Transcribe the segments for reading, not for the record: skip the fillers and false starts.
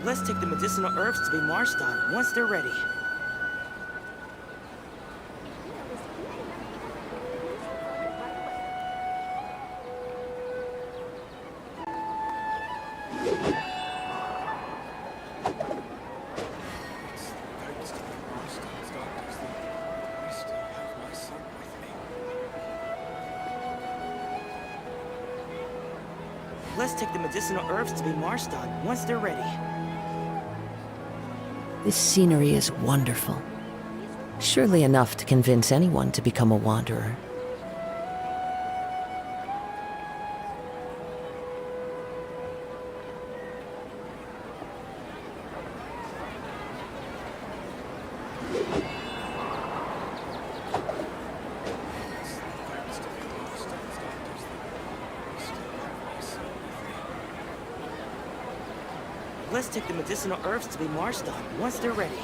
Let's take the medicinal herbs to be marched on once they're ready. Let's take the medicinal herbs to be marched on once they're ready. This scenery is wonderful. Surely enough to convince anyone to become a wanderer. Let's take the medicinal herbs to be marched on once they're ready.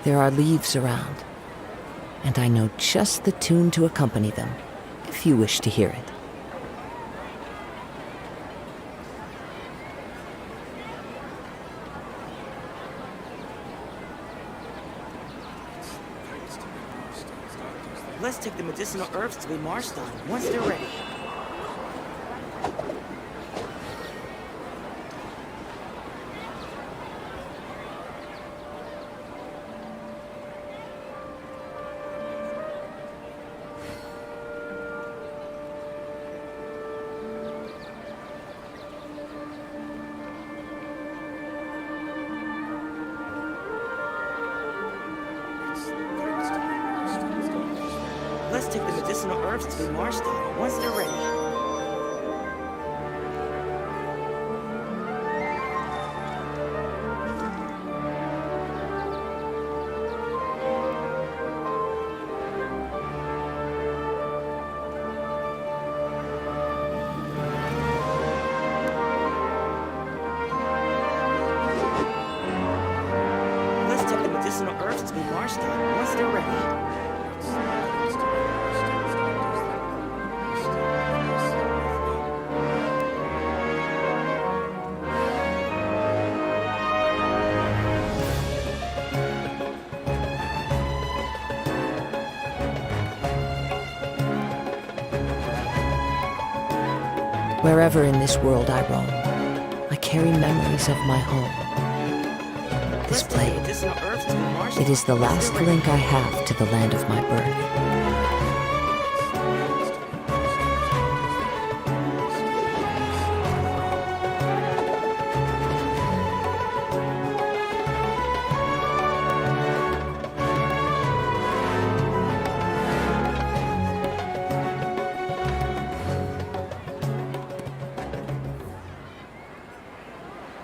There are leaves around, and I know just the tune to accompany them, if you wish to hear it. Let's take the medicinal herbs to be marched on once they're ready. Let's take the medicinal herbs to be marched on once they're ready. Let's take the medicinal herbs to be marched on once they're ready. Wherever in this world I roam, I carry memories of my home. This blade, it is the last link I have to the land of my birth.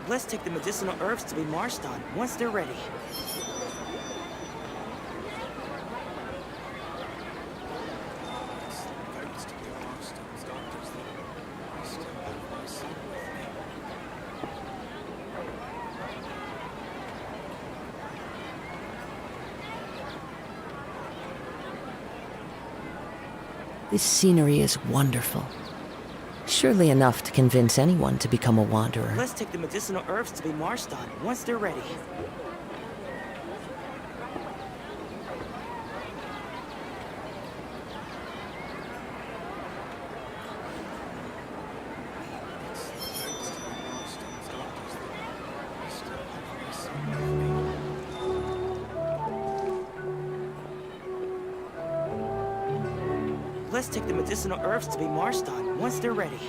Let's take the medicinal herbs to be marched on once they're ready. This scenery is wonderful. Surely enough to convince anyone to become a wanderer. Let's take the medicinal herbs to be marched on once they're ready. Let's take the medicinal herbs to be marched on once they're ready.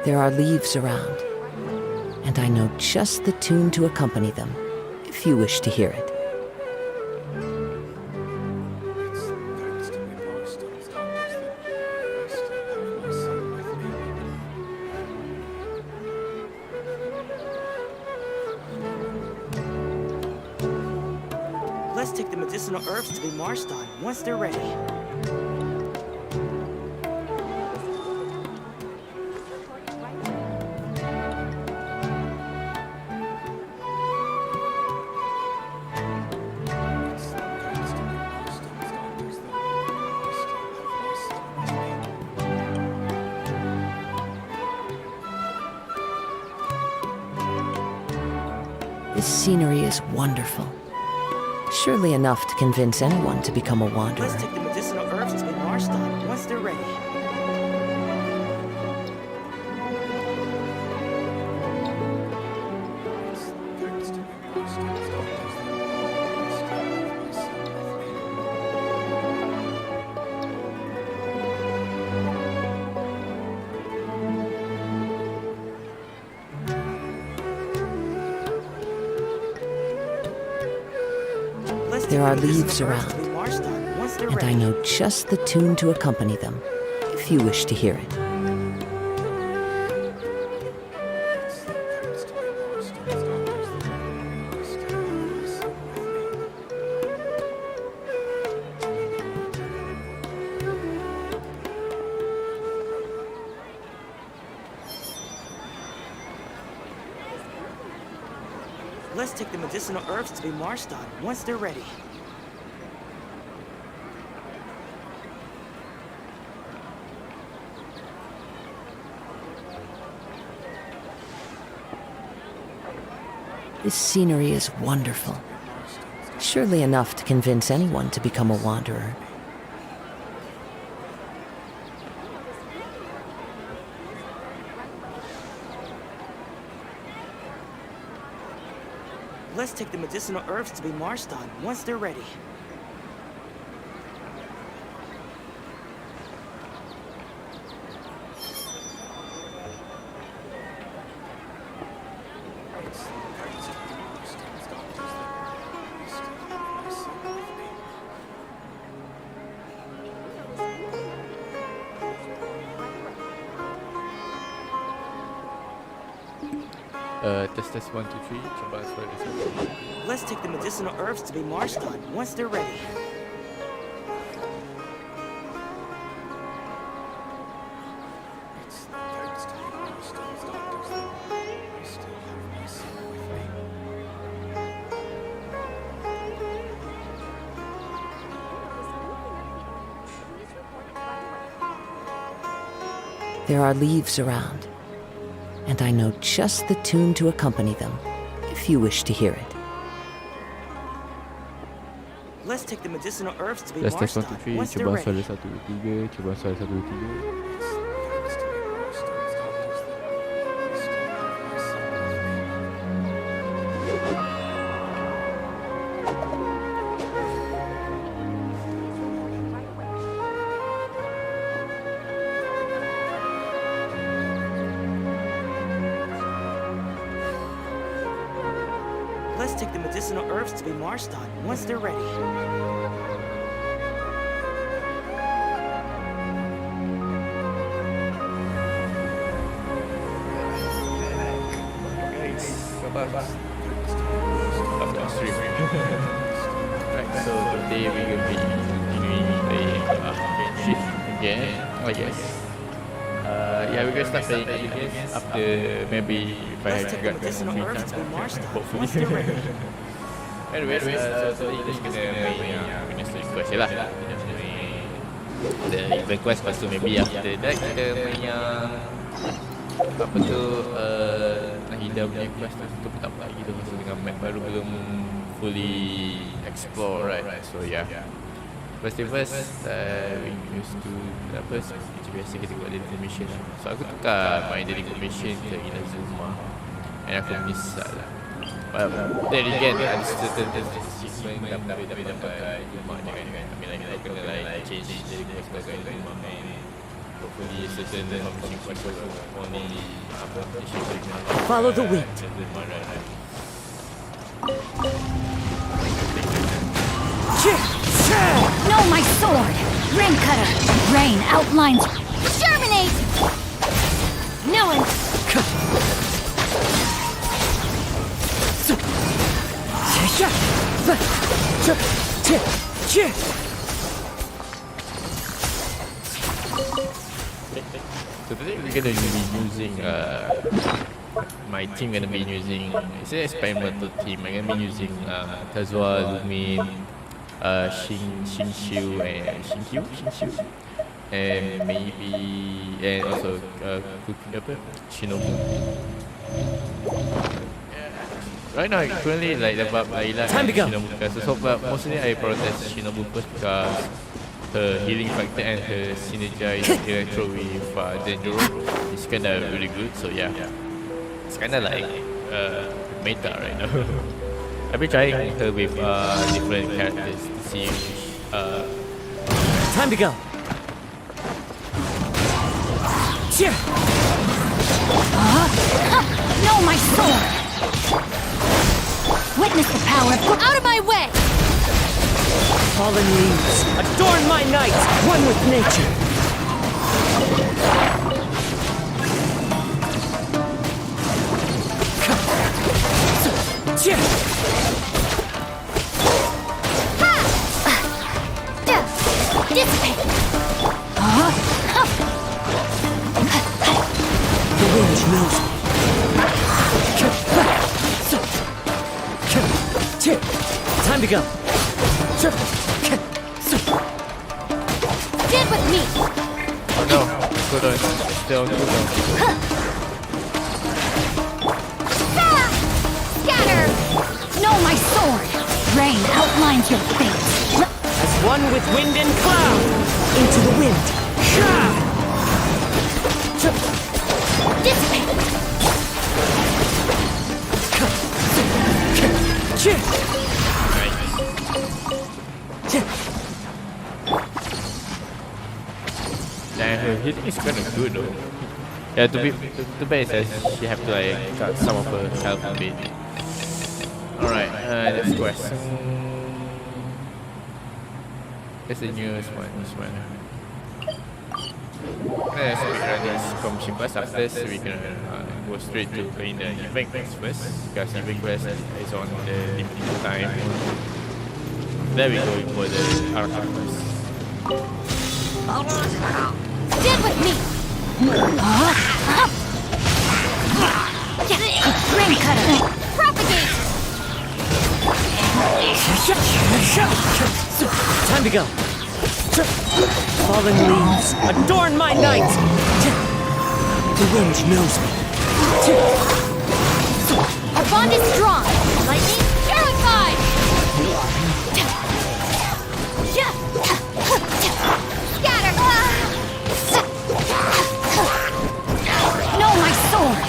There are leaves around, and I know just the tune to accompany them, if you wish to hear it. Let's take the medicinal herbs to be marched on once they're ready. This scenery is wonderful. Surely enough to convince anyone to become a wanderer. Let's take the medicinal herbs to Marstein once they're ready. There are leaves around, and I know just the tune to accompany them, if you wish to hear it. Let's take the medicinal herbs to Marstein once they're ready. This scenery is wonderful. Surely enough to convince anyone to become a wanderer. Let's take the medicinal herbs to Marstein once they're ready. Test 1 2 3. Coba suara dia satu. Let's take the medicinal herbs to Marstein once they're ready. There are leaves around, and I know just the tune to accompany them, if you wish to hear it. Let's take the medicinal herbs to Test 1 2 Marstein 3. once they're Coba ready. suara 1 2 3. Coba suara 1 2 3. Let's take the medicinal herbs to Marstein once they're ready. After stream. Right, so today we will be continuing playing Genshin again, I guess. Yeah, we're gonna start playing again after maybe if I Let's take the got medicinal free herbs time, to Marstein hopefully. once they're ready. Anyways, so today kita kena main Witness Request je lah. The event quest, lepas tu maybe after that kita main yang apa tu Nahida punya quest tu pun tak apa lagi tu, pasal dengan map baru belum fully explore, right? So yeah, first thing first, we used to apa macam biasa kita buat daily mission lah. So aku tukar my daily mission ke Inazuma, and aku misal lah. Then again, ada certain achievement tapi dapat rumah je kan. I mean like kita kena like change dari quest ke rumah. Hopefully certain mission quest only apa achievement. Follow the wind. No, my sword! Rain cutter! Rain outlines. Germinate! No one. So today we're gonna be using my team gonna be using, it's an experimental team. I'm gonna be using Kazuha, Lumin, Shinshu and Shinshu, and maybe and also Shinobu. Right now, currently like sebab Layla Time to go. Shinobu first. So but mostly I prioritize Shinobu first because her healing factor and her synergize electro with Denjiro is kinda really good. So yeah, it's kinda like meta right now. I've been trying her with different characters to see Time to go. Cheer. No, my sword! Witness the power of... Out of my way! Fallen leaves, adorn my night, one with nature. Cheer. Dissipate! The wind knows me. Time to go. Stand with me! oh no, good on still good on. Scatter! No, my sword! Rain outlines your fate. As one with wind and cloud, into the wind. Dissipate! And her hitting is kind of good though. Yeah, to be says she have to like cut some of her health a bit. Alright, next question. That's the newest one, this one. Let's run this competition quest. After this, we can go straight to playing the event quest first, because event quest is on the limited time. Then we go for the archive quest. Stand with me! Rain cutter! Propagate! Time to go. Fallen leaves, adorn my night. The wind knows me. Our bond is strong! Lightning terrified! Scatter! No, my sword!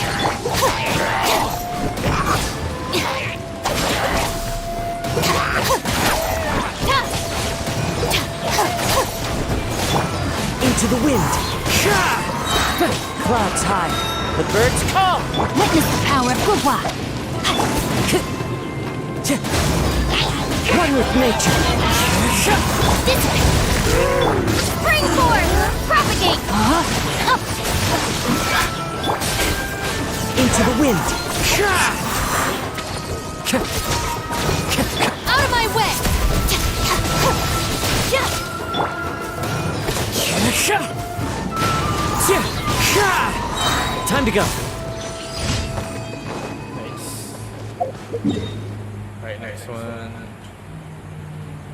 Into the wind. Clouds high. The birds call. Witness the power of Gugwa! One with nature. Dissipate! Spring forth! Propagate! Into the wind. Out of my way! Time to go. Alright, next one.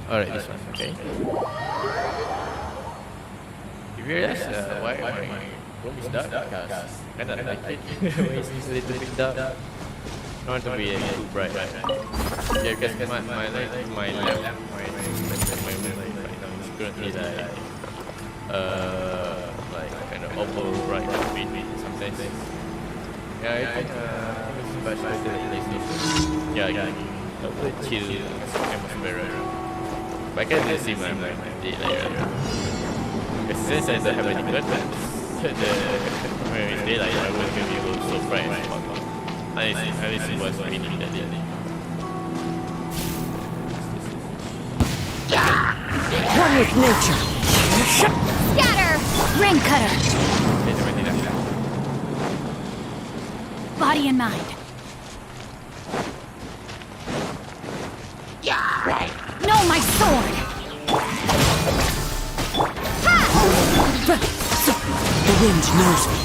Alright, this one, okay. You realize why my room is dark? Because I don't like it. It's a little bit dark. I want to be too bright. Yeah, because my light, my lamp, my room light right now is currently like kind of overbright between sometimes. Yeah, I think it's much better than PlayStation. Yeah, a bit chill atmosphere. But I can really see my day later. Since I don't have any curtains, when it's daylight, I won't be able to so bright and hot. At least it was raining that day. One with nature. Scatter! Rain cutter! Body and mind. No, my sword! The wind knows me.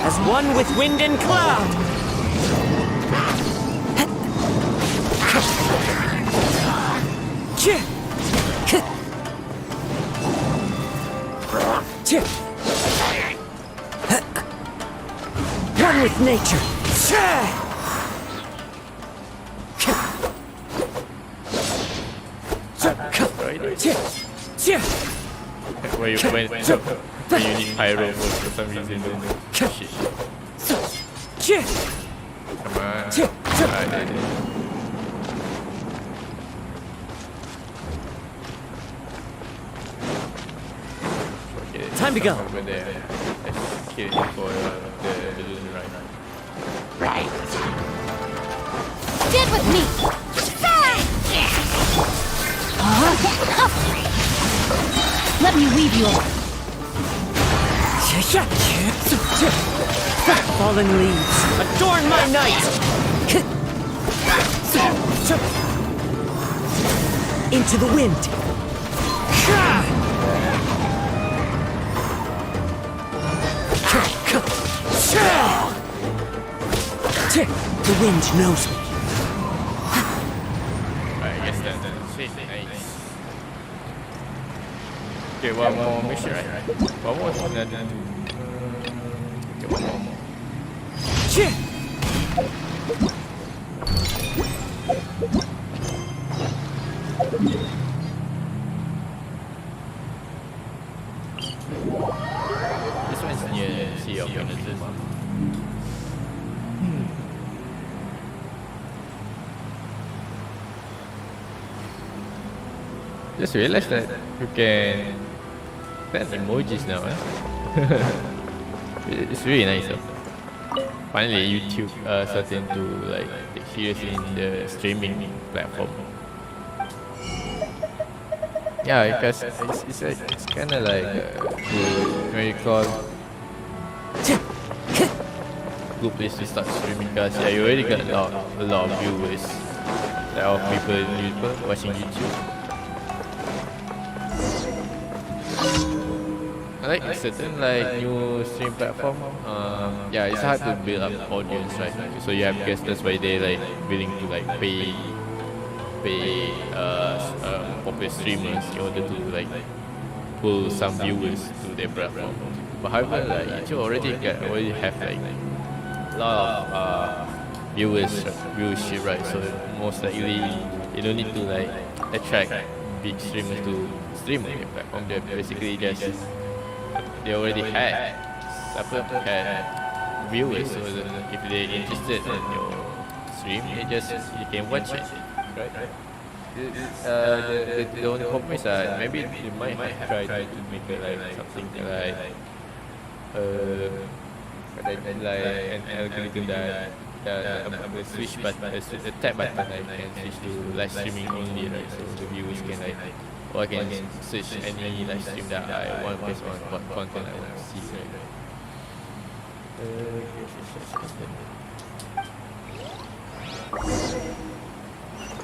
As one with wind and cloud. One with nature. already? When you need pyro for some reason. Shit. Come on. Alright. Time to go. Over there. Let's kill him for the balloon right. Stand with me! Let me weave you up. Fallen leaves, adorn my night! Into the wind! The wind knows me. I guess that's it. Nice. Okay, one more mission, right? One more. Okay, one more. This one's near Sea of Inazuma. Just realized that you can add emojis now. It's really nice. Finally, YouTube starting to like take serious in the streaming platform. Yeah, because it's kind of like what you call good place to start streaming. Because yeah, you already got a lot of viewers, a lot of people watching YouTube. Like certain like new stream platform, yeah, it's hard to build up audience, right? So you have guests, that's why they like willing to like pay popular streamers in order to like pull some viewers to their platform. But however, like you already have like a lot of viewership, right? So most likely you don't need to like attract big streamers to stream on your platform. They're basically just they already had viewers, so if they're interested in your stream, you can watch it, right? The only compromise maybe you might try to make it like something like an algorithm that the switch button, the tab button, I can switch to live streaming only, right? So the viewers can like, or I can search any live stream that I want based on what content I want to see, right?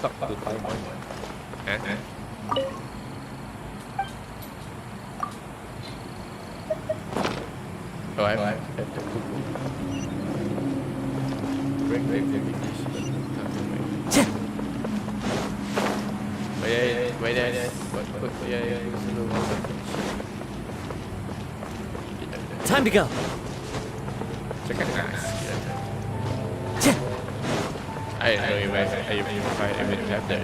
Talk to Taiwan. Oh, I have to break the English. Time to go. Chicken ass. I don't know if I even have that.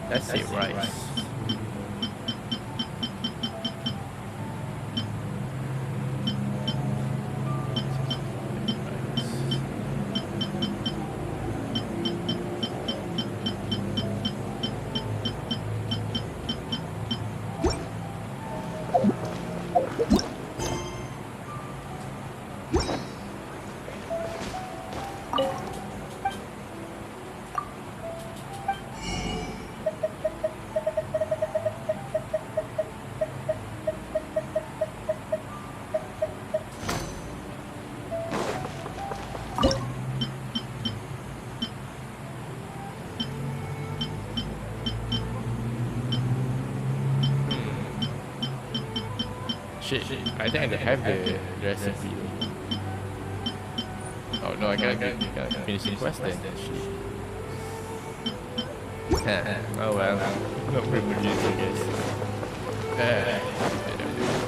That's it, right? Shit, I think I have the recipe. Oh no, I can't finish the quest then. Oh well, no privileges, I guess.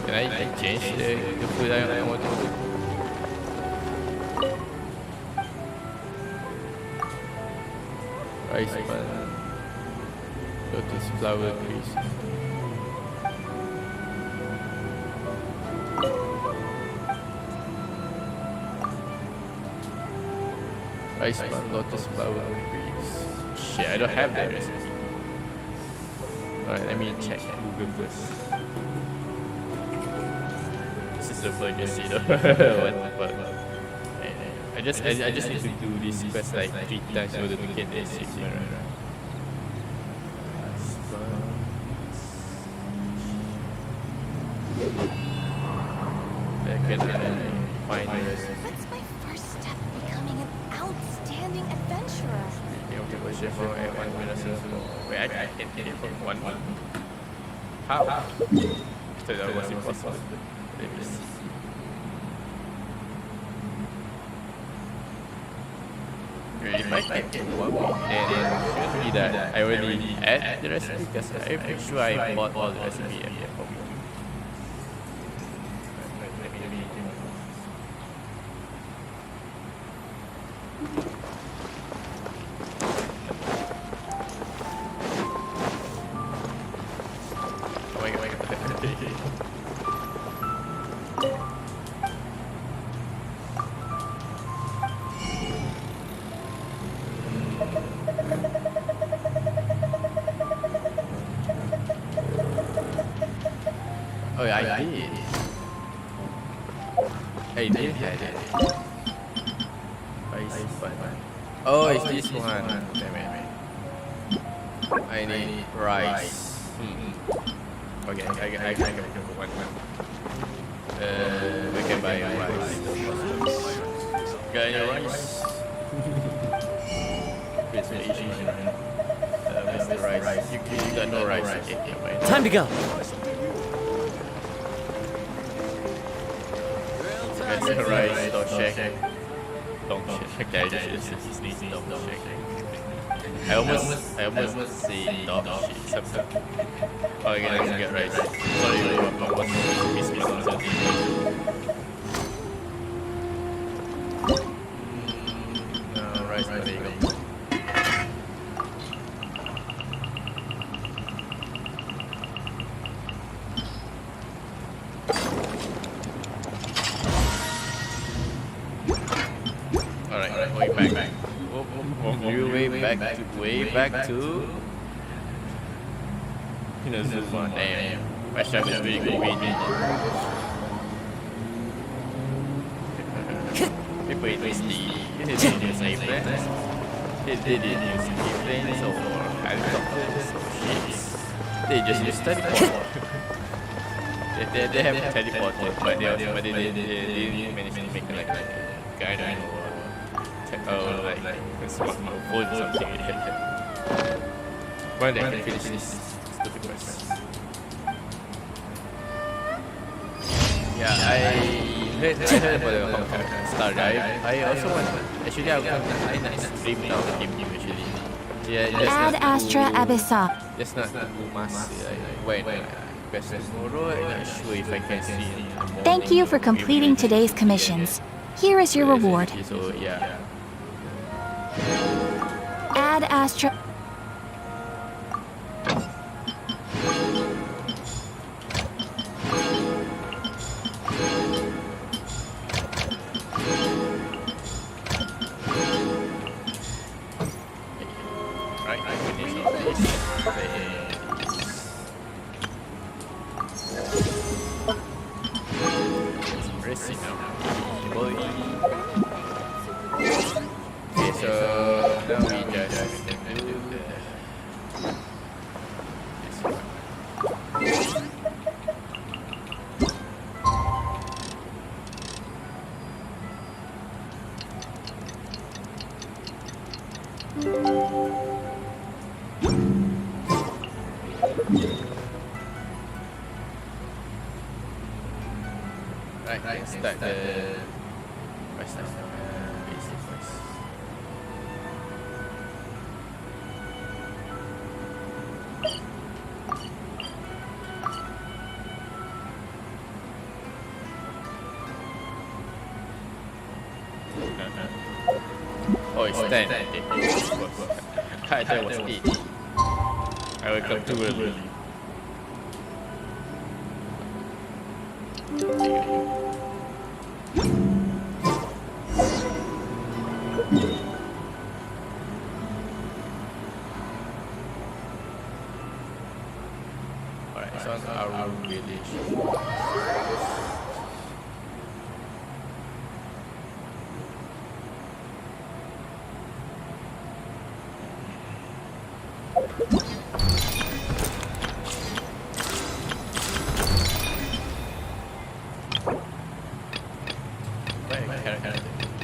Can I change the food I want to do? Rice bun. Lotus flower crisp. Rice bun, lotus flower crisp. Shit, I don't have that recipe. Alright, let me check Google first. This is the emergency though. What the fuck? I just need to do this quest like 3 times in order to get this achievement, right? Can I find the recipe? That's my first step in becoming an outstanding adventurer. Wait, I can hit it from 1. How? So that was impossible. Let me see. If I can get 1, then it should be that I already add the recipe because I'm pretty sure I bought all the recipe at the home. Oh, yeah, I did. I did have it. Oh, it's this one. Damn it. I need rice. Okay, I can go one. We can buy rice. Got any rice? It's Asian. Mr. Rice. You got no rice. Okay, Time to go. Mr. Rice, don't shake. Don't shake. Okay, I just need don't shake. I almost say dog shit. Something. Oh, okay, let's get rice. Sorry, I almost missed something. No, rice, there you go. Way back to Inazuma. Damn, my chef is really convenient. People eat this tea. They didn't use airplanes. They didn't use airplanes or helicopters or ships. They just use teleport. They have teleported, but they didn't manage to make like a guide or like a smartphone or something like that. When they can finish this stupid quest. Yeah, I heard about the Honkai Star Drive. I also want, actually I want to stream now the game actually. Yeah, just Ad Astra Abyssa. Just not Umas. When quest tomorrow, I'm not sure if I can see it. Thank you for completing today's commissions. Here is your reward. So yeah. Ad Astra. Right, I finished all this. It's pressing now. Boy. Okay, so now we just do this one. Right, let's start the quest now. Basic quest. Oh, it's 10. Okay. I thought it was 8. I wake up too early. Alright, it's on our village.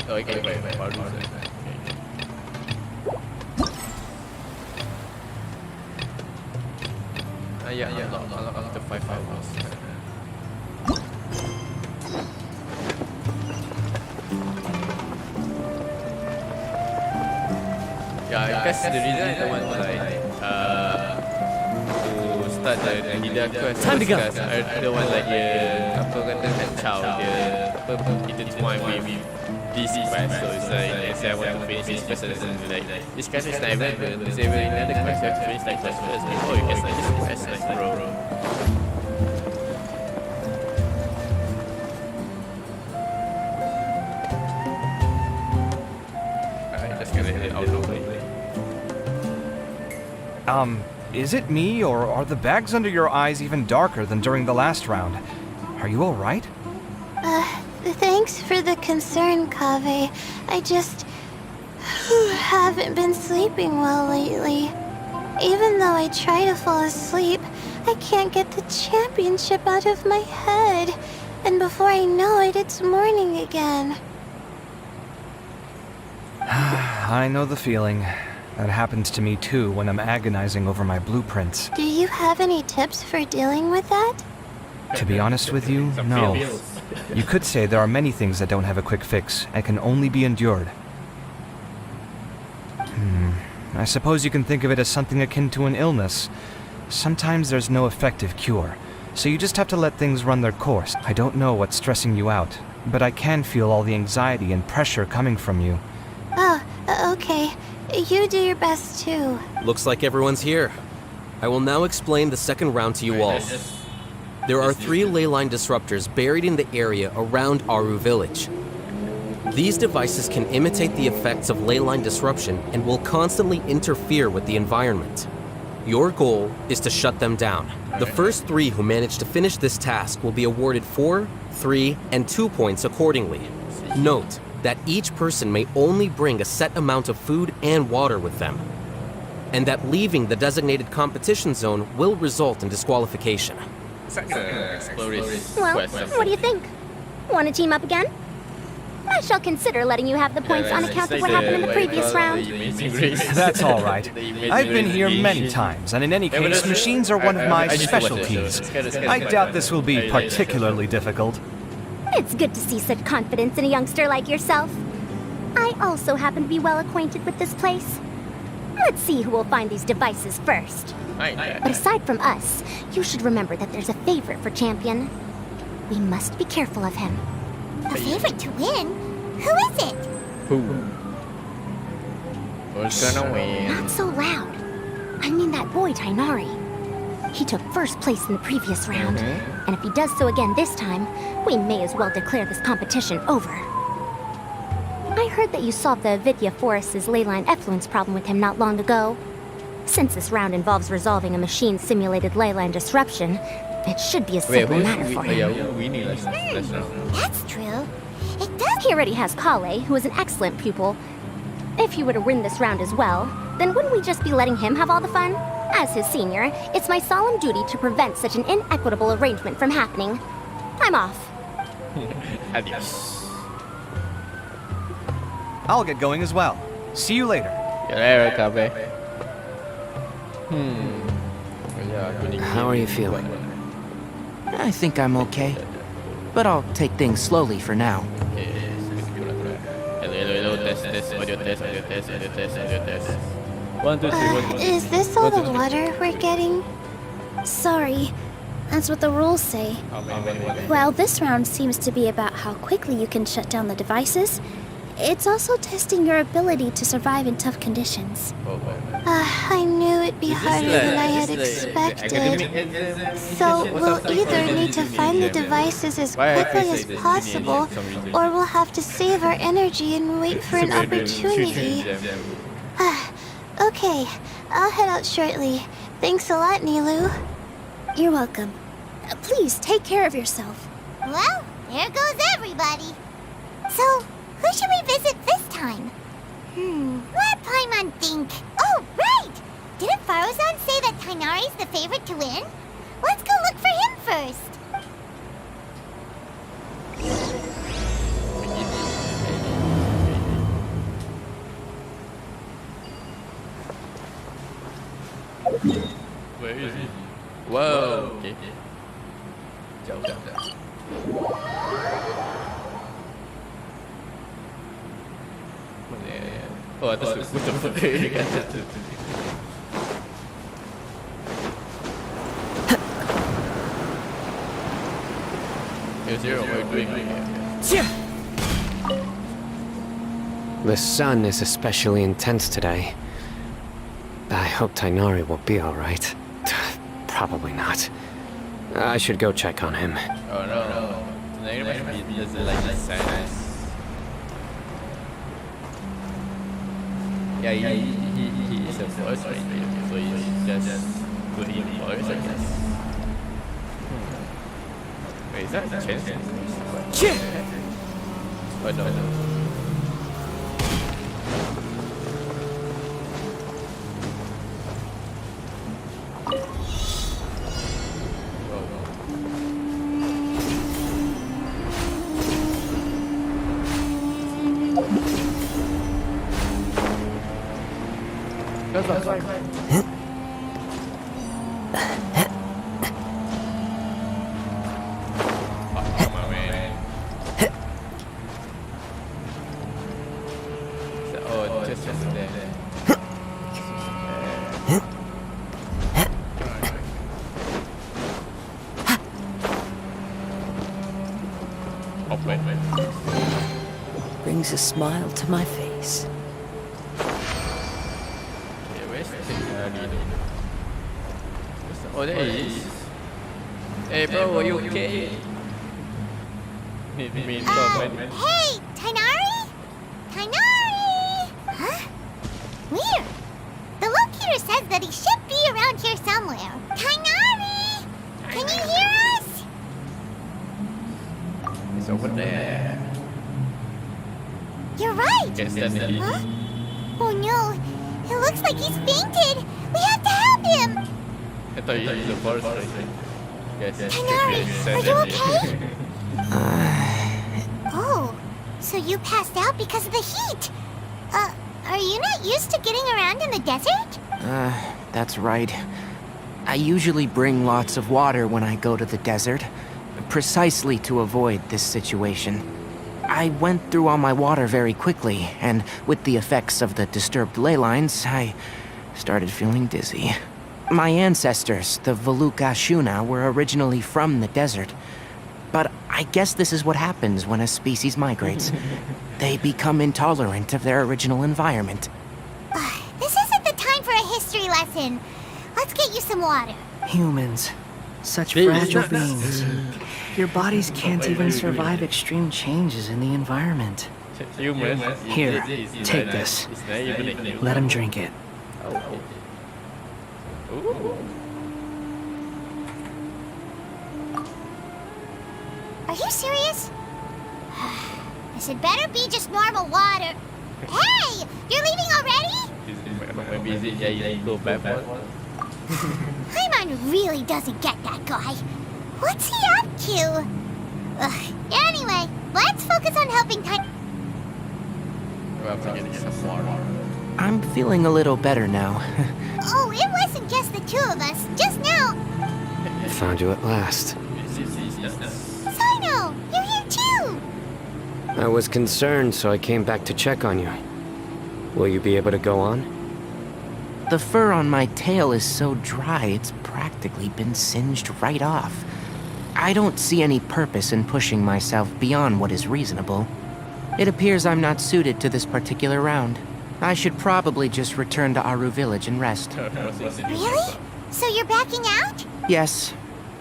Oh, okay, baru yeah, unlock after 5 hours. Yeah, I guess the reason I want to start the leader quest Time to go. because I don't want like apa kata kacau dia intertwine with this quest. So it's like let's say I want to finish this quest and like this quest is not even good. Let's say another quest you have to finish that quest first before you can start this quest, like bro. Alright, let's get it out of the way. Is it me, or are the bags under your eyes even darker than during the last round? Are you alright? Thanks for the concern, Kaveh. I just haven't been sleeping well lately. Even though I try to fall asleep, I can't get the championship out of my head. And before I know it, it's morning again. I know the feeling. That happens to me too when I'm agonizing over my blueprints. Do you have any tips for dealing with that? To be honest with you, no. You could say there are many things that don't have a quick fix and can only be endured. I suppose you can think of it as something akin to an illness. Sometimes there's no effective cure, so you just have to let things run their course. I don't know what's stressing you out, but I can feel all the anxiety and pressure coming from you. Oh, okay. You do your best too. Looks like everyone's here. I will now explain the second round to you all. There are 3 ley line disruptors buried in the area around Aru village. These devices can imitate the effects of ley line disruption and will constantly interfere with the environment. Your goal is to shut them down. The first 3 who manage to finish this task will be awarded 4, 3, and 2 points accordingly. Note that each person may only bring a set amount of food and water with them, and that leaving the designated competition zone will result in disqualification. It's like an exploration Well, quest. what do you think? Want to team up again? I shall consider letting you have the points on account of what happened in the previous round. That's all right. I've been here many times, and in any case, machines are one of my specialties. I doubt this will be particularly difficult. It's good to see such confidence in a youngster like yourself. I also happen to be well acquainted with this place. Let's see who will find these devices first. But aside from us, you should remember that there's a favorite for Champion. We must be careful of him. A favorite to win? Who is it? Who? Who's gonna win? Not so loud. I mean that boy, Tainari. He took first place in the previous round, and if he does so again this time, we may as well declare this competition over. I heard that you solved the Vidya Forest's leyline effluence problem with him not long ago. Since this round involves resolving a machine-simulated leyline disruption, it should be a simple matter for him. We need last round. That's true. It does. He already has Kale, who is an excellent pupil. If he were to win this round as well, then wouldn't we just be letting him have all the fun? As his senior, it's my solemn duty to prevent such an inequitable arrangement from happening. I'm off. Adios. I'll get going as well. See you later. Yeah, Kaveh. How are you feeling? I think I'm okay, but I'll take things slowly for now. Hello, test, audio test. 1, 2, 3, 1, 2, 3. Is this all the water we're getting? Sorry, that's what the rules say. Well, this round seems to be about how quickly you can shut down the devices. It's also testing your ability to survive in tough conditions. I knew it'd be harder than I had expected. So we'll either need to find the devices as quickly as possible, or we'll have to save our energy and wait for an opportunity. Okay, I'll head out shortly. Thanks a lot, Nilu. You're welcome. Please take care of yourself. Well, there goes everybody. So, who should we visit this time? Let Paimon think. Oh, right! Didn't Faruzan say that Tighnari's the favorite to win? Let's go look for him first. Where is he? Whoa. Okay. Jauh dah. Mana ya? Oh, atas tu. Betul-betul dekat atas tu. Hey, Zero, what are you doing here? The sun is especially intense today. I hope Tighnari will be alright. Probably not. I should go check on him. Oh no. Tighnari must be just like sadness. Yeah, he is a voice right there, so he's just good in voice, I guess. Wait, is that a chance? Oh no. Brings a smile to my face. Oh, there he is. Hey bro, are you okay? Hey, Tighnari? Tighnari! Huh? Weird. The locator says that he should be around here somewhere. Tighnari! Can you hear us? He's over there. You're right. Yes, definitely. Huh? Oh no, it looks like he's fainted. We have to help him. I thought you used the forest right. Yes, Tighnari, are you okay? Oh, so you passed out because of the heat. Are you not used to getting around in the desert? That's right. I usually bring lots of water when I go to the desert, precisely to avoid this situation. I went through all my water very quickly, and with the effects of the disturbed ley lines, I started feeling dizzy. My ancestors, the Veluca Shuna, were originally from the desert. But I guess this is what happens when a species migrates. They become intolerant of their original environment. This isn't the time for a history lesson. Let's get you some water. Humans. Such fragile beings. Your bodies can't even survive extreme changes in the environment. Here, take this. Let him drink it. Are you serious? This had better be just normal water. Hey! You're leaving already? Maybe is it you go back one? Paimon really doesn't get that guy. What's he up to? Anyway, let's focus on helping We'll have to get some water. I'm feeling a little better now. Oh, it wasn't just the two of us. Just now. Found you at last. Cyno, you're here too. I was concerned, so I came back to check on you. Will you be able to go on? The fur on my tail is so dry, it's practically been singed right off. I don't see any purpose in pushing myself beyond what is reasonable. It appears I'm not suited to this particular round. I should probably just return to Aru Village and rest. Really? So you're backing out? Yes.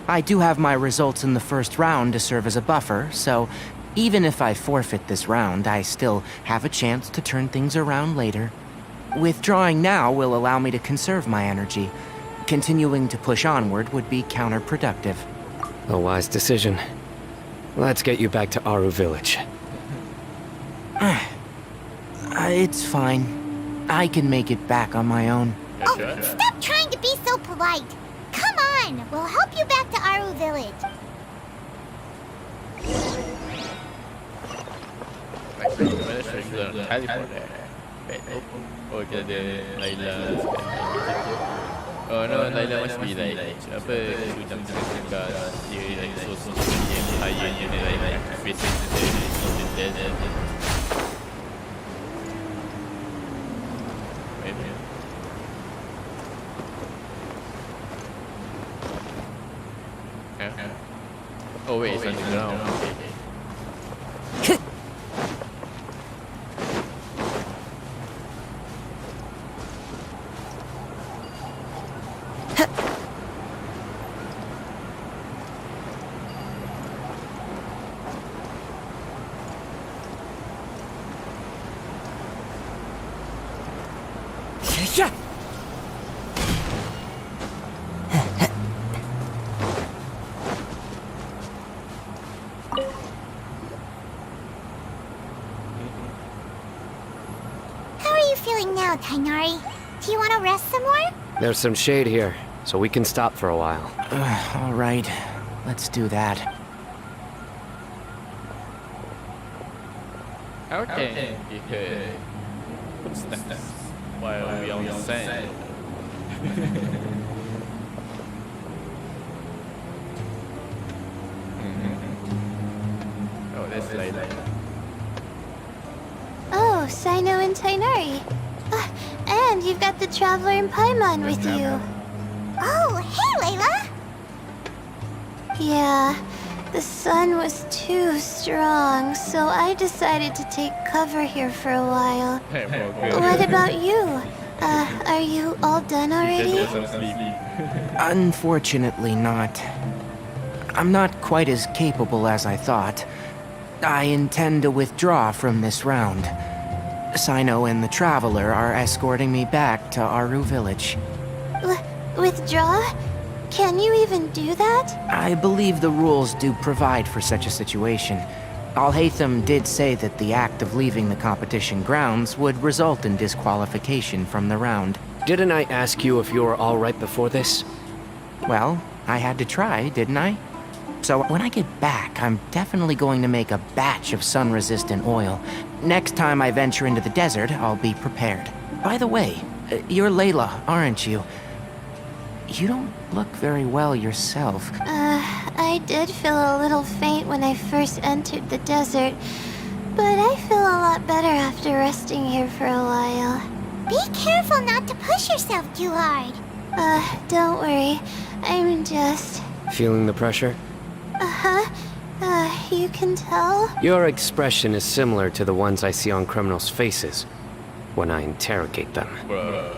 I do have my results in the first round to serve as a buffer, so even if I forfeit this round, I still have a chance to turn things around later. Withdrawing now will allow me to conserve my energy. Continuing to push onward would be counterproductive. A wise decision. Let's get you back to Aru Village. It's fine. I can make it back on my own. Oh, stop trying to be so polite. Come on, we'll help you back to Aru Village. Oh, kita ada Layla. Oh no, Layla must be like apa sudah menjelaskan dia like so higher than like facing the desert. Oh wait, it's on the ground. Okay. How are you feeling now, Tainari? Do you want to rest some more? There's some shade here, so we can stop for a while. All right, let's do that. Okay, because footsteps while we on the sand. Oh, that's Layla. Oh, Sino and Tainari. And you've got the Traveler and Paimon with you. Oh, hey, Layla! Yeah, the sun was too strong, so I decided to take cover here for a while. What about you? Are you all done already? Unfortunately not. I'm not quite as capable as I thought. I intend to withdraw from this round. Sino and the Traveler are escorting me back to Aru Village. Withdraw? Can you even do that? I believe the rules do provide for such a situation. Alhaitham did say that the act of leaving the competition grounds would result in disqualification from the round. Didn't I ask you if you were all right before this? Well, I had to try, didn't I? So when I get back, I'm definitely going to make a batch of sun-resistant oil. Next time I venture into the desert, I'll be prepared. By the way, you're Layla, aren't you? You don't look very well yourself. I did feel a little faint when I first entered the desert, but I feel a lot better after resting here for a while. Be careful not to push yourself too hard. Don't worry. I'm just... Feeling the pressure? You can tell? Your expression is similar to the ones I see on criminals' faces when I interrogate them.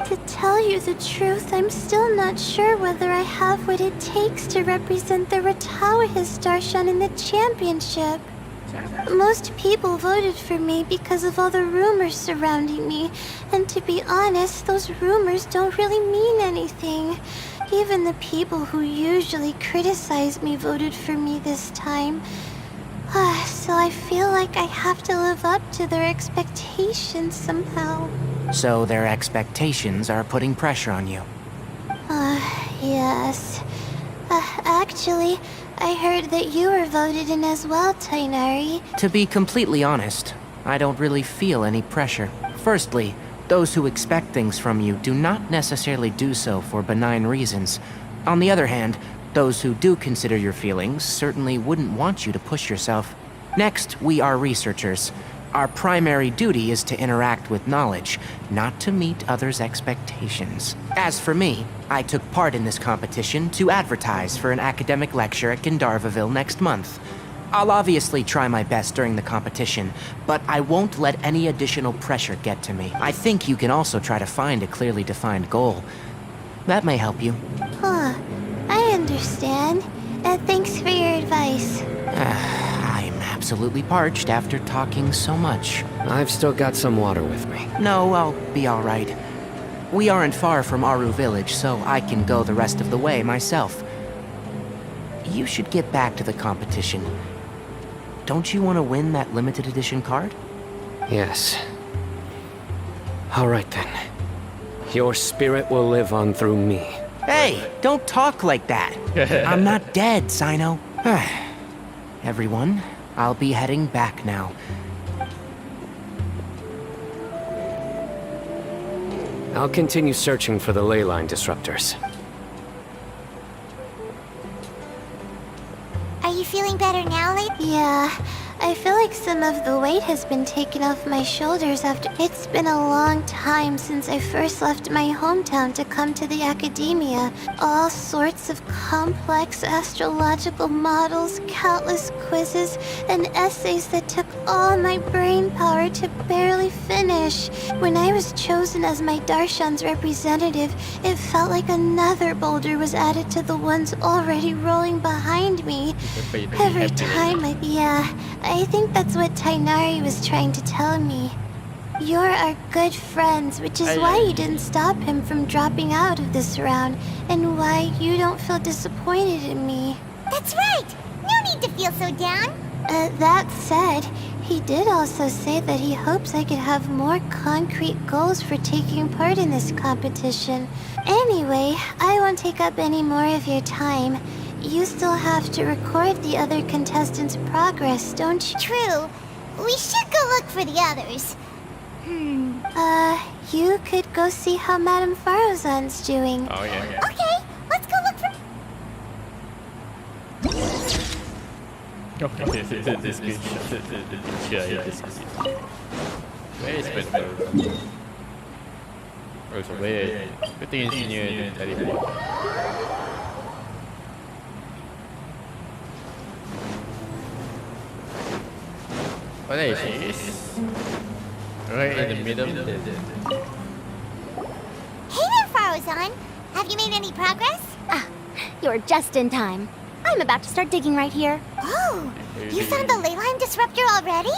To tell you the truth, I'm still not sure whether I have what it takes to represent the Ratawa Histarshan in the championship. Most people voted for me because of all the rumors surrounding me, and to be honest, those rumors don't really mean anything. Even the people who usually criticize me voted for me this time. So I feel like I have to live up to their expectations somehow. So their expectations are putting pressure on you. Yes. Actually, I heard that you were voted in as well, Tainari. To be completely honest, I don't really feel any pressure. Firstly, those who expect things from you do not necessarily do so for benign reasons. On the other hand, those who do consider your feelings certainly wouldn't want you to push yourself. Next, we are researchers. Our primary duty is to interact with knowledge, not to meet others' expectations. As for me, I took part in this competition to advertise for an academic lecture at Gandharvaville next month. I'll obviously try my best during the competition, but I won't let any additional pressure get to me. I think you can also try to find a clearly defined goal. That may help you. Huh. I understand. Thanks for your advice. I'm absolutely parched after talking so much. I've still got some water with me. No, I'll be all right. We aren't far from Aru Village, so I can go the rest of the way myself. You should get back to the competition. Don't you want to win that limited edition card? Yes. All right then. Your spirit will live on through me. Hey, don't talk like that. I'm not dead, Sino. Everyone, I'll be heading back now. I'll continue searching for the ley line disruptors. Are you feeling better now, Lady? Yeah. I feel like some of the weight has been taken off my shoulders after... It's been a long time since I first left my hometown to come to the academia. All sorts of complex astrological models, countless quizzes, and essays that took all my brain power to barely finish. When I was chosen as my Darshan's representative, it felt like another boulder was added to the ones already rolling behind me. Every time I think that's what Tainari was trying to tell me. You're our good friends, which is why you didn't stop him from dropping out of this round, and why you don't feel disappointed in me. That's right! No need to feel so down! That said, he did also say that he hopes I could have more concrete goals for taking part in this competition. Anyway, I won't take up any more of your time. You still have to record the other contestants' progress, don't you? True. We should go look for the others. You could go see how Madame Farozan's doing. Oh yeah. Okay, let's go look for... Okay, this good. Where is Peter? Oh, so where? Good thing is near the teleport. Oh, there she is. Right in the middle. Hey there, Farozan. Have you made any progress? You're just in time. I'm about to start digging right here. Oh, you found the ley line disruptor already?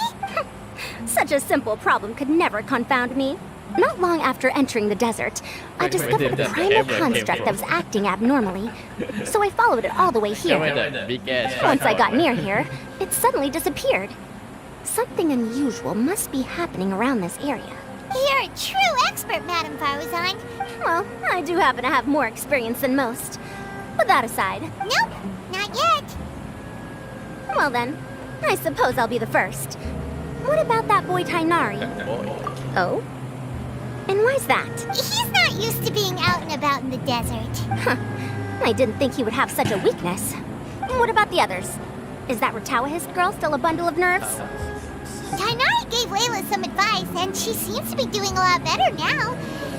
Such a simple problem could never confound me. Not long after entering the desert, I discovered a primal construct that was acting abnormally. So I followed it all the way here. Once I got near here, it suddenly disappeared. Something unusual must be happening around this area. You're a true expert, Madame Farozan. Well, I do happen to have more experience than most. Put that aside. Nope, not yet. Well then, I suppose I'll be the first. What about that boy Tainari? Oh? And why's that? He's not used to being out and about in the desert. Huh. I didn't think he would have such a weakness. What about the others? Is that Ratawahist girl still a bundle of nerves? Tainari gave Layla some advice, and she seems to be doing a lot better now.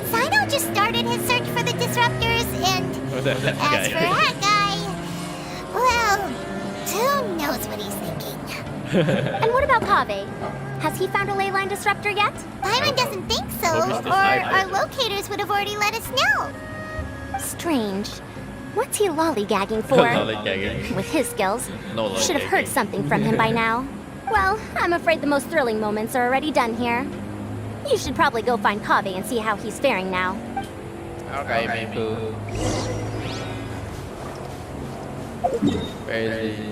Sino just started his search for the disruptors, and as for that guy, well, who knows what he's thinking. And what about Kaveh? Has he found a ley line disruptor yet? Paimon doesn't think so, or our locators would have already let us know. Strange. What's he lollygagging for? Lollygagging. With his skills, No should have heard lollygagging. something from him by now. Well, I'm afraid the most thrilling moments are already done here. You should probably go find Kaveh and see how he's faring now. Okay, maybe. Where is he?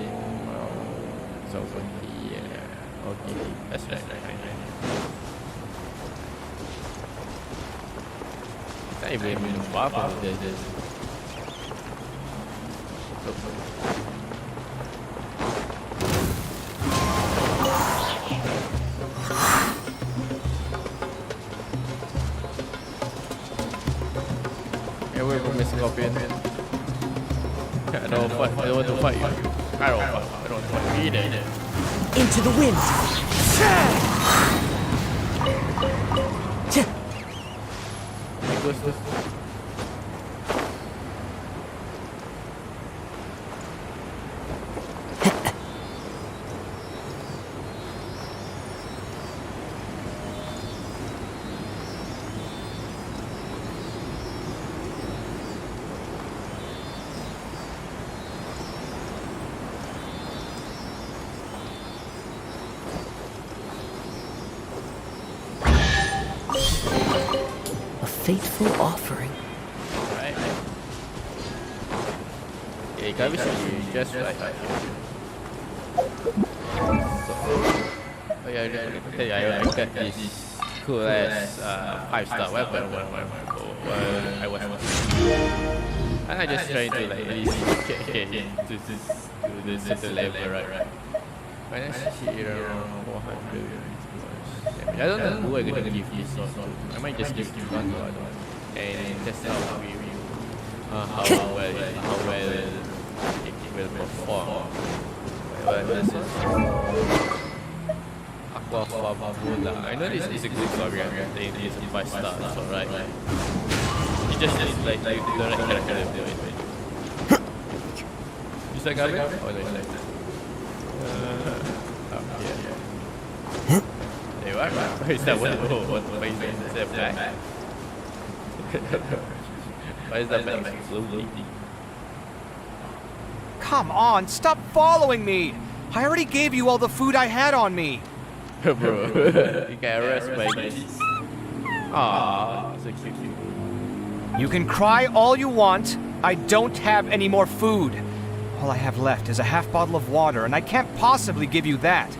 So over here. Okay, that's right. Can't even walk over this. Yeah, we're missing up in. I don't want to fight you. I don't want to fight you either. Into the wind! What's this? fateful offering. Right. Okay, Kavi should be just right here. So, oh yeah, I got this cool ass 5-star weapon when I was and I just trying to like at least get to the level right. When I see around 400 damage. I don't know who I'm gonna give this sword to. I might just give it to one and test out how well it will perform. But this is Aqua Fabula. I know this is a good sword, right? It's a 5-star, so right. It just is like the right character to do it. Is that Gabi? Oh, no, it's like yeah. There you are. Why is that one? Why is that back? Why is that back slowly? Come on, stop following me! I already gave you all the food I had on me! Bro, you can arrest my kids. Aww, so cute. You can cry all you want. I don't have any more food. All I have left is a half bottle of water, and I can't possibly give you that.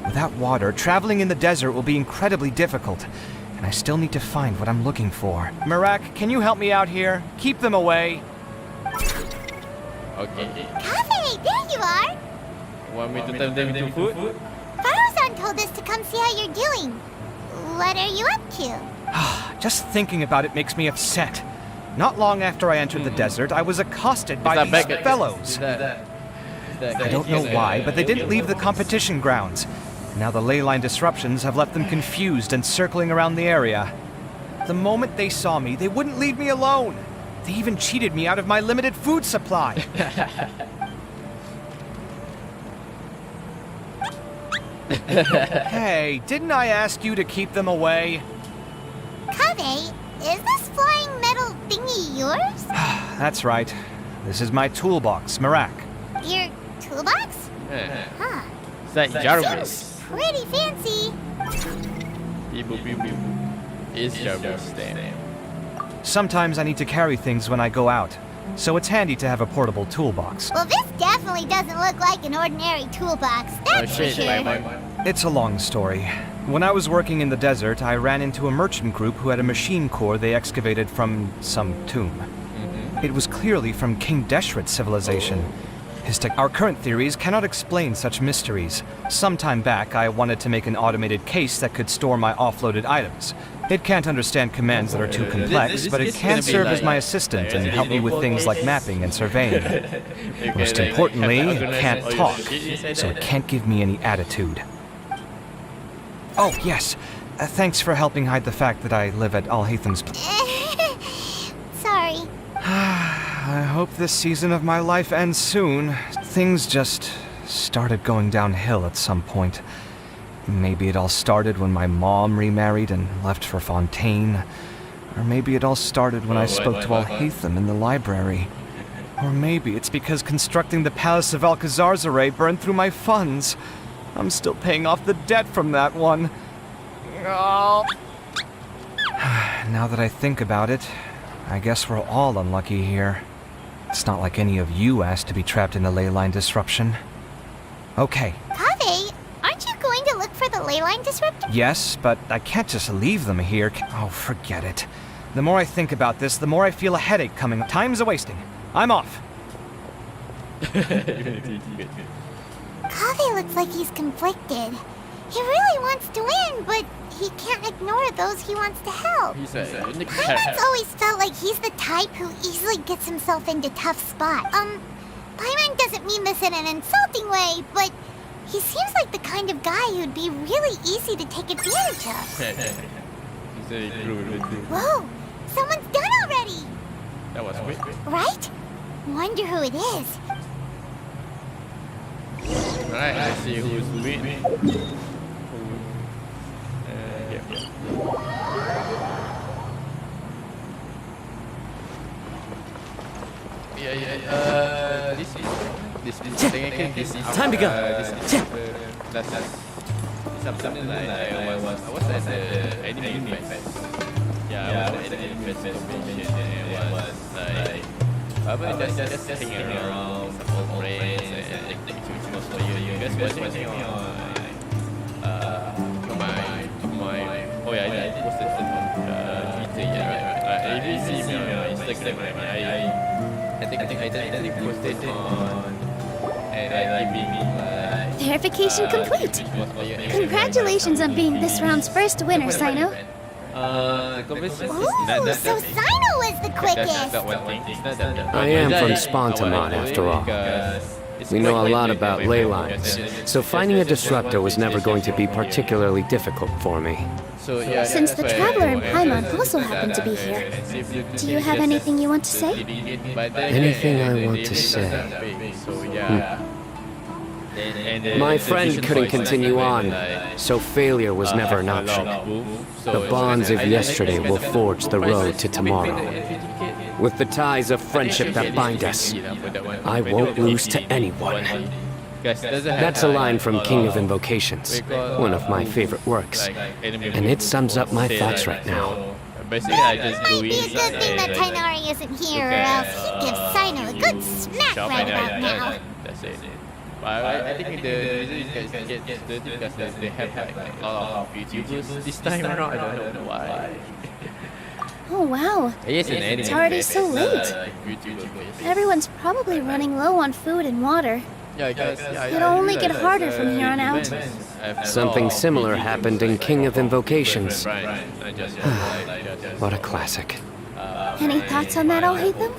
Without water, traveling in the desert will be incredibly difficult, and I still need to find what I'm looking for. Merak, can you help me out here? Keep them away. Okay. Kaveh, there you are! Want me to turn them into food? Faruzan told us to come see how you're doing. What are you up to? Just thinking about it makes me upset. Not long after I entered the desert, I was accosted by these fellows. I don't know why, but they didn't leave the competition grounds. Now the ley line disruptions have left them confused and circling around the area. The moment they saw me, they wouldn't leave me alone. They even cheated me out of my limited food supply. Hey, didn't I ask you to keep them away? Kaveh, is this flying metal thingy yours? That's right. This is my toolbox, Merak. Your toolbox? Yeah. Huh. It's like Jarvis. Pretty fancy. Is Jarvis damn. Sometimes I need to carry things when I go out, so it's handy to have a portable toolbox. Well, this definitely doesn't look like an ordinary toolbox, that's for sure. It's a long story. When I was working in the desert, I ran into a merchant group who had a machine core they excavated from some tomb. It was clearly from King Deshret's civilization. Our current theories cannot explain such mysteries. Some time back, I wanted to make an automated case that could store my offloaded items. It can't understand commands that are too complex, but it can serve as my assistant and help me with things like mapping and surveying. Most importantly, it can't talk, so it can't give me any attitude. Oh, yes. Thanks for helping hide the fact that I live at Alhaitham's Sorry. I hope this season of my life ends soon. Things just started going downhill at some point. Maybe it all started when my mom remarried and left for Fontaine. Or maybe it all started when I spoke to Alhaitham in the library. Or maybe it's because constructing the Palace of Alcazarzaray burned through my funds. I'm still paying off the debt from that one. Oh. Now that I think about it, I guess we're all unlucky here. It's not like any of you asked to be trapped in the ley line disruption. Okay. Kaveh, aren't you going to look for the ley line disruptor? Yes, but I can't just leave them here. Oh, forget it. The more I think about this, the more I feel a headache coming. Time's a-wasting. I'm off. Kaveh looks like he's conflicted. He really wants to win, but he can't ignore those he wants to help. Paimon's always felt like he's the type who easily gets himself into tough spots. Paimon doesn't mean this in an insulting way, but he seems like the kind of guy who'd be really easy to take advantage of. Whoa, someone's done already! That was quick. Right? Wonder who it is. Alright, let's see who's winning. This time to go. This afternoon I was at the anime fest. yeah, I was at the first competition and it was like just hanging around with some old friends and like which was for you guys watching me on my oh yeah I posted it on Twitter right if you see me on Instagram I think I posted on and giving Verification complete. Congratulations on being this round's first winner, Sino. Ooh, so Sino was the quickest! I am from Spontamod, after all. We know a lot about ley lines, so finding a disruptor was never going to be particularly difficult for me. Since the Traveler and Paimon also happen to be here, do you have anything you want to say? Anything I want to say? My friend couldn't continue on, so failure was never an option. The bonds of yesterday will forge the road to tomorrow. With the ties of friendship that bind us, I won't lose to anyone. That's a line from King of Invocations, one of my favorite works, and it sums up my thoughts right now. Basically, I just Might be a good thing that Tainari isn't here, or else he'd give Sino a good smack right about now. That's it. I think the reason you guys get dirty because they have like a lot of YouTubers this time around. I don't know why. Oh wow, it's already so late. Everyone's probably running low on food and water. It'll only get harder from here on out. Something similar happened in King of Invocations. What a classic. Any thoughts on that, Alhaitham?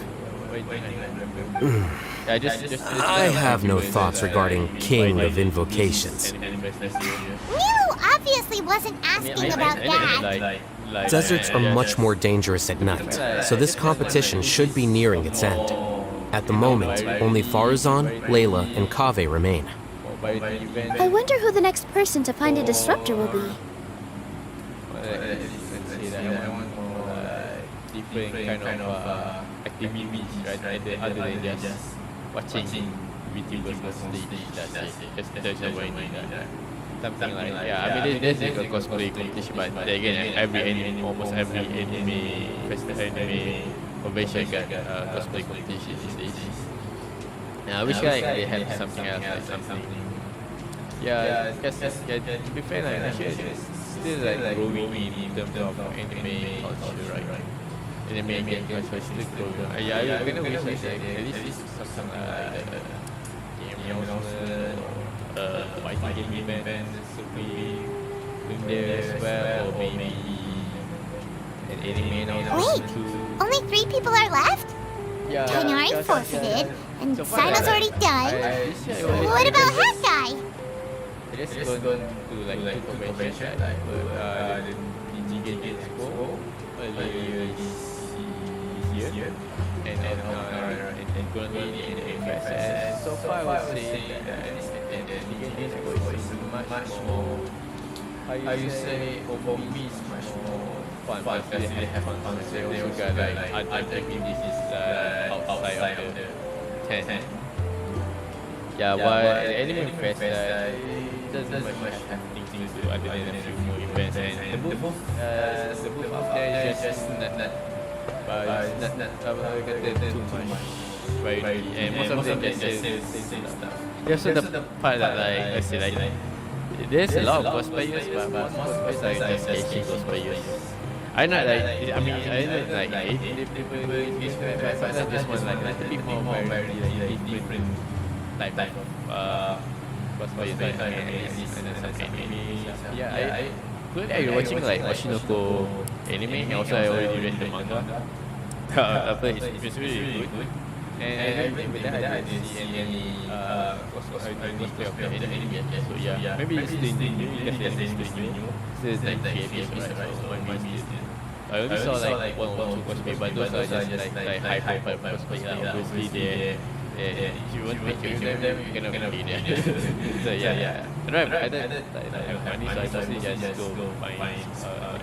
I have no thoughts regarding King of Invocations. Milu obviously wasn't asking about that. Deserts are much more dangerous at night, so this competition should be nearing its end. At the moment, only Farazan, Layla, and Kaveh remain. I wonder who the next person to find a disruptor will be. Different kind of activities, right? Other than just watching YouTubers on stage. That's it. That's something like I mean, there's a cosplay competition, but again, almost every anime festival, anime convention got cosplay competition these days. I wish they had something else, like something. Because to be fair, like, it's still like growing in terms of anime culture, right? Anime culture is still growing. I kind of wish like at least something like game announcement or fighting game event should be doing there as well, or maybe an anime announcement too. Only 3 people are left? Tainari forfeited, and Sino's already done. What about Hat Guy? Just going to like 2 conventions, like the PG Game Expo earlier this year, and then currently in the FSS. So far, I would say that the PG Game Expo is much more, I would say, for me, it's much more fun because they have fun. They also got like other activities outside of the tent. While at the Anime Fest, it doesn't much have things to do other than a few more events, and the booth up there is just not too much variety, and most of them just say stuff. There's also the part that like I say like there's a lot of cosplayers, but most cosplayers are just sketchy cosplayers. I know like if people engage with it, but I just want like a little bit more variety, like different type of cosplayers like and some anime. Currently I'm watching like Oshinoko anime, and also I already read the manga. It's really good. And with that I didn't see any cosplay of the anime yet. So maybe it's still new, definitely still new. It's like 3 episodes, right? So maybe I only saw like 1 or 2 cosplay, but those are just like high profile cosplay. Obviously if you want to make use of them, you cannot be there. So I don't have money, so I mostly just go find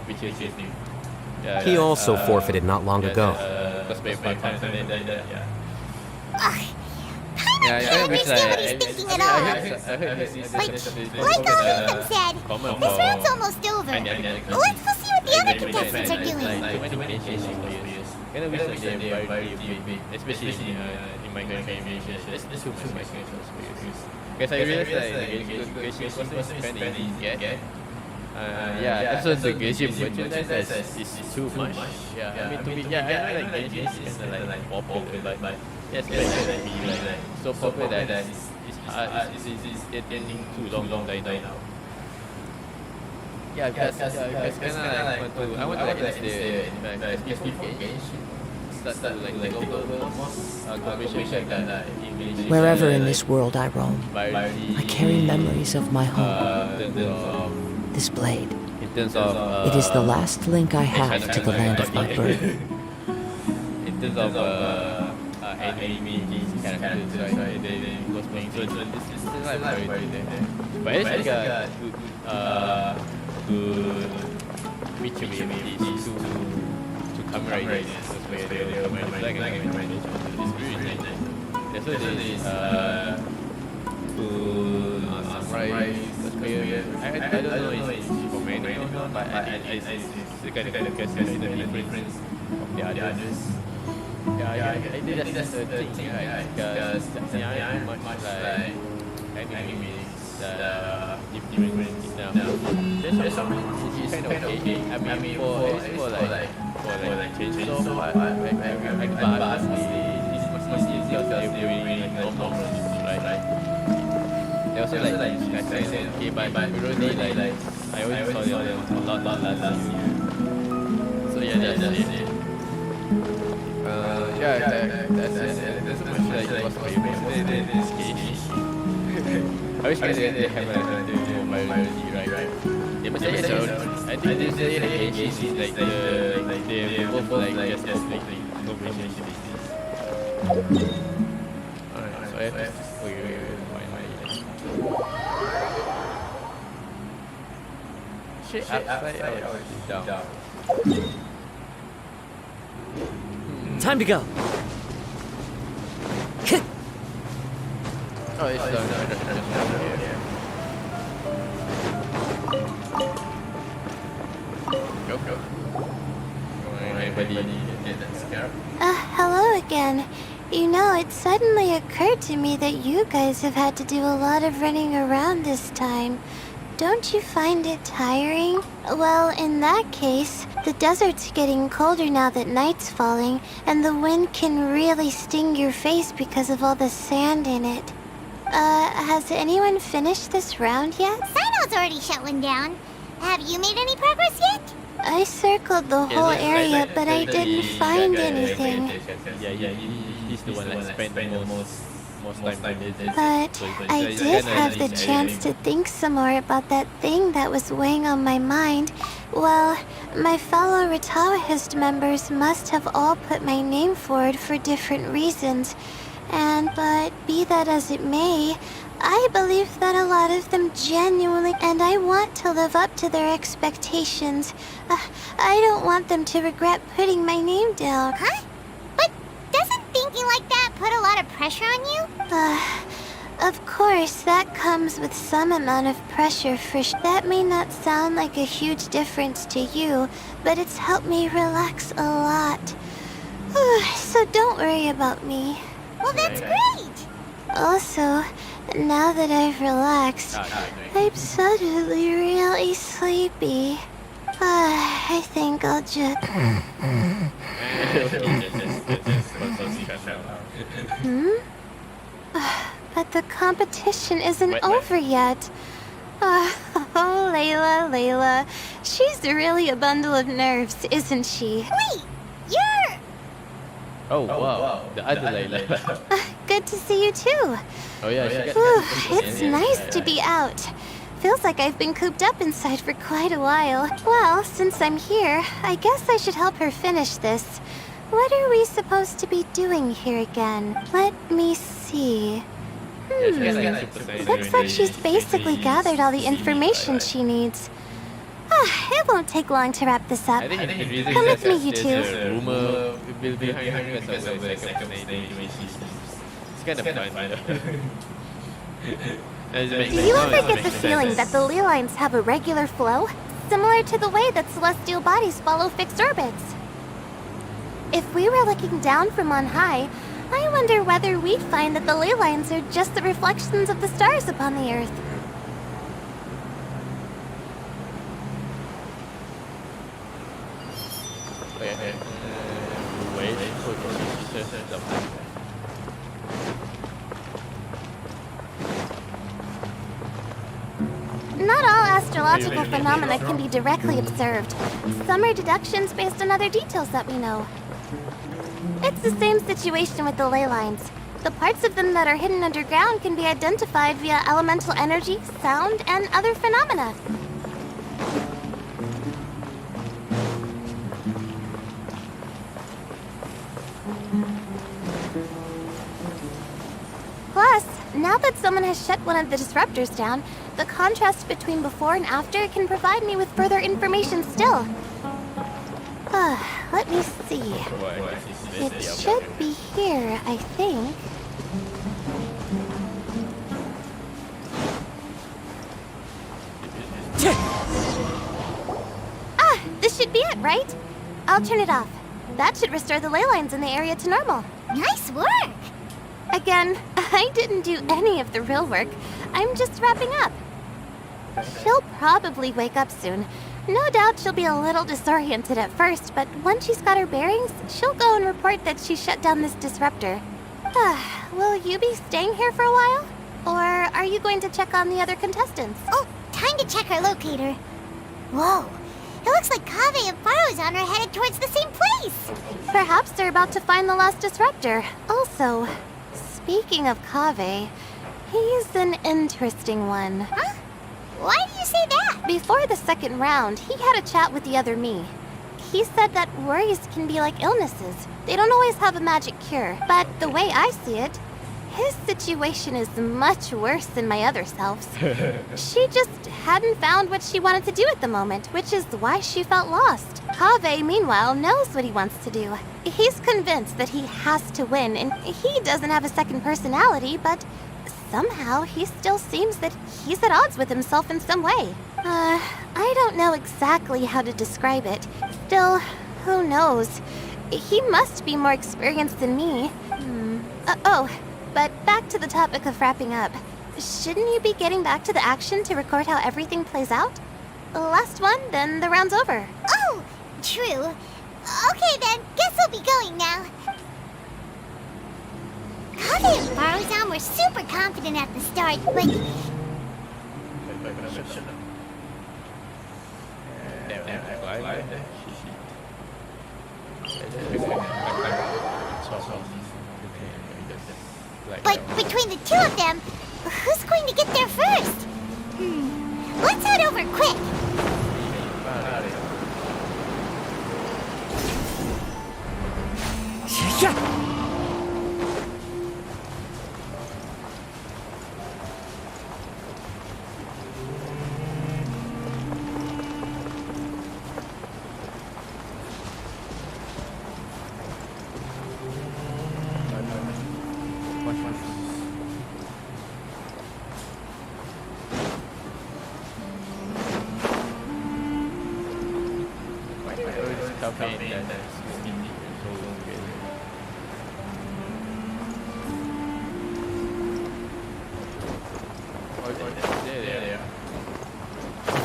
pictures with him. He also forfeited not long ago. Cosplay part-time, and then I can't understand what he's thinking at all. Like Alhaitham said, this round's almost over. Let's go see what the the other contestants are doing. Kind of wish that they are very big, especially in my game. There's too much my because I realized that the Genshin system is kind of easy to get. Yeah, also the Genshin merchandise is too much. Yeah, I mean to be, yeah, I know like Genshin is kind of like popular, but yes, like be like so popular that it's getting too long right now. Yeah, because kind of like I want to witness the before Genshin start to like take over conversation that Wherever in this world I roam, I carry memories of my home. This blade. In terms of It is the last link I have to the land of my birth. in terms of anime characters, right? They cosplaying. So this is like very good. But it's like a good feature maybe to commemorate this cosplay. They commemorate like I mentioned. It's really nice. That's why they samurai cosplayer. I don't know if it's for men or not, but it's the kind of guess the difference from the others. Yeah, I think that's the thing, right? Because I'm much like anime different enough. There's some which is kind of okay. I mean for like chainsaw, I class it's just doing like normal, right? They also like I said okay, but already like I always saw them a lot last year. So yeah, that's it. That's it. There's so much like cosplay this game. I wish they have a mobility, right? Yeah, but yeah, so I think they say like Genshin is like the both like just like combination. Alright, so I have to wait. Shit, upside down. Time to go. Oh, it's Go. Anybody get that scarab? Hello again. You know, it suddenly occurred to me that you guys have had to do a lot of running around this time. Don't you find it tiring? Well, in that case, the desert's getting colder now that night's falling, and the wind can really sting your face because of all the sand in it. Has anyone finished this round yet? Sino's already shutting down. Have you made any progress yet? I circled the whole area, but I didn't find anything. Yeah, he's the one that spent most time in it. But I did have the chance to think some more about that thing that was weighing on my mind. Well, my fellow Ratawahist members must have all put my name forward for different reasons. But be that as it may, I believe that a lot of them genuinely, and I want to live up to their expectations. I don't want them to regret putting my name down. Huh? But doesn't thinking like that put a lot of pressure on you? Of course, that comes with some amount of pressure That may not sound like a huge difference to you, but it's helped me relax a lot. So don't worry about me. Well, that's great! Also, now that I've relaxed, I'm suddenly really sleepy. I think I'll just... But the competition isn't over yet. Oh, Layla. She's really a bundle of nerves, isn't she? Wait, you're... Oh, wow. The other Layla. Good to see you too. Oh, yeah, It's nice to be out. Feels like I've been cooped up inside for quite a while. Well, since I'm here, I guess I should help her finish this. What are we supposed to be doing here again? Let me see. Looks like she's basically gathered all the information she needs. It won't take long to wrap this up. Come with me, you two. It's kind of fun. Do you ever get the feeling that the ley lines have a regular flow? similar to the way that celestial bodies follow fixed orbits. If we were looking down from on high, I wonder whether we'd find that the ley lines are just the reflections of the stars upon the Earth. Not all astrological phenomena can be directly observed. Some are deductions based on other details that we know. It's the same situation with the ley lines. The parts of them that are hidden underground can be identified via elemental energy, sound, and other phenomena. Plus, now that someone has shut one of the disruptors down, the contrast between before and after can provide me with further information still. Let me see. It should be here, I think. This should be it, right? I'll turn it off. That should restore the ley lines in the area to normal. Nice work! Again, I didn't do any of the real work. I'm just wrapping up. She'll probably wake up soon. No doubt she'll be a little disoriented at first, but once she's got her bearings, she'll go and report that she shut down this disruptor. Will you be staying here for a while? Or are you going to check on the other contestants? Oh, time to check our locator. Whoa, it looks like Kaveh and Faruzan are headed towards the same place. Perhaps they're about to find the last disruptor. Also, speaking of Kaveh, he's an interesting one. Huh? Why do you say that? Before the second round, he had a chat with the other me. He said that worries can be like illnesses. They don't always have a magic cure. But the way I see it, his situation is much worse than my other self's. She just hadn't found what she wanted to do at the moment, which is why she felt lost. Kaveh, meanwhile, knows what he wants to do. He's convinced that he has to win, and he doesn't have a second personality, but somehow he still seems that he's at odds with himself in some way. I don't know exactly how to describe it. Still, who knows? He must be more experienced than me. But back to the topic of wrapping up. Shouldn't you be getting back to the action to record how everything plays out? Last one, then the round's over. Oh, true. Okay then, guess I'll be going now. Kaveh and Faruzan were super confident at the start, like... But between the two of them, who's going to get there first? Let's head over quick.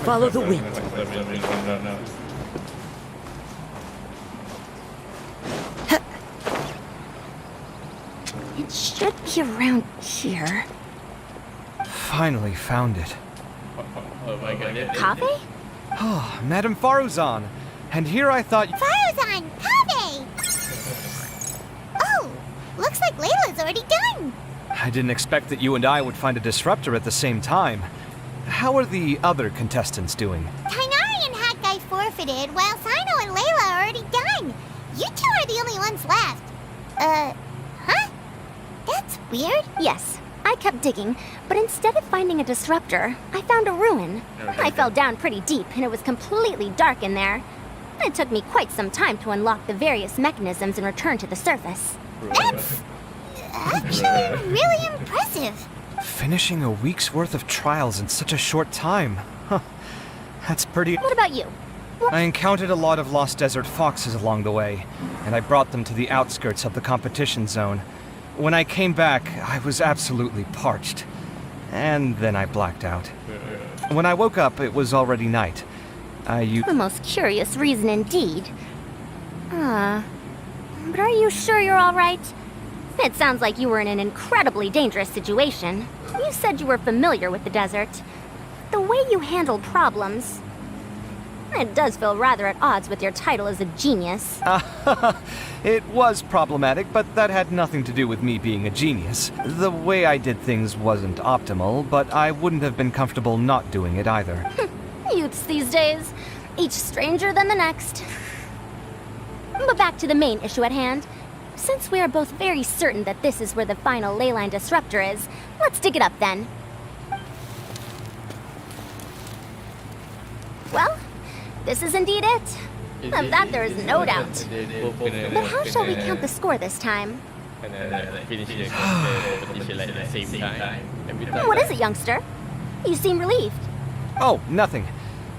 Follow the wind. It should be around here. Finally found it. Kaveh? Oh, Madame Faruzan. And here I thought... Faruzan! Kaveh! Oh, looks like Layla's already done. I didn't expect that you and I would find a disruptor at the same time. How are the other contestants doing? Tighnari and Hakai forfeited, while Sino and Layla are already done. You two are the only ones left. Huh? That's weird. Yes, I kept digging, but instead of finding a disruptor, I found a ruin. I fell down pretty deep, and it was completely dark in there. It took me quite some time to unlock the various mechanisms and return to the surface. That's actually really impressive. Finishing a week's worth of trials in such a short time. Huh. That's pretty... What about you? I encountered a lot of lost desert foxes along the way, and I brought them to the outskirts of the competition zone. When I came back, I was absolutely parched. And then I blacked out. When I woke up, it was already night. The most curious reason indeed. But are you sure you're alright? It sounds like you were in an incredibly dangerous situation. You said you were familiar with the desert. The way you handled problems... It does feel rather at odds with your title as a genius. It was problematic, but that had nothing to do with me being a genius. The way I did things wasn't optimal, but I wouldn't have been comfortable not doing it either. Youths these days, each stranger than the next. But back to the main issue at hand. Since we are both very certain that this is where the final leyline disruptor is, let's dig it up then. Well, this is indeed it. Of that there is no doubt. But how shall we count the score this time? What is it, youngster? You seem relieved. Oh, nothing.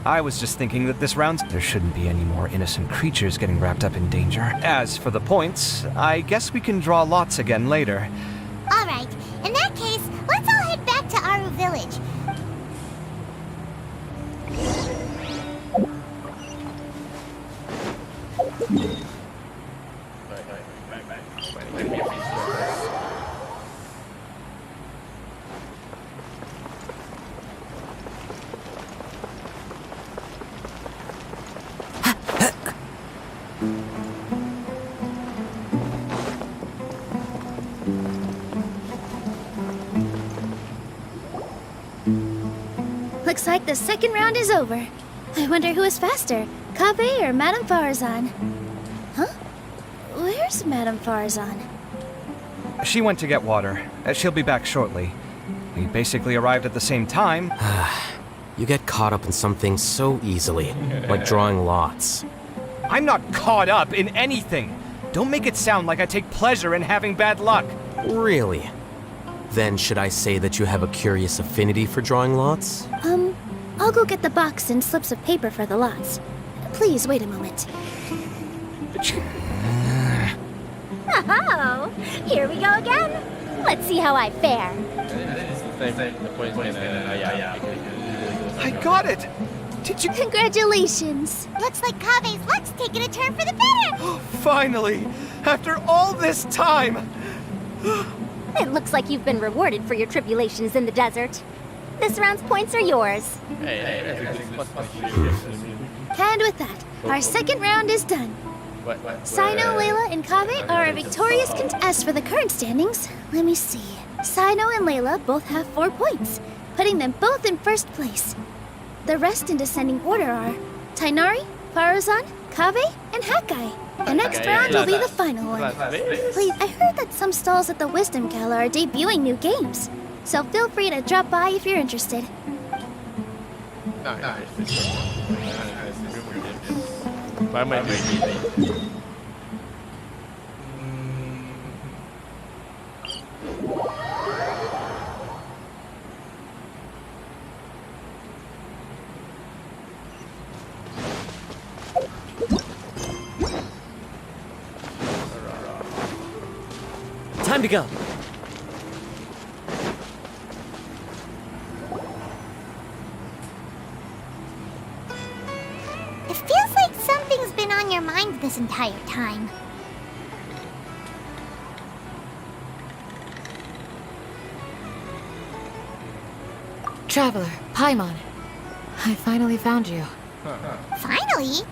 I was just thinking that this round, there shouldn't be any more innocent creatures getting wrapped up in danger. As for the points, I guess we can draw lots again later. Alright, in that case, let's all head back to Aru Village. Looks like the second round is over. I wonder who is faster, Kaveh or Madame Farazan? Huh? Where's Madame Farazan? She went to get water. She'll be back shortly. We basically arrived at the same time. You get caught up in something so easily, like drawing lots. I'm not caught up in anything. Don't make it sound like I take pleasure in having bad luck. Really? Then should I say that you have a curious affinity for drawing lots? I'll go get the box and slips of paper for the lots. Please wait a moment. Oh, here we go again. Let's see how I fare. I got it! Did you... Congratulations! Looks like Kaveh's luck's taking a turn for the better! Finally! After all this time! It looks like you've been rewarded for your tribulations in the desert. This round's points are yours. And with that, our second round is done. Sino, Layla, and Kaveh are our victorious as for the current standings. Let me see. Sino and Layla both have 4 points, putting them both in first place. The rest in descending order are Tighnari, Farazan, Kaveh, and Hakai. The next round will be the final one. Please, I heard that some stalls at the Wisdom Gala are debuting new games, so feel free to drop by if you're interested. Time to go. It feels like something's been on your mind this entire time. Traveler, Paimon. I finally found you. Finally?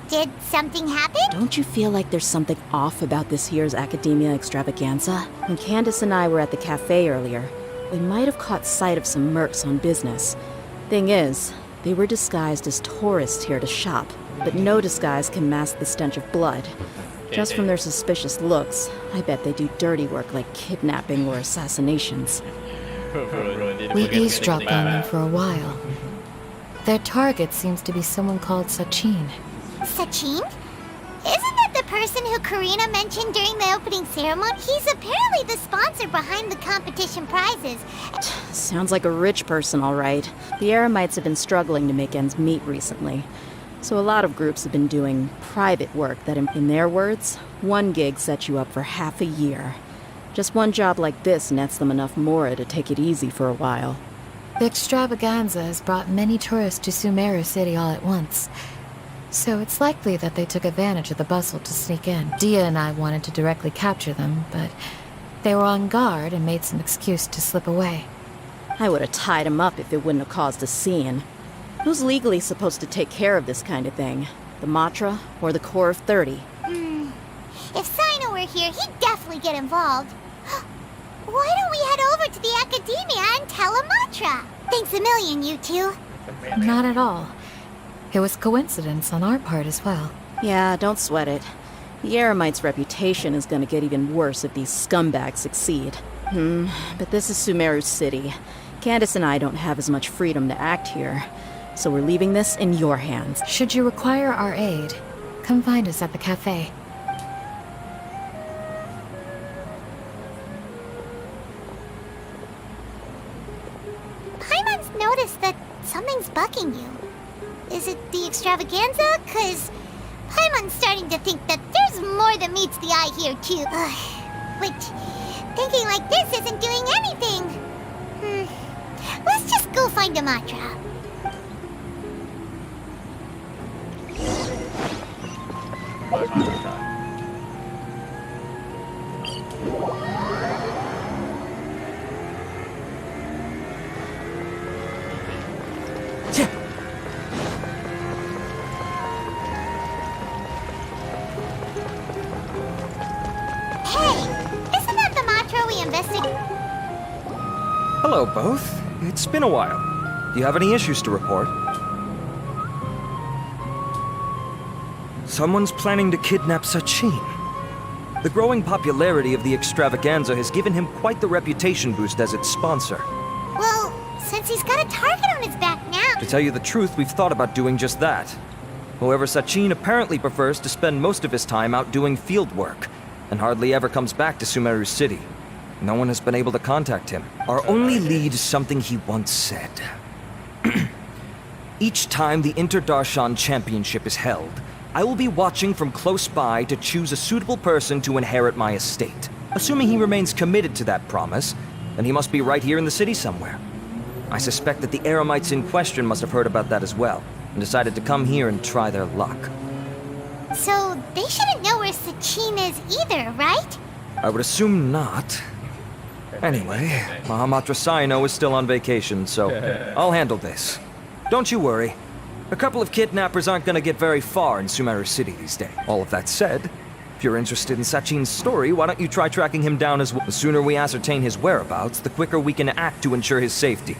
Did something happen? Don't you feel like there's something off about this year's Academia Extravaganza? When Candace and I were at the cafe earlier, we might have caught sight of some mercs on business. Thing is, they were disguised as tourists here to shop, but no disguise can mask the stench of blood. Just from their suspicious looks, I bet they do dirty work like kidnapping or assassinations. We eavesdropped on them for a while. Their target seems to be someone called Sachin. Sachin? Isn't that the person who Karina mentioned during the opening ceremony? He's apparently the sponsor behind the competition prizes. Sounds like a rich person, all right. The Eremites have been struggling to make ends meet recently. So a lot of groups have been doing private work that, in their words, one gig sets you up for half a year. Just one job like this nets them enough mora to take it easy for a while. The extravaganza has brought many tourists to Sumeru City all at once. So it's likely that they took advantage of the bustle to sneak in. Dia and I wanted to directly capture them, but they were on guard and made some excuse to slip away. I would have tied him up if it wouldn't have caused a scene. Who's legally supposed to take care of this kind of thing? The Matra or the Core of 30? If Sino were here, he'd definitely get involved. Why don't we head over to the Academia and tell Amatra? Thanks a million, you two. Not at all. It was coincidence on our part as well. Yeah, don't sweat it. The Eremites' reputation is gonna get even worse if these scumbags succeed. But this is Sumeru City. Candace and I don't have as much freedom to act here. So we're leaving this in your hands. Should you require our aid, come find us at the cafe. Paimon's noticed that something's bugging you. Is it the extravaganza? 'Cause Paimon's starting to think that there's more than meets the eye here, too. Which, thinking like this isn't doing anything. Let's just go find Amatra. Hello, both. It's been a while. Do you have any issues to report? Someone's planning to kidnap Sachin. The growing popularity of the extravaganza has given him quite the reputation boost as its sponsor. Well, since he's got a target on his back now... To tell you the truth, we've thought about doing just that. However, Sachin apparently prefers to spend most of his time out doing field work, and hardly ever comes back to Sumeru City. No one has been able to contact him. Our only lead is something he once said. Each time the Inter-Darshan Championship is held, I will be watching from close by to choose a suitable person to inherit my estate. Assuming he remains committed to that promise, then he must be right here in the city somewhere. I suspect that the Eremites in question must have heard about that as well, and decided to come here and try their luck. So, they shouldn't know where Sachin is either, right? I would assume not. Anyway, Mahamatra Saino is still on vacation, so I'll handle this. Don't you worry. A couple of kidnappers aren't gonna get very far in Sumeru City these days. All of that said, if you're interested in Sachin's story, why don't you try tracking him down as well? The sooner we ascertain his whereabouts, the quicker we can act to ensure his safety.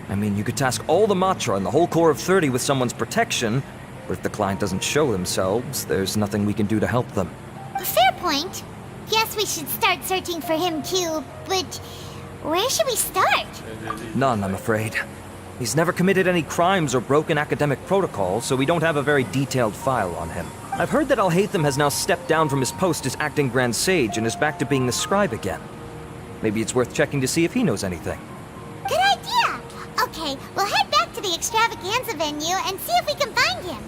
I mean, you could task all the Matra and the whole Core of 30 with someone's protection, but if the client doesn't show themselves, there's nothing we can do to help them. Fair point. Guess we should start searching for him too, but where should we start? None, I'm afraid. He's never committed any crimes or broken academic protocol, so we don't have a very detailed file on him. I've heard that Alhaitham has now stepped down from his post as acting Grand Sage and is back to being the scribe again. Maybe it's worth checking to see if he knows anything. Good idea! Okay, we'll head back to the extravaganza venue and see if we can find him.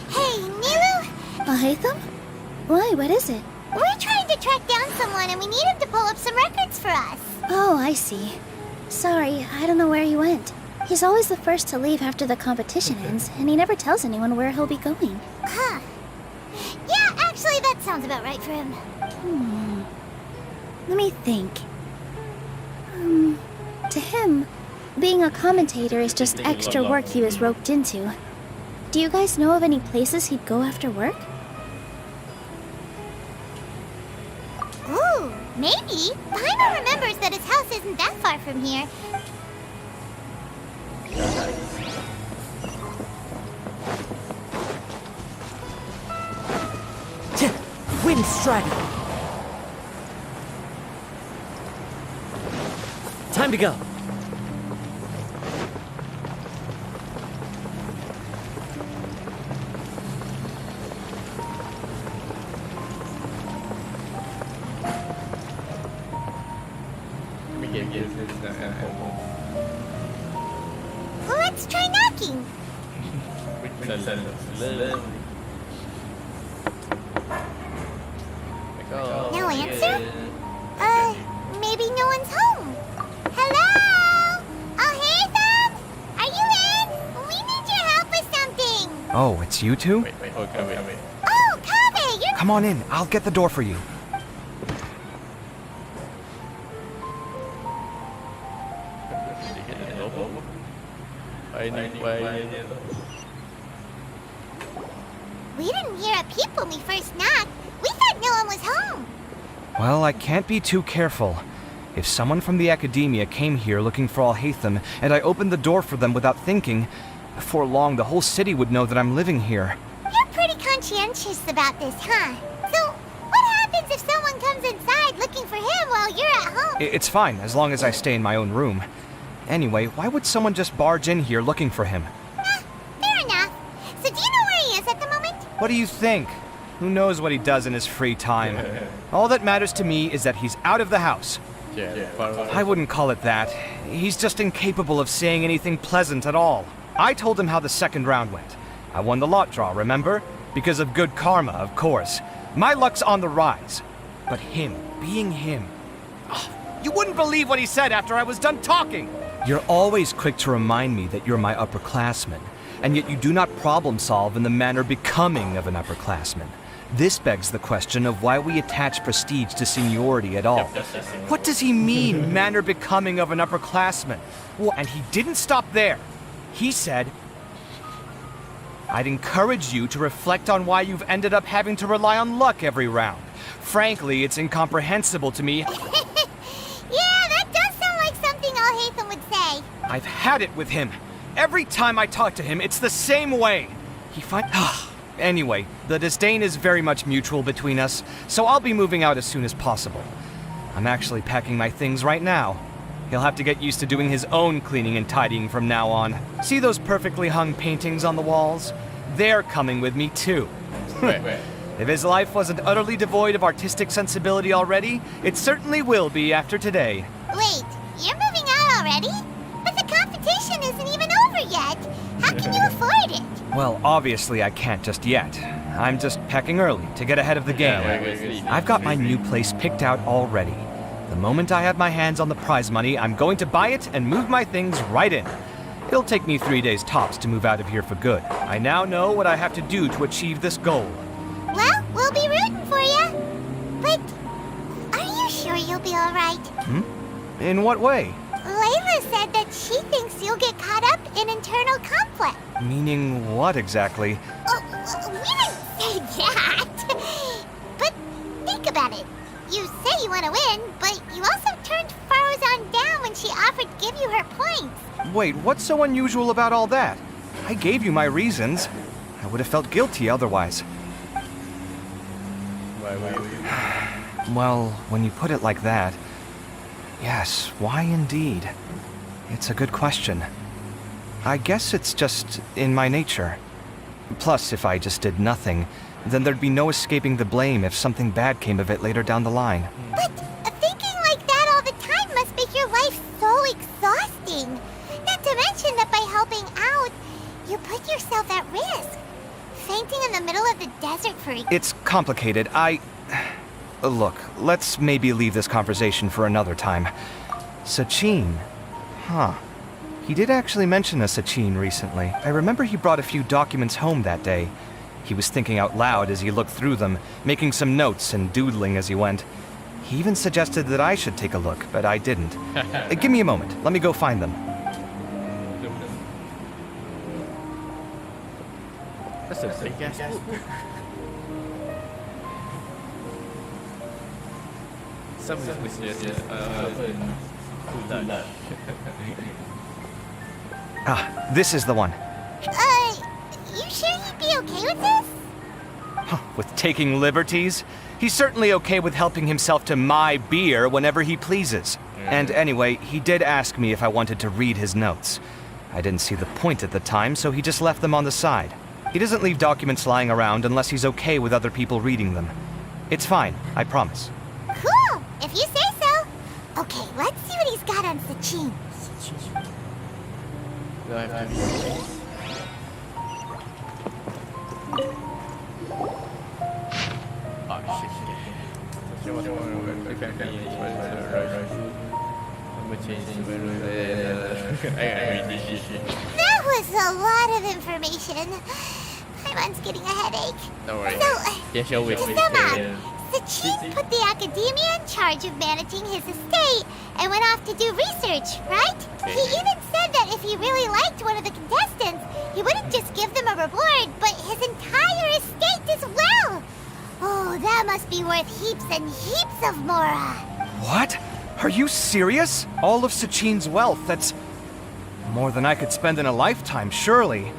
Hey, Nilu? Alhaitham? Why, what is it? We're trying to track down someone and we need him to pull up some records for us. Oh, I see. Sorry, I don't know where he went. He's always the first to leave after the competition ends, and he never tells anyone where he'll be going. Huh. Yeah, actually, that sounds about right for him. Let me think. To him, being a commentator is just extra work he was roped into. Do you guys know of any places he'd go after work? Ooh, maybe. Paimon remembers that his house isn't that far from here. Wind Strider! Time to go. Let's try knocking. No answer? Maybe no one's home. Hello? Oh, hey, Thumb? Are you in? We need your help with something. Oh, it's you two? Oh, Kaveh, you're... Come on in, I'll get the door for you. We didn't hear a peep when we first knocked. We thought no one was home. Well, I can't be too careful. If someone from the Academia came here looking for Alhaitham, and I opened the door for them without thinking, before long the whole city would know that I'm living here. You're pretty conscientious about this, huh? So, what happens if someone comes inside looking for him while you're at home? It's fine, as long as I stay in my own room. Anyway, why would someone just barge in here looking for him? Fair enough. So do you know where he is at the moment? What do you think? Who knows what he does in his free time? All that matters to me is that he's out of the house. I wouldn't call it that. He's just incapable of saying anything pleasant at all. I told him how the second round went. I won the lot draw, remember? Because of good karma, of course. My luck's on the rise. But him, being him... you wouldn't believe what he said after I was done talking! You're always quick to remind me that you're my upperclassman, and yet you do not problem solve in the manner becoming of an upperclassman. This begs the question of why we attach prestige to seniority at all. What does he mean, manner becoming of an upperclassman? And he didn't stop there. He said, I'd encourage you to reflect on why you've ended up having to rely on luck every round. Frankly, it's incomprehensible to me. Yeah, that does sound like something Alhaitham would say. I've had it with him. Every time I talk to him, it's the same way. He Anyway, the disdain is very much mutual between us, so I'll be moving out as soon as possible. I'm actually packing my things right now. He'll have to get used to doing his own cleaning and tidying from now on. See those perfectly hung paintings on the walls? They're coming with me too. If his life wasn't utterly devoid of artistic sensibility already, it certainly will be after today. Wait, you're moving out already? But the competition isn't even over yet. How can you afford it? Well, obviously I can't just yet. I'm just packing early to get ahead of the game. I've got my new place picked out already. The moment I have my hands on the prize money, I'm going to buy it and move my things right in. It'll take me 3 days tops to move out of here for good. I now know what I have to do to achieve this goal. Well, we'll be rooting for you. But are you sure you'll be all right? In what way? Layla said that she thinks you'll get caught up in internal conflict. Meaning what exactly? We didn't say that. But think about it. You say you want to win, but you also turned Faruzan down when she offered to give you her points. Wait, what's so unusual about all that? I gave you my reasons. I would have felt guilty otherwise. Well, when you put it like that, yes, why indeed? It's a good question. I guess it's just in my nature. Plus, if I just did nothing, then there'd be no escaping the blame if something bad came of it later down the line. But thinking like that all the time must make your life so exhausting. Not to mention that by helping out, you put yourself at risk. Fainting in the middle of the desert for... It's complicated. Look, let's maybe leave this conversation for another time. Sachin. Huh. He did actually mention a Sachin recently. I remember he brought a few documents home that day. He was thinking out loud as he looked through them, making some notes and doodling as he went. He even suggested that I should take a look, but I didn't. Give me a moment. Let me go find them. That's a big ass book. Some of this is the one. You sure you'd be okay with this? With taking liberties? He's certainly okay with helping himself to my beer whenever he pleases. And anyway, he did ask me if I wanted to read his notes. I didn't see the point at the time, so he just left them on the side. He doesn't leave documents lying around unless he's okay with other people reading them. It's fine, I promise. Cool, if you say so. Okay, let's see what he's got on Sachin. Do I have to That was a lot of information. Paimon's getting a headache. Don't worry. So, to sum up, Sachin put the academia in charge of managing his estate and went off to do research, right? He even said that if he really liked one of the contestants, he wouldn't just give them a reward, but his entire estate as well. Oh, that must be worth heaps and heaps of Mora. What? Are you serious? All of Sachin's wealth, that's more than I could spend in a lifetime, surely.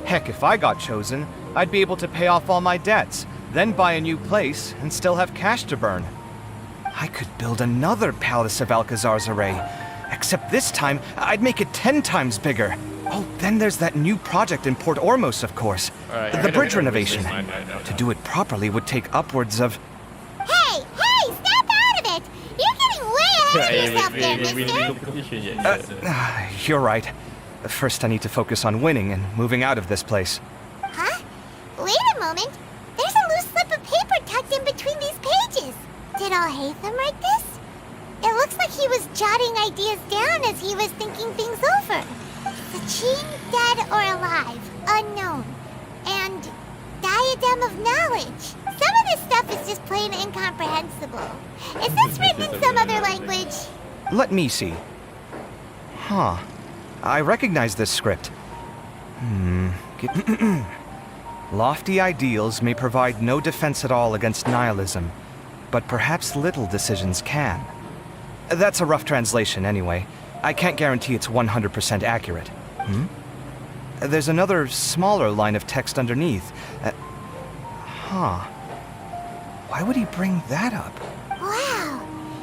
Heck, if I got chosen, I'd be able to pay off all my debts, then buy a new place, and still have cash to burn. I could build another Palace of Alcazar's array, except this time, I'd make it 10 times bigger. Oh, then there's that new project in Port Ormos, of course. The bridge renovation. To do it properly would take upwards of... Hey, snap out of it! You're getting way ahead of yourself there, mister. You're right. First, I need to focus on winning and moving out of this place. Huh? Wait a moment. There's a loose slip of paper tucked in between these pages. Did Alhaitham write this? It looks like he was jotting ideas down as he was thinking things over. Sachin, dead or alive, unknown. And diadem of knowledge. Some of this stuff is just plain incomprehensible. Is this written in some other language? Let me see. Huh. I recognize this script. Lofty ideals may provide no defense at all against nihilism, but perhaps little decisions can. That's a rough translation anyway. I can't guarantee it's 100% accurate. There's another smaller line of text underneath. Why would he bring that up? Wow,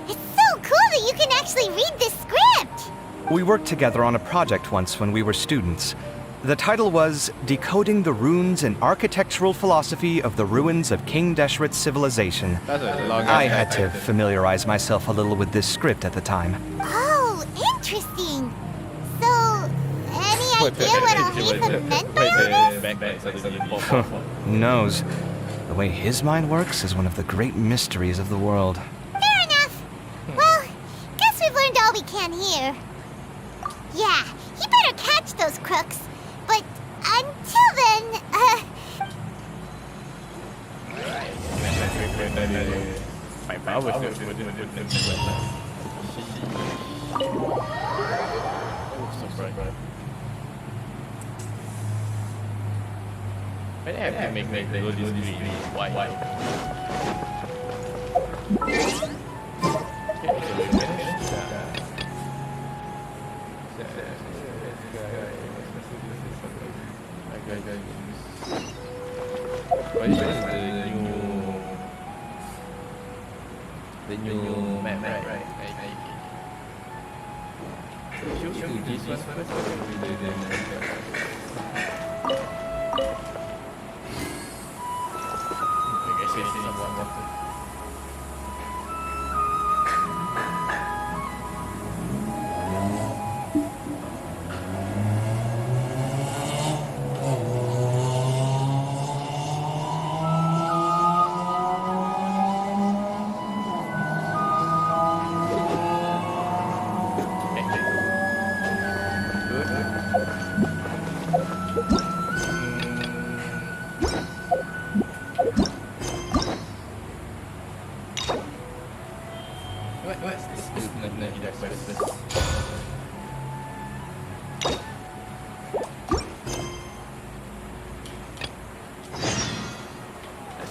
it's so cool that you can actually read this script! We worked together on a project once when we were students. The title was Decoding the Runes and Architectural Philosophy of the Ruins of King Deshret's Civilization. I had to familiarize myself a little with this script at the time. Oh, interesting. So, any idea what Alhaitham meant by all this? Who knows? The way his mind works is one of the great mysteries of the world. Fair enough. Well, guess we've learned all we can here. Yeah, he better catch those crooks. But until then, Why do I have to make all these green? Why? What is the new map, right? Should we do this one first or should we do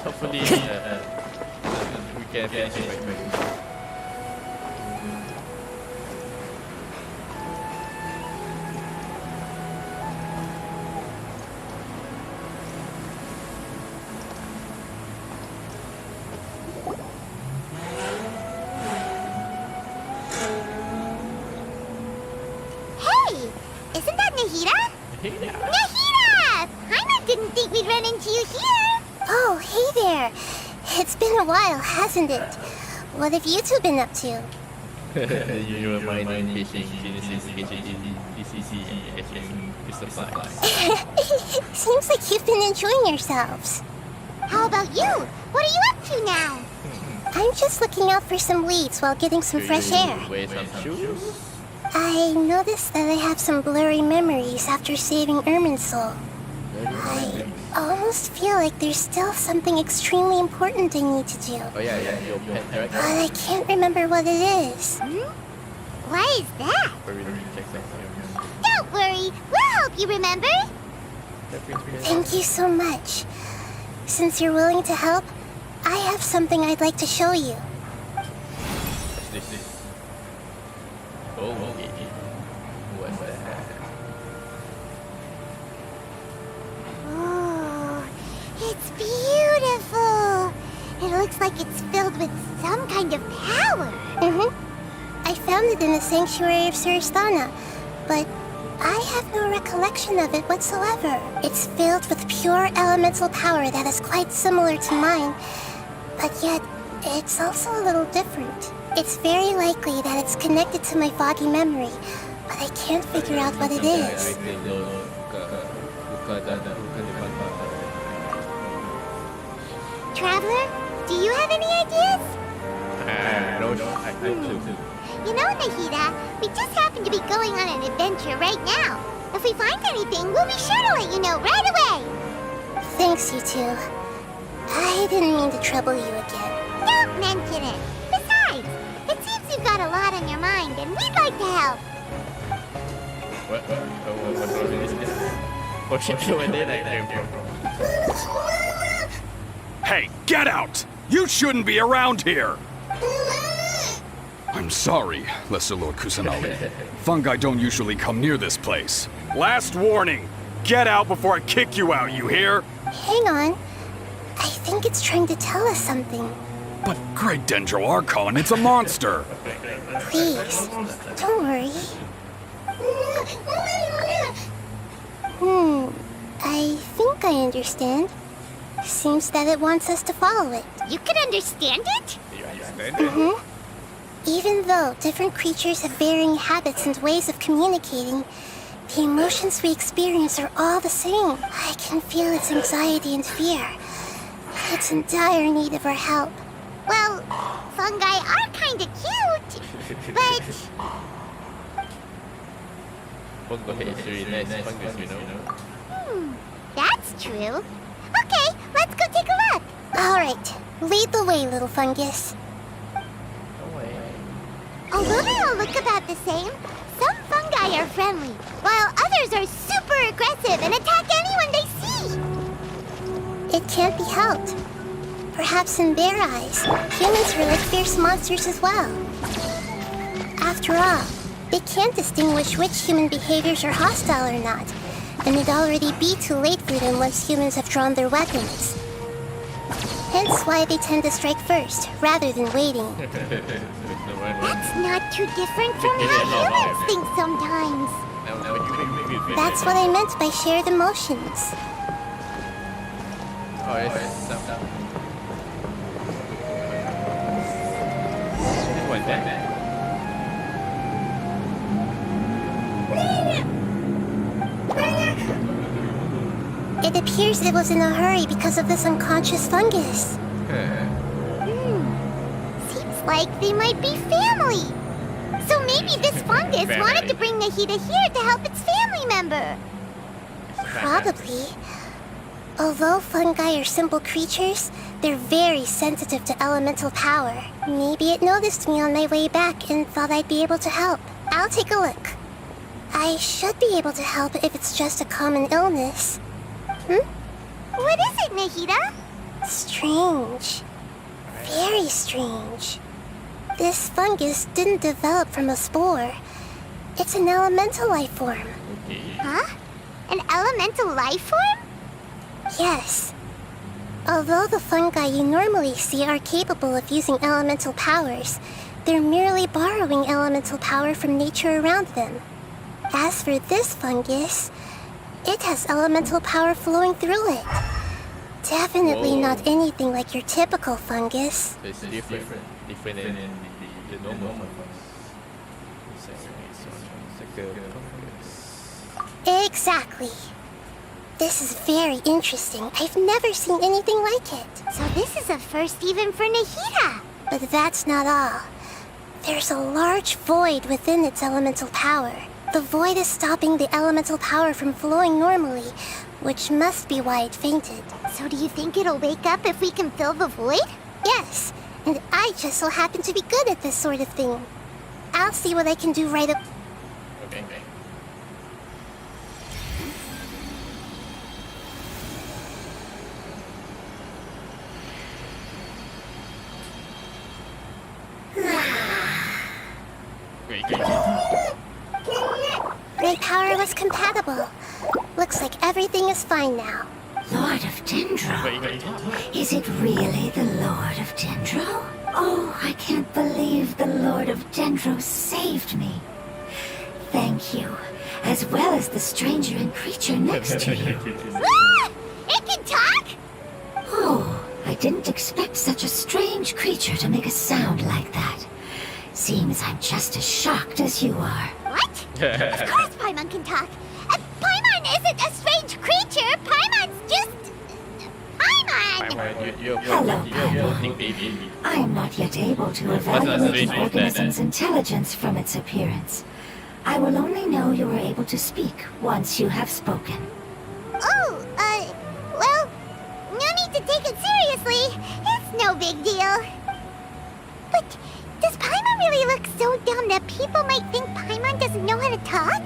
hopefully we can finish it quick. Nahida! Paimon didn't think we'd run into you here. Oh, hey there. It's been a while, hasn't it? What have you two been up to? You were mining, fishing, Genesis, DCC, and supplies. Seems like you've been enjoying yourselves. How about you? What are you up to now? I'm just looking out for some leads while getting some fresh air. Wear some shoes? I noticed that I have some blurry memories after saving Irminsul. I almost feel like there's still something extremely important I need to do. Oh yeah, your pet director. But I can't remember what it is. Why is that? Don't worry, we'll help you remember. Thank you so much. Since you're willing to help, I have something I'd like to show you. This is... Oh, okay. What's that? Oh, it's beautiful. It looks like it's filled with some kind of power. I found it in the sanctuary of Suristana, but I have no recollection of it whatsoever. It's filled with pure elemental power that is quite similar to mine, but yet it's also a little different. It's very likely that it's connected to my foggy memory, but I can't figure out what it is. Traveler, do you have any ideas? No, I do. You know, Nahida, we just happen to be going on an adventure right now. If we find anything, we'll be sure to let you know right away. Thanks, you two. I didn't mean to trouble you again. Don't mention it. Besides, it seems you've got a lot on your mind, and we'd like to help. What's where did I came from? Hey, get out! You shouldn't be around here! I'm sorry, Lesser Lord Kusanali. Fungi don't usually come near this place. Last warning! Get out before I kick you out, you hear? Hang on. I think it's trying to tell us something. But Great Dendro Archon, it's a monster! Please, don't worry. I think I understand. Seems that it wants us to follow it. You can understand it? Even though different creatures have varying habits and ways of communicating, the emotions we experience are all the same. I can feel its anxiety and fear. It's in dire need of our help. Well, fungi are kinda cute, but... Fungi is really nice fungus, you know. That's true. Okay, let's go take a look. All right, lead the way, little fungus. Although they all look about the same, some fungi are friendly, while others are super aggressive and attack anyone they see. It can't be helped. Perhaps in their eyes, humans are like fierce monsters as well. After all, they can't distinguish which human behaviors are hostile or not, and it'd already be too late for them once humans have drawn their weapons. Hence why they tend to strike first, rather than waiting. That's not too different from how humans think sometimes. That's what I meant by shared emotions. Oh, yes. What's that? It appears it was in a hurry because of this unconscious fungus. Seems like they might be family. So maybe this fungus wanted to bring Nahida here to help its family member. Probably. Although fungi are simple creatures, they're very sensitive to elemental power. Maybe it noticed me on my way back and thought I'd be able to help. I'll take a look. I should be able to help if it's just a common illness. What is it, Nahida? Strange. Very strange. This fungus didn't develop from a spore. It's an elemental life form. Huh? An elemental life form? Yes. Although the fungi you normally see are capable of using elemental powers, they're merely borrowing elemental power from nature around them. As for this fungus, It has elemental power flowing through it. Definitely not anything like your typical fungus. So it's different than the normal fungus. It's like a fungus. Exactly. This is very interesting. I've never seen anything like it. So this is a first even for Nahida. But that's not all. There's a large void within its elemental power. The void is stopping the elemental power from flowing normally, which must be why it fainted. So do you think it'll wake up if we can fill the void? Yes, and I just so happen to be good at this sort of thing. I'll see what I can do right up. Okay. Great power was compatible. Looks like everything is fine now. Lord of Dendro? Is it really the Lord of Dendro? Oh, I can't believe the Lord of Dendro saved me. Thank you, as well as the stranger and creature next to you. Ah! It can talk? Oh, I didn't expect such a strange creature to make a sound like that. Seems I'm just as shocked as you are. What? Of course Paimon can talk. Paimon isn't a strange creature. Paimon's just... Paimon! Hello, Paimon. I am not yet able to evaluate an organism's intelligence from its appearance. I will only know you are able to speak once you have spoken. Oh, well, no need to take it seriously. It's no big deal. But does Paimon really look so dumb that people might think Paimon doesn't know how to talk?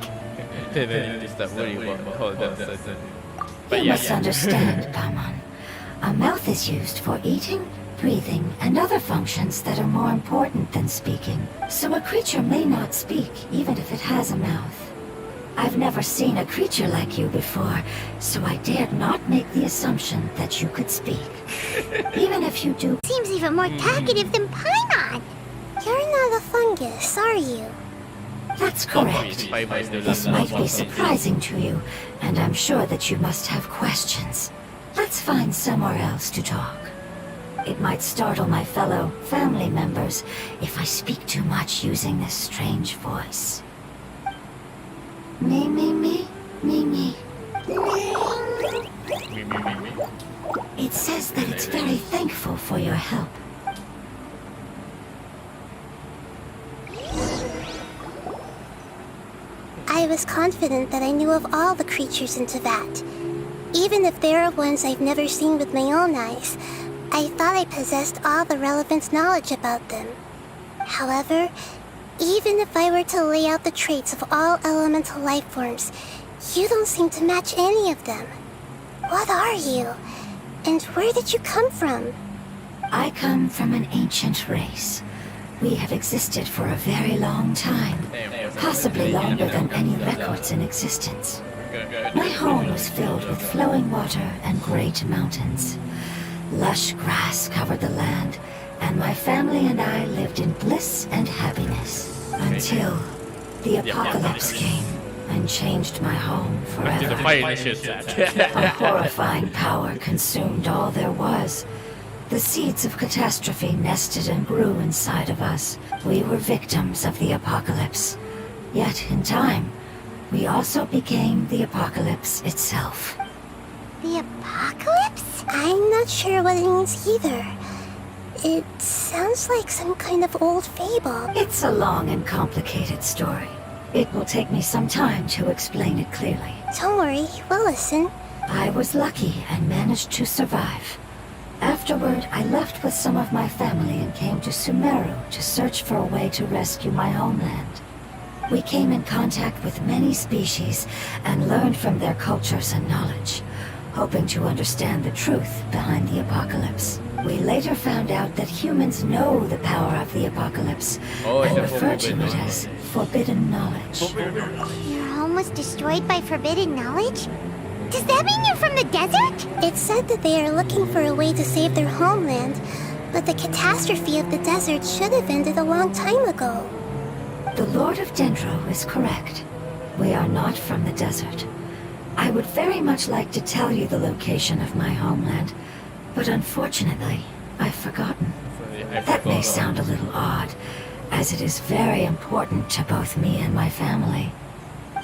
You must understand, Paimon. A mouth is used for eating, breathing, and other functions that are more important than speaking. So a creature may not speak, even if it has a mouth. I've never seen a creature like you before, so I dared not make the assumption that you could speak. Even if you do... Seems even more talkative than Paimon. You're not a fungus, are you? That's correct. This might be surprising to you, and I'm sure that you must have questions. Let's find somewhere else to talk. It might startle my fellow family members if I speak too much using this strange voice. Me. It says that it's very thankful for your help. I was confident that I knew of all the creatures in Teyvat. Even if there are ones I've never seen with my own eyes, I thought I possessed all the relevant knowledge about them. However, even if I were to lay out the traits of all elemental life forms, you don't seem to match any of them. What are you? And where did you come from? I come from an ancient race. We have existed for a very long time, possibly longer than any records in existence. My home was filled with flowing water and great mountains. Lush grass covered the land, and my family and I lived in bliss and happiness until the apocalypse came and changed my home forever. A horrifying power consumed all there was. The seeds of catastrophe nested and grew inside of us. We were victims of the apocalypse. Yet, in time, we also became the apocalypse itself. The apocalypse? I'm not sure what it means either. It sounds like some kind of old fable. It's a long and complicated story. It will take me some time to explain it clearly. Don't worry, we'll listen. I was lucky and managed to survive. Afterward, I left with some of my family and came to Sumeru to search for a way to rescue my homeland. We came in contact with many species and learned from their cultures and knowledge, hoping to understand the truth behind the apocalypse. We later found out that humans know the power of the apocalypse and refer to it as forbidden knowledge. Your home was destroyed by forbidden knowledge? Does that mean you're from the desert? It said that they are looking for a way to save their homeland, but the catastrophe of the desert should have ended a long time ago. The Lord of Dendro is correct. We are not from the desert. I would very much like to tell you the location of my homeland, but unfortunately, I've forgotten. That may sound a little odd, as it is very important to both me and my family.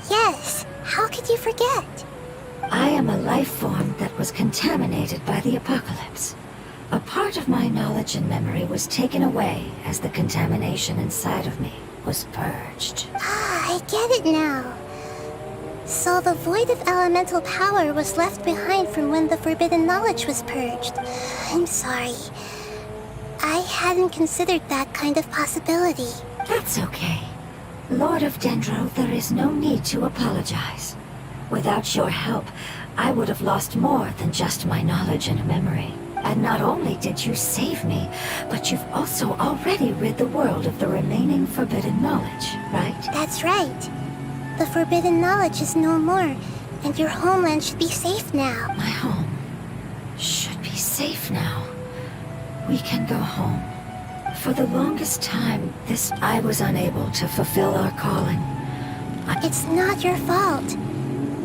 Yes, how could you forget? I am a life form that was contaminated by the apocalypse. A part of my knowledge and memory was taken away as the contamination inside of me was purged. Ah, I get it now. So the void of elemental power was left behind from when the forbidden knowledge was purged. I'm sorry. I hadn't considered that kind of possibility. That's okay. Lord of Dendro, there is no need to apologize. Without your help, I would have lost more than just my knowledge and memory. And not only did you save me, but you've also already rid the world of the remaining forbidden knowledge, right? That's right. The forbidden knowledge is no more, and your homeland should be safe now. My home should be safe now. We can go home. For the longest time, I was unable to fulfill our calling. It's not your fault.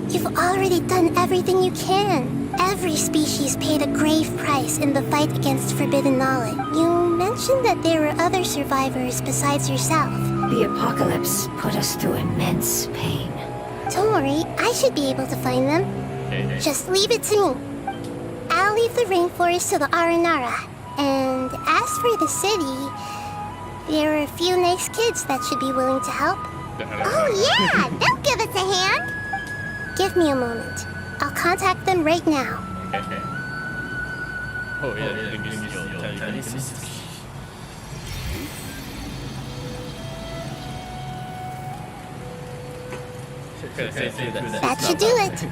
You've already done everything you can. Every species paid a grave price in the fight against forbidden knowledge. You mentioned that there were other survivors besides yourself. The apocalypse put us through immense pain. Don't worry, I should be able to find them. Just leave it to me. I'll leave the rainforest to the Aranara. And as for the city, there are a few nice kids that should be willing to help. Oh yeah, they'll give us a hand. Give me a moment. I'll contact them right now. Oh yeah, That should do it.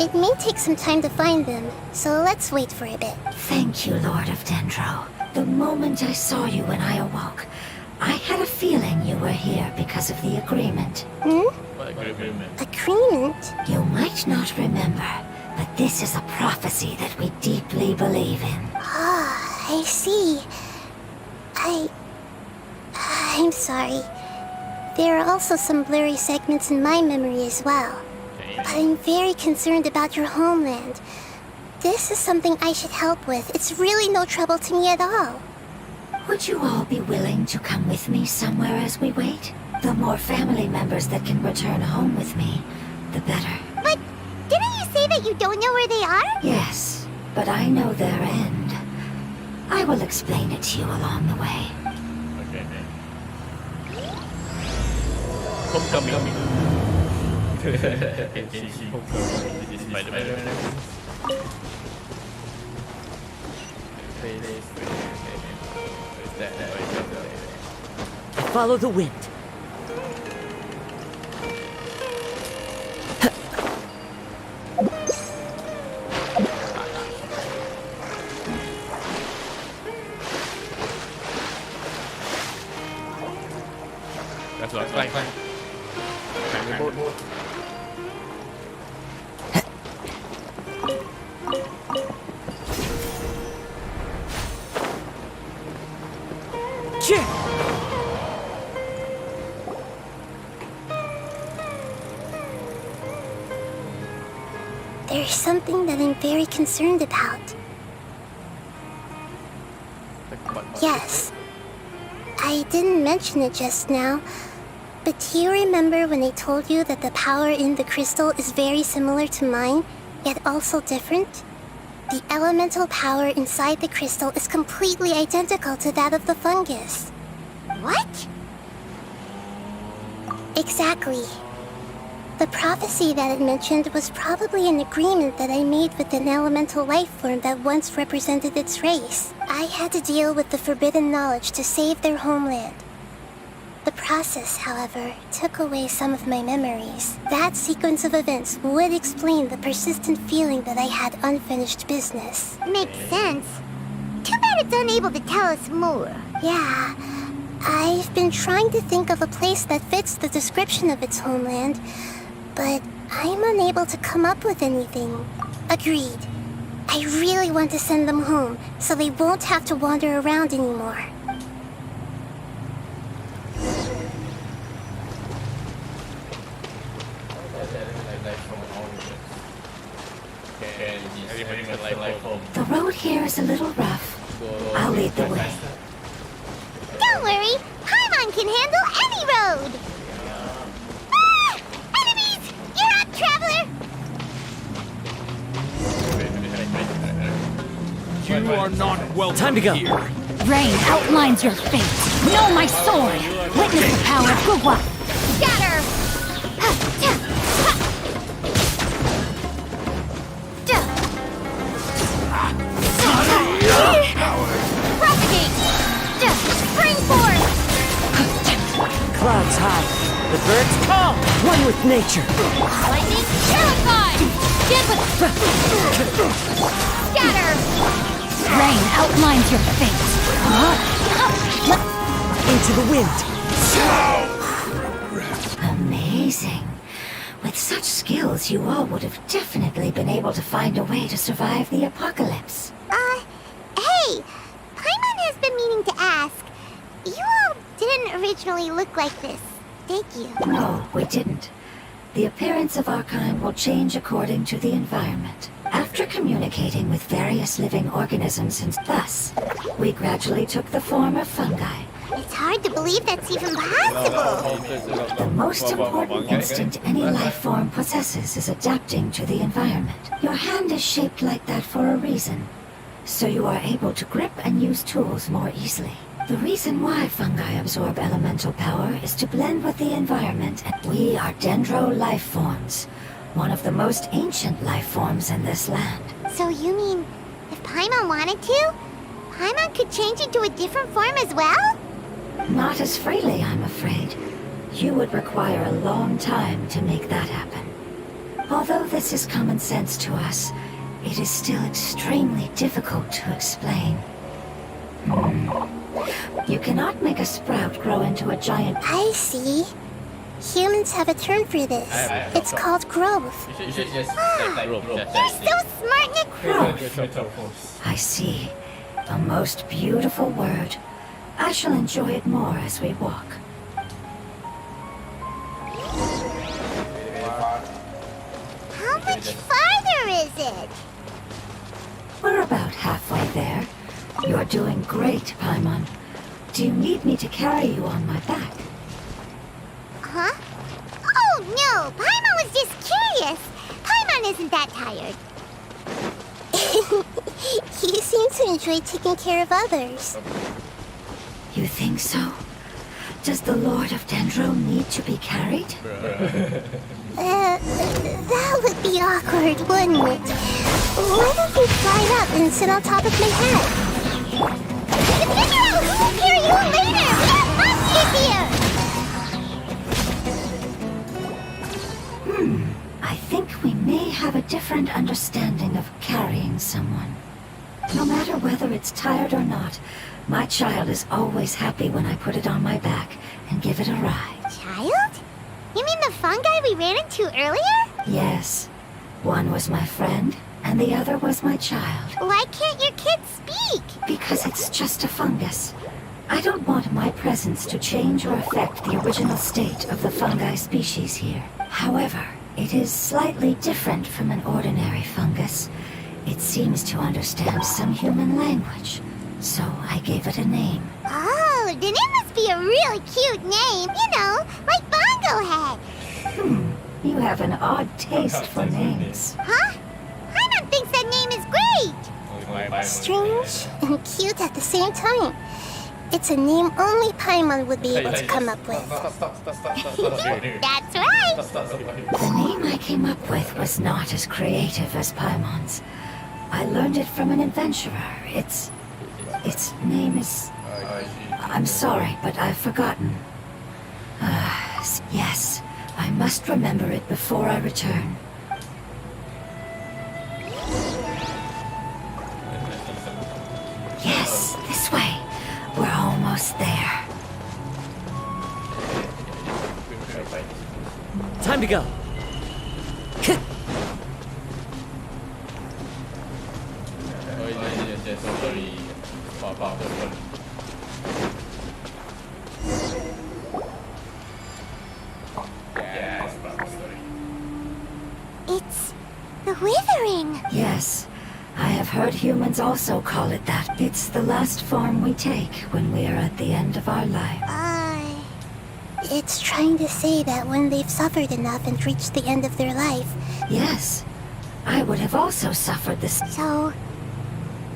It may take some time to find them, so let's wait for a bit. Thank you, Lord of Dendro. The moment I saw you when I awoke, I had a feeling you were here because of the agreement. What agreement? Agreement? You might not remember, but this is a prophecy that we deeply believe in. Ah, I see. I'm sorry. There are also some blurry segments in my memory as well. But I'm very concerned about your homeland. This is something I should help with. It's really no trouble to me at all. Would you all be willing to come with me somewhere as we wait? The more family members that can return home with me, the better. But didn't you say that you don't know where they are? Yes, but I know their end. I will explain it to you along the way. Homecoming. Follow the wind. That's what I'm saying. There's something that I'm very concerned about. Yes. I didn't mention it just now, but do you remember when I told you that the power in the crystal is very similar to mine, yet also different? The elemental power inside the crystal is completely identical to that of the fungus. What? Exactly. The prophecy that it mentioned was probably an agreement that I made with an elemental life form that once represented its race. I had to deal with the forbidden knowledge to save their homeland. The process, however, took away some of my memories. That sequence of events would explain the persistent feeling that I had unfinished business. Makes sense. Too bad it's unable to tell us more. Yeah, I've been trying to think of a place that fits the description of its homeland, but I'm unable to come up with anything. Agreed. I really want to send them home, so they won't have to wander around anymore. The road here is a little rough. I'll lead the way. Don't worry, Paimon can handle any road! Ah! Enemies! You're up, traveler! You are not welcome. Time to go. Here. Rain outlines your fate. Know my sword. Witness the power of Gugwa. Scatter! Propagate! Spring forth! Clouds high. The birds calm. One with nature. Lightning terrified! Get with... Scatter! Rain outlines your fate. Into the wind. Amazing. With such skills, you all would have definitely been able to find a way to survive the apocalypse. Hey! Paimon has been meaning to ask. You all didn't originally look like this, did you? No, we didn't. The appearance of our kind will change according to the environment. After communicating with various living organisms and thus, we gradually took the form of fungi. It's hard to believe that's even possible. The most important instinct any life form possesses is adapting to the environment. Your hand is shaped like that for a reason, so you are able to grip and use tools more easily. The reason why fungi absorb elemental power is to blend with the environment, and we are dendro life forms, one of the most ancient life forms in this land. So you mean, if Paimon wanted to, Paimon could change into a different form as well? Not as freely, I'm afraid. You would require a long time to make that happen. Although this is common sense to us, it is still extremely difficult to explain. You cannot make a sprout grow into a giant... I see. Humans have a term for this. It's called growth. You should just You're so smart, Nick. Growth. I see. A most beautiful word. I shall enjoy it more as we walk. How much farther is it? We're about halfway there. You're doing great, Paimon. Do you need me to carry you on my back? Huh? Oh, no! Paimon was just curious. Paimon isn't that tired. You seem to enjoy taking care of others. You think so? Does the Lord of Dendro need to be carried? That would be awkward, wouldn't it? Why don't you fly up and sit on top of my head? Dendro! I'll carry you later! I'll get here! I think we may have a different understanding of carrying someone. No matter whether it's tired or not, my child is always happy when I put it on my back and give it a ride. Child? You mean the fungi we ran into earlier? Yes. One was my friend, and the other was my child. Why can't your kid speak? Because it's just a fungus. I don't want my presence to change or affect the original state of the fungi species here. However, it is slightly different from an ordinary fungus. It seems to understand some human language, so I gave it a name. Oh, then it must be a really cute name. You know, like Bongo Head. You have an odd taste for names. Huh? Paimon thinks that name is great. Strange and cute at the same time. It's a name only Paimon would be able to come up with. That's right. The name I came up with was not as creative as Paimon's. I learned it from an adventurer. Its name is... I'm sorry, but I've forgotten. Yes, I must remember it before I return. Yes, this way. We're almost there. Time to go. It's the Withering. Yes. heard humans also call it that. It's the last form we take when we are at the end of our life. It's trying to say that when they've suffered enough and reached the end of their life. Yes, I would have also suffered this. So,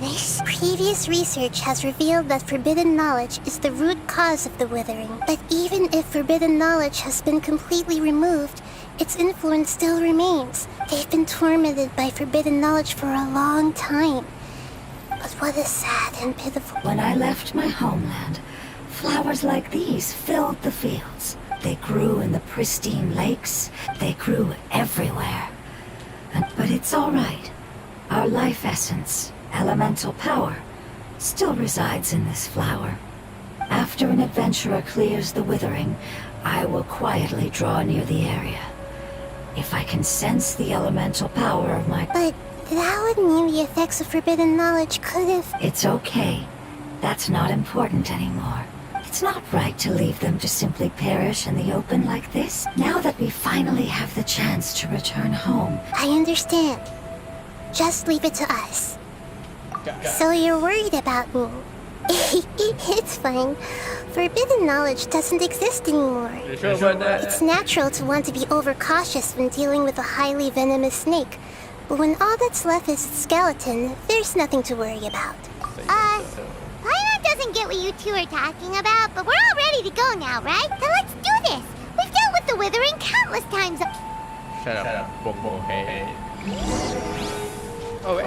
this previous research has revealed that forbidden knowledge is the root cause of the withering. But even if forbidden knowledge has been completely removed, its influence still remains. They've been tormented by forbidden knowledge for a long time. But what is sad and pitiful. When I left my homeland, flowers like these filled the fields. They grew in the pristine lakes. They grew everywhere. But it's all right. Our life essence, elemental power, still resides in this flower. After an adventurer clears the withering, I will quietly draw near the area. If I can sense the elemental power of my... But that would mean the effects of forbidden knowledge could have... It's okay. That's not important anymore. It's not right to leave them to simply perish in the open like this. Now that we finally have the chance to return home... I understand. Just leave it to us. So you're worried about me? It's fine. Forbidden knowledge doesn't exist anymore. It's natural to want to be overcautious when dealing with a highly venomous snake. But when all that's left is its skeleton, there's nothing to worry about. Paimon doesn't get what you two are talking about, but we're all ready to go now, right? Then let's do this! We've dealt with the withering countless times. Shut up, Bobo. Hey. Oh, wait.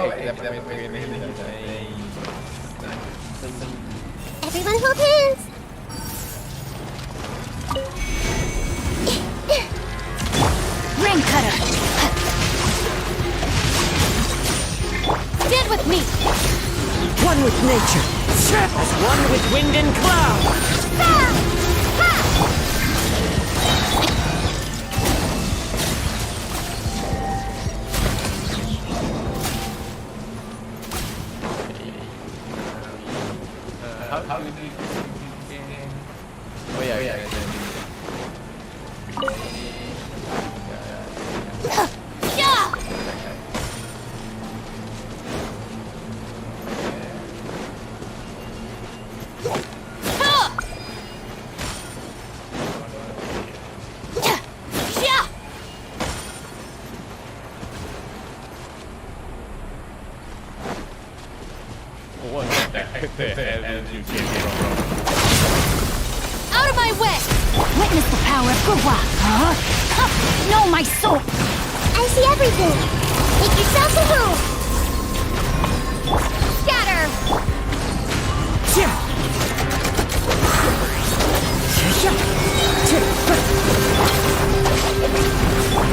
Everyone hold hands! Ring cutter! Stand with me! One with nature, as one with wind and cloud. Oh yeah. What the hell did you get wrong? Out of my way! Witness the power of Gurwa! Huh? Know my soul! I see everything! Make yourselves a room! Scatter!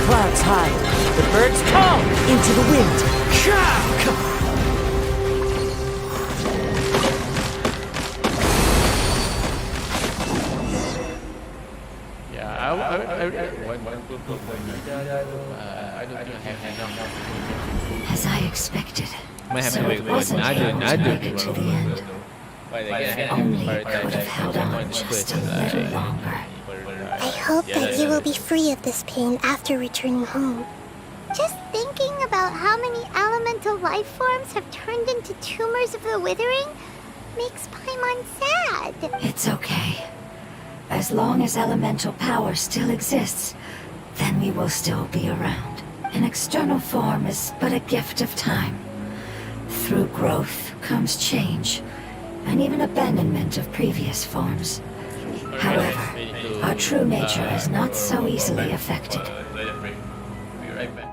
Clouds high, the birds call into the wind. I don't think I have enough. As I expected. Might have So to it wait wasn't I able to do. make it to the end. Only it could have held on just a little longer. I hope that you will be free of this pain after returning home. Just thinking about how many elemental life forms have turned into tumors of the withering makes Paimon sad. It's okay. As long as elemental power still exists, then we will still be around. An external form is but a gift of time. Through growth comes change, and even abandonment of previous forms. However, our true nature is not so easily affected. Be right back.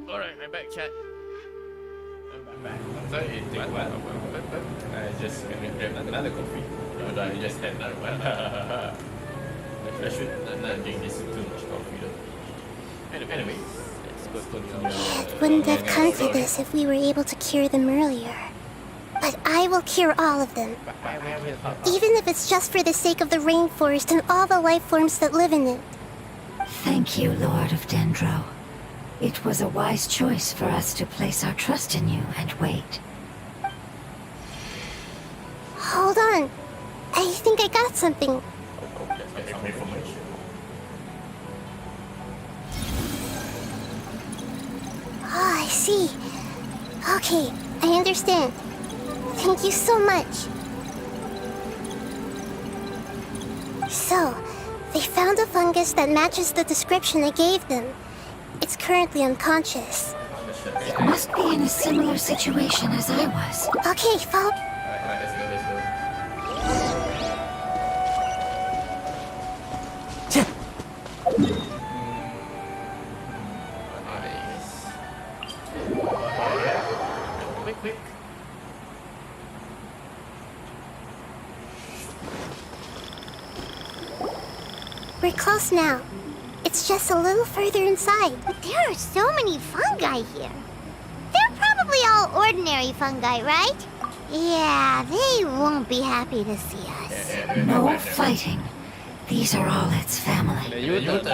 Alright, I'm back, chat. I'm back. Sorry, it took what? I just gonna grab another coffee. No, I just had another one. I should not drink this too much coffee though. Anyway, let's go continue. It wouldn't have come to this if we were able to cure them earlier. But I will cure all of them. Even if it's just for the sake of the rainforest and all the life forms that live in it. Thank you, Lord of Dendro. It was a wise choice for us to place our trust in you and wait. Hold on. I think I got something. Oh, I see. Okay, I understand. Thank you so much. So, they found a fungus that matches the description I gave them. It's currently unconscious. It must be in a similar situation as I was. Okay, follow. Quick. We're close now. It's just a little further inside. But there are so many fungi here. They're probably all ordinary fungi, right? Yeah, they won't be happy to see us. No fighting. These are all its family.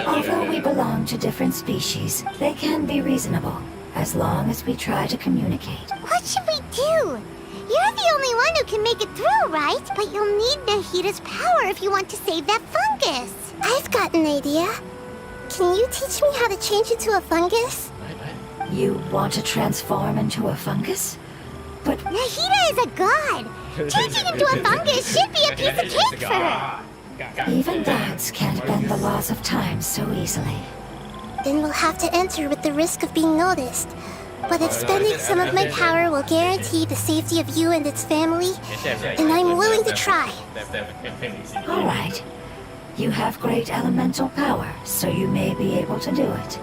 Although we belong to different species, they can be reasonable, as long as we try to communicate. What should we do? You're the only one who can make it through, right? But you'll need Nahita's power if you want to save that fungus. I've got an idea. Can you teach me how to change into a fungus? You want to transform into a fungus? But Nahita is a god. Changing into a fungus should be a piece of cake for her. even gods can't bend the laws of time so easily. Then we'll have to enter with the risk of being noticed. But expending some of my power will guarantee the safety of you and its family, and I'm willing to try. All right. You have great elemental power, so you may be able to do it.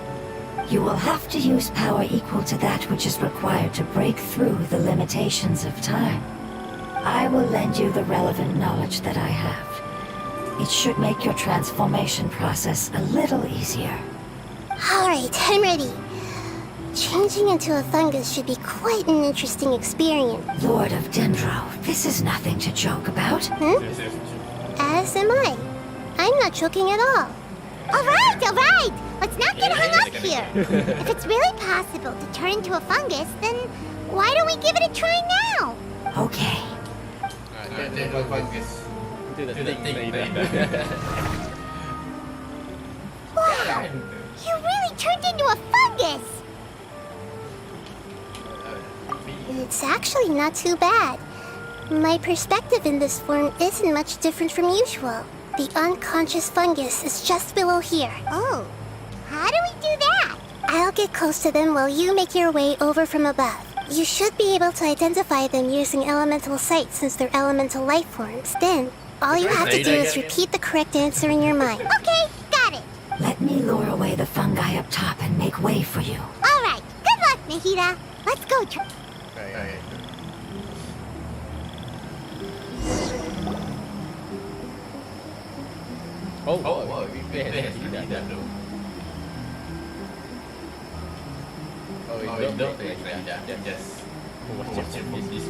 You will have to use power equal to that which is required to break through the limitations of time. I will lend you the relevant knowledge that I have. It should make your transformation process a little easier. Alright, I'm ready. Changing into a fungus should be quite an interesting experience. Lord of Dendro, this is nothing to joke about. As am I. I'm not joking at all. Alright! Let's not get hung up here. If it's really possible to turn into a fungus, then why don't we give it a try now? Okay. Wow! You really turned into a fungus! It's actually not too bad. My perspective in this form isn't much different from usual. The unconscious fungus is just below here. Oh, how do we do that? I'll get close to them while you make your way over from above. You should be able to identify them using elemental sight since they're elemental life forms. Then, all you have to do is repeat the correct answer in your mind. Okay, got it. Let me lure away the fungi up top and make way for you. Alright, good luck, Nahita. Let's go. We had that though. Oh, don't just watch this.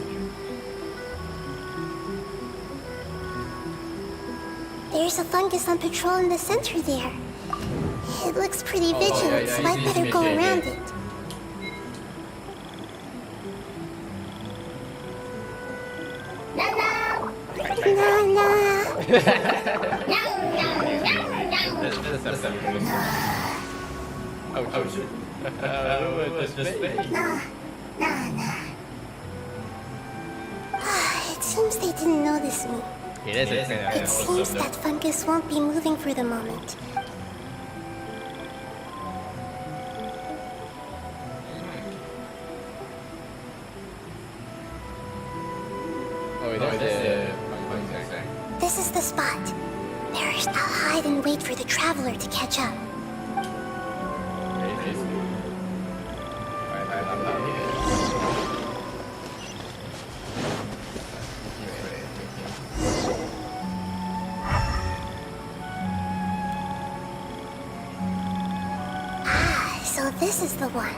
There's a fungus on patrol in the center there. It looks pretty vigilant, so I'd better go around it. It seems they didn't notice me. It seems that fungus won't be moving for the moment. This is the spot. Perish, I'll hide and wait for the traveler to catch up. So this is the one.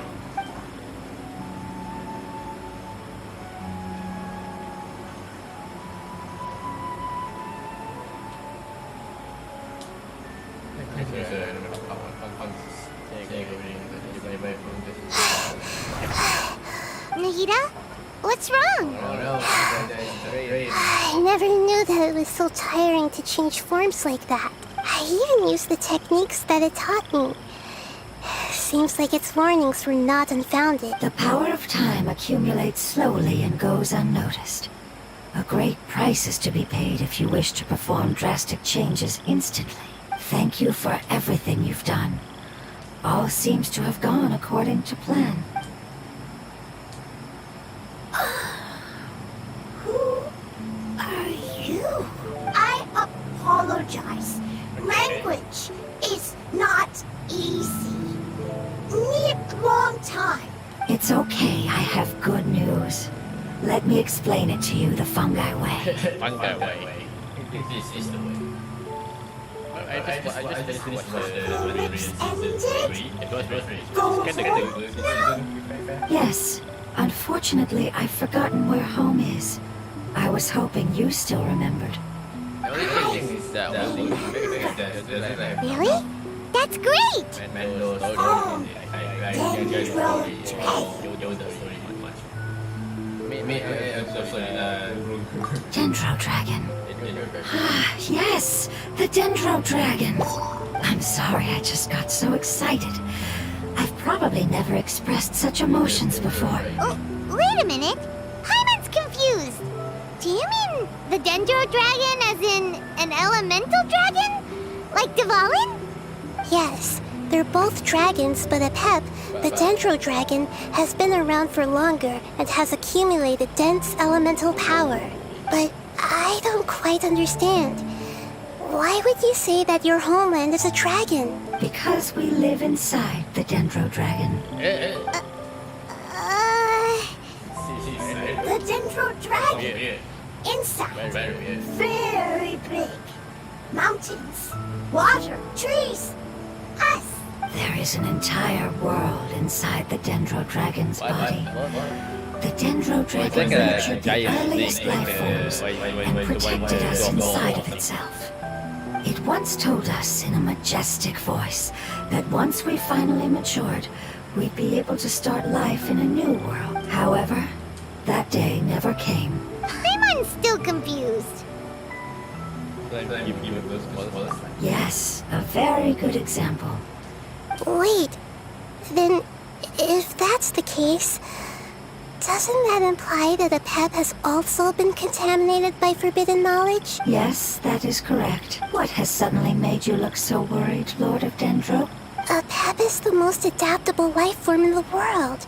Nagita? What's wrong? I never knew that it was so tiring to change forms like that. I even used the techniques that it taught me. Seems like its warnings were not unfounded. The power of time accumulates slowly and goes unnoticed. A great price is to be paid if you wish to perform drastic changes instantly. Thank you for everything you've done. All seems to have gone according to plan. Who are you? I apologize. Language is not easy. Need long time. It's okay, I have good news. Let me explain it to you the fungi way. Fungi way. This is the way. I just finished Yes. Unfortunately, I've forgotten where home is. I was hoping you still remembered. Really? That's great! Dendro Dragon. Ah, yes, the Dendro Dragon. I'm sorry, I just got so excited. I've probably never expressed such emotions before. Oh, wait a minute. Hyman's confused. Do you mean the Dendro Dragon as in an elemental dragon? Like Dvalin? Yes, they're both dragons, but Apep, the Dendro Dragon, has been around for longer and has accumulated dense elemental power. But I don't quite understand. Why would you say that your homeland is a dragon? Because we live inside the Dendro Dragon. The Dendro Dragon. Inside. Very big. Mountains. Water. Trees. Us. There is an entire world inside the Dendro Dragon's body. The Dendro Dragon nurtured the earliest life forms and protected us inside of itself. It once told us in a majestic voice that once we finally matured, we'd be able to start life in a new world. However, that day never came. I'm still confused. Yes, a very good example. Wait, then if that's the case, doesn't that imply that Apep has also been contaminated by forbidden knowledge? Yes, that is correct. What has suddenly made you look so worried, Lord of Dendro? Apep is the most adaptable life form in the world.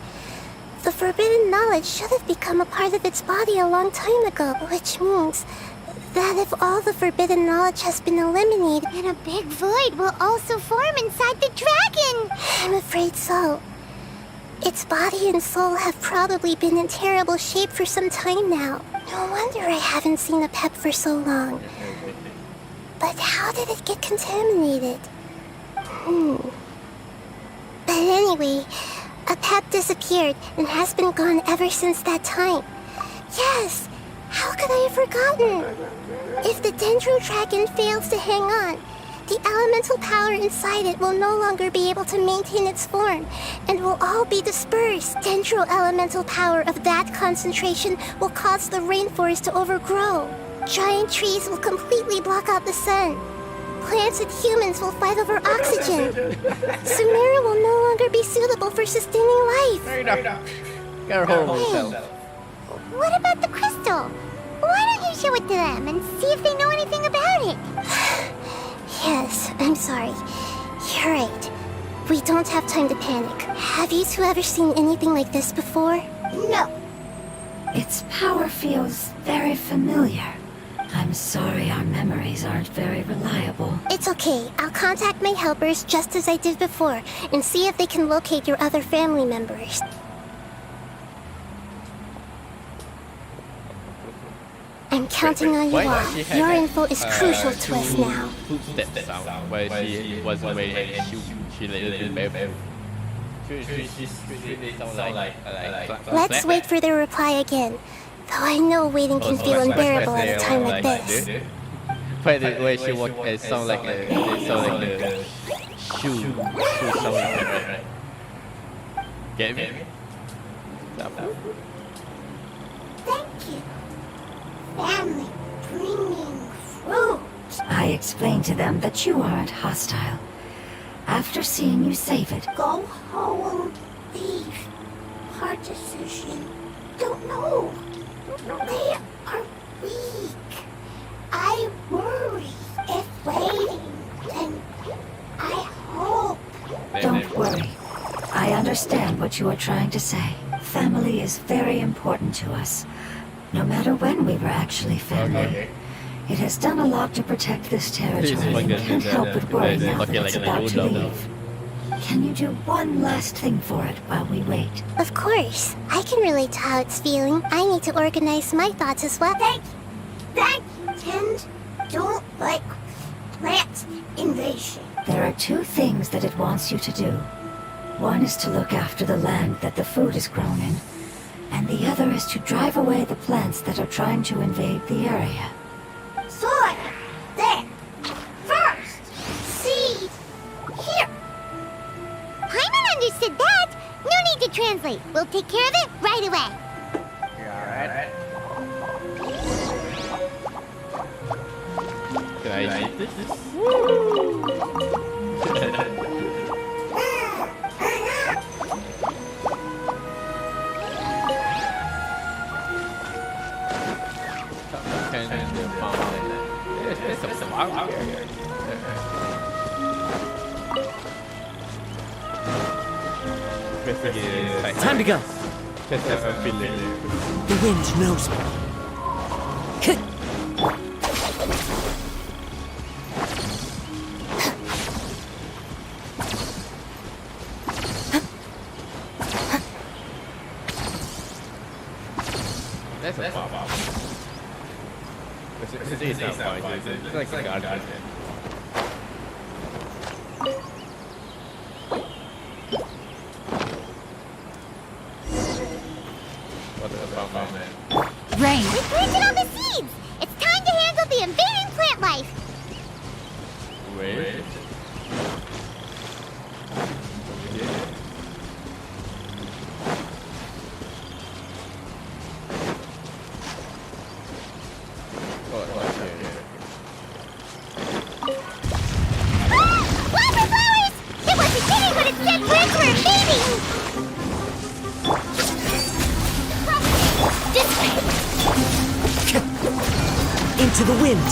The forbidden knowledge should have become a part of its body a long time ago, which means that if all the forbidden knowledge has been eliminated, then a big void will also form inside the dragon! I'm afraid so. Its body and soul have probably been in terrible shape for some time now. No wonder I haven't seen Apep for so long. But how did it get contaminated? But anyway, Apep disappeared and has been gone ever since that time. Yes! How could I have forgotten? If the Dendro Dragon fails to hang on, the elemental power inside it will no longer be able to maintain its form and will all be dispersed. Dendro elemental power of that concentration will cause the rainforest to overgrow. Giant trees will completely block out the sun. Plants and humans will fight over oxygen. Sumeru will no longer be suitable for sustaining life. Hey, what about the crystal? Why don't you show it to them and see if they know anything about it? Yes, I'm sorry. You're right. We don't have time to panic. Have you two ever seen anything like this before? No. Its power feels very familiar. I'm sorry our memories aren't very reliable. It's okay. I'll contact my helpers just as I did before and see if they can locate your other family members. I'm counting on you all. Your info is crucial to us now. Footstep sound where she wasn't ready and she let it babe. Let's wait for their reply again. Though I know waiting can feel unbearable at a time like this. Where she walked, it sound like a shoe sound like that, right? Get me? Thank you. Family bringing fruit. I explained to them that you aren't hostile. After seeing you save it, go home, leave. Hard decision. Don't know. They are weak. I worry if waiting, then I hope. Don't worry. I understand what you are trying to say. Family is very important to us. No matter when we were actually family. Okay. It has done a lot to protect this territory and can't help but worry now that it's about to leave. Can you do one last thing for it while we wait? Of course. I can relate to how it's feeling. I need to organize my thoughts as well. Thank you, Tend. Don't like plant invasion. There are two things that it wants you to do. One is to look after the land that the food is grown in, and the other is to drive away the plants that are trying to invade the area. Soil! There! First! Seed! Here! Paimon understood that. No need to translate. We'll take care of it right away. Can I eat this? Time to go. The wind knows me. That's a pop-up. It's like a garden. Rain. We planted all the seeds. It's time to handle the invading plant life. Wait. Wildflowers! It wasn't kidding when it said plants were invading. This way. Into the wind.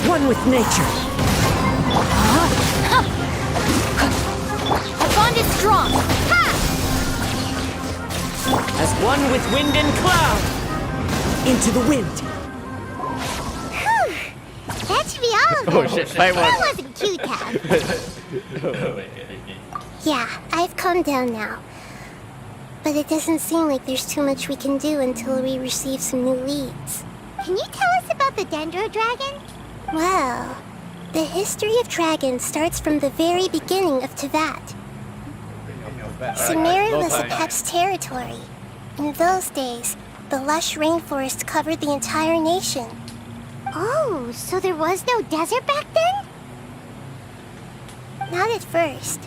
One with nature. Our bond is strong. Ha! As one with wind and cloud. Into the wind. That should be all of them. Oh shit, fight one. That wasn't cute, Tab. Yeah, I've calmed down now. But it doesn't seem like there's too much we can do until we receive some new leads. Can you tell us about the Dendro Dragon? Well, the history of dragons starts from the very beginning of Teyvat. Sumeru was Apep's territory. In those days, the lush rainforest covered the entire nation. Oh, so there was no desert back then? Not at first.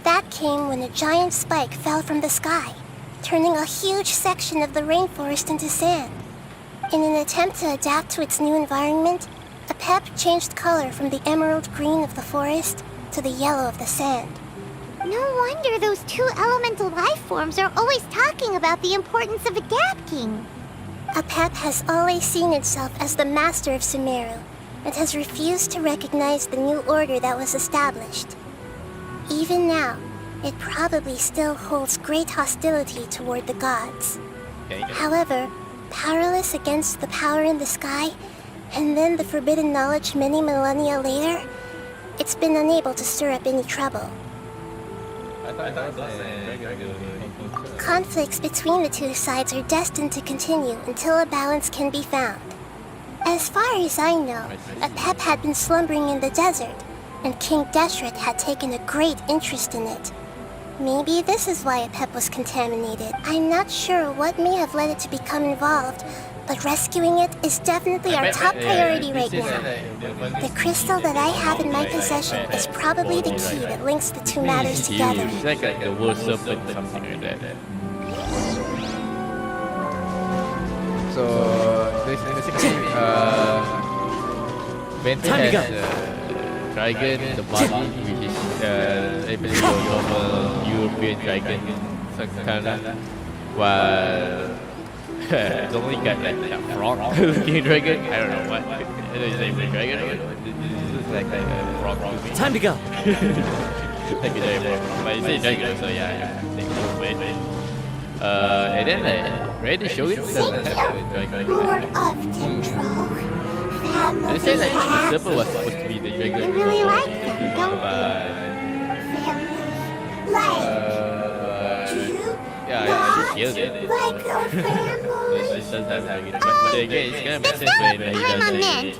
That came when a giant spike fell from the sky, turning a huge section of the rainforest into sand. In an attempt to adapt to its new environment, Apep changed color from the emerald green of the forest to the yellow of the sand. No wonder those two elemental life forms are always talking about the importance of a Gap King. Apep has always seen itself as the master of Sumeru, and has refused to recognize the new order that was established. Even now, it probably still holds great hostility toward the gods. However, powerless against the power in the sky, And then the forbidden knowledge many millennia later, it's been unable to stir up any trouble. Conflicts between the two sides are destined to continue until a balance can be found. As far as I know, Apep had been slumbering in the desert, and King Deshret had taken a great interest in it. Maybe this is why Apep was contaminated. I'm not sure what may have led it to become involved, but rescuing it is definitely our top priority right now. The crystal that I have in my possession is probably the key that links the two matters together. It's like the world serpent or something like that. So basically, Bente has dragon, the body, which is basically your normal European dragon, while it's only got that frog looking dragon. I don't know what. I don't know, is it a dragon or what? This is like a frog to me. Time to go. Like a dragon, but it's a dragon, so yeah. And then ready to show it. Lord of Control. They say that the serpent was supposed to be the dragon. You really like them, don't you? Yeah, she killed it. Like your family. But again, it's gonna make sense when he does it.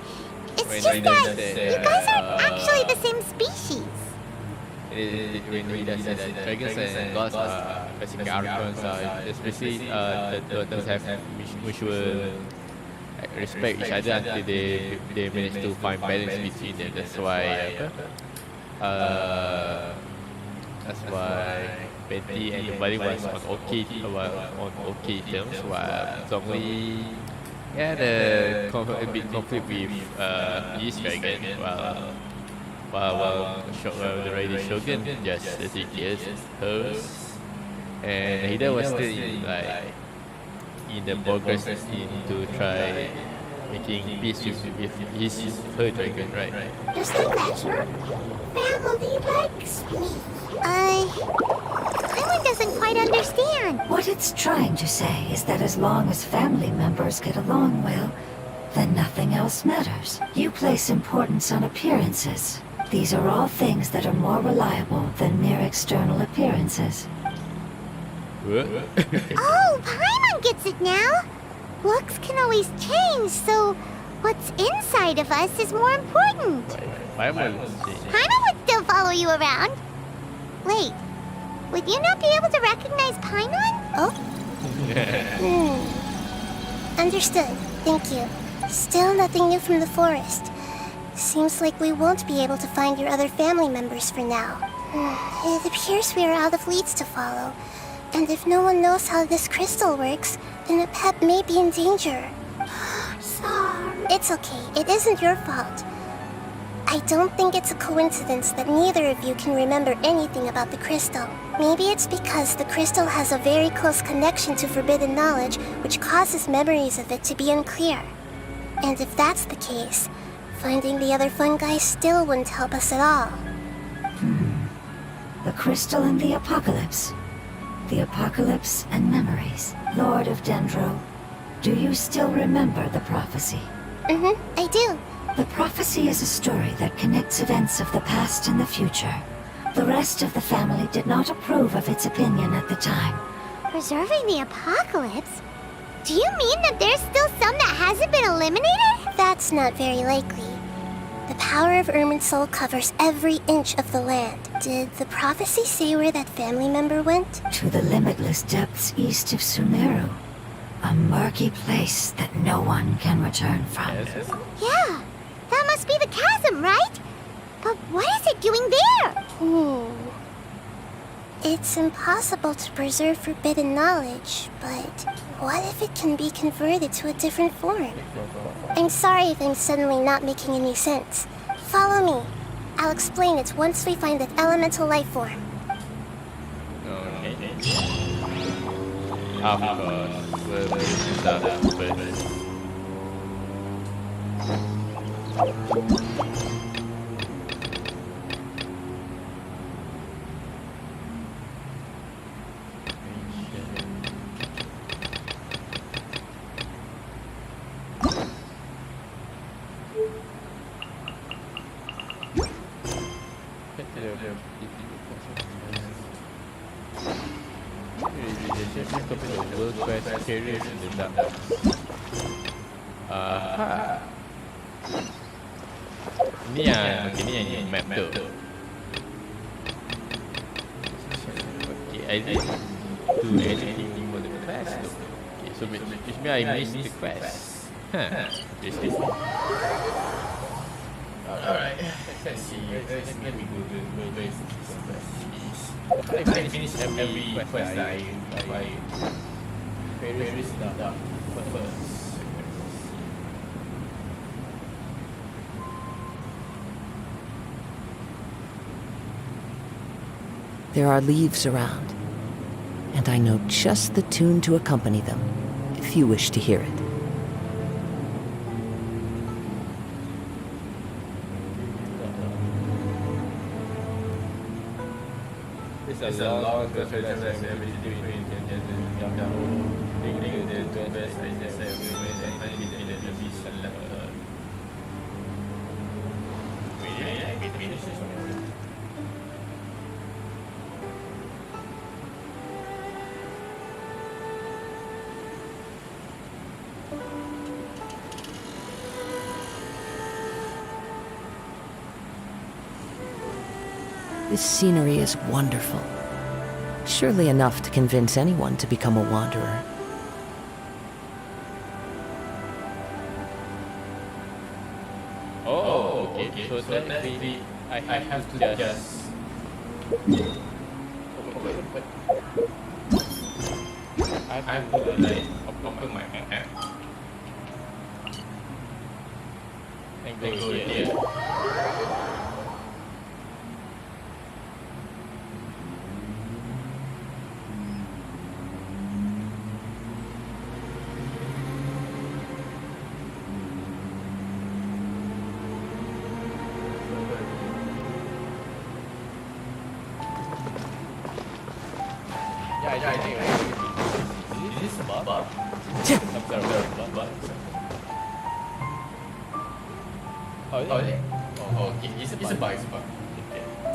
It's just that you guys aren't actually the same species. When he does that, dragons and gods are basically arrogant, especially those have mutual respect each other until they manage to find balance between them. That's why Betty and the body was on okay terms, while Zhongli had a bit conflict with East Dragon, while the Lady Shogun just ridiculous hers, and Hida was still in the progress to try making peace with her dragon, right? Just like that, family likes me. Paimon doesn't quite understand. What it's trying to say is that as long as family members get along well, then nothing else matters. You place importance on appearances. These are all things that are more reliable than mere external appearances. Oh, Paimon gets it now. Looks can always change, so what's inside of us is more important. Paimon would still follow you around. Wait, would you not be able to recognize Paimon? Oh? Understood. Thank you. Still nothing new from the forest. Seems like we won't be able to find your other family members for now. It appears we are out of leads to follow. And if no one knows how this crystal works, then Apep may be in danger. Sorry. It's okay. It isn't your fault. I don't think it's a coincidence that neither of you can remember anything about the crystal. Maybe it's because the crystal has a very close connection to forbidden knowledge, which causes memories of it to be unclear. And if that's the case, finding the other fungi still wouldn't help us at all. The crystal and the apocalypse. The apocalypse and memories. Lord of Dendro, do you still remember the prophecy? I do. The prophecy is a story that connects events of the past and the future. The rest of the family did not approve of its opinion at the time. Preserving the apocalypse? Do you mean that there's still some that hasn't been eliminated? That's not very likely. The power of Irminsul covers every inch of the land. Did the prophecy say where that family member went? To the limitless depths east of Sumeru. A murky place that no one can return from. Yeah, that must be the chasm, right? But what is it doing there? It's impossible to preserve forbidden knowledge, but what if it can be converted to a different form? I'm sorry if I'm suddenly not making any sense. Follow me. I'll explain it once we find that elemental life form. Okay. Of course. We'll do that first. ship will complete the world quest carriers in the dark. Aha. Ni yang map tu. Okay, I did do anything for the quest tu. Okay, so which means I missed the quest. Interesting. Alright, let's see. Let's maybe go to I finish every quest that I various stuff first. There are leaves around, and I know just the tune to accompany them, if you wish to hear it. It's a long between This scenery is wonderful. Surely enough to convince anyone to become a wanderer. Oh, okay. So technically, I have to just. I have to like open my app and go here.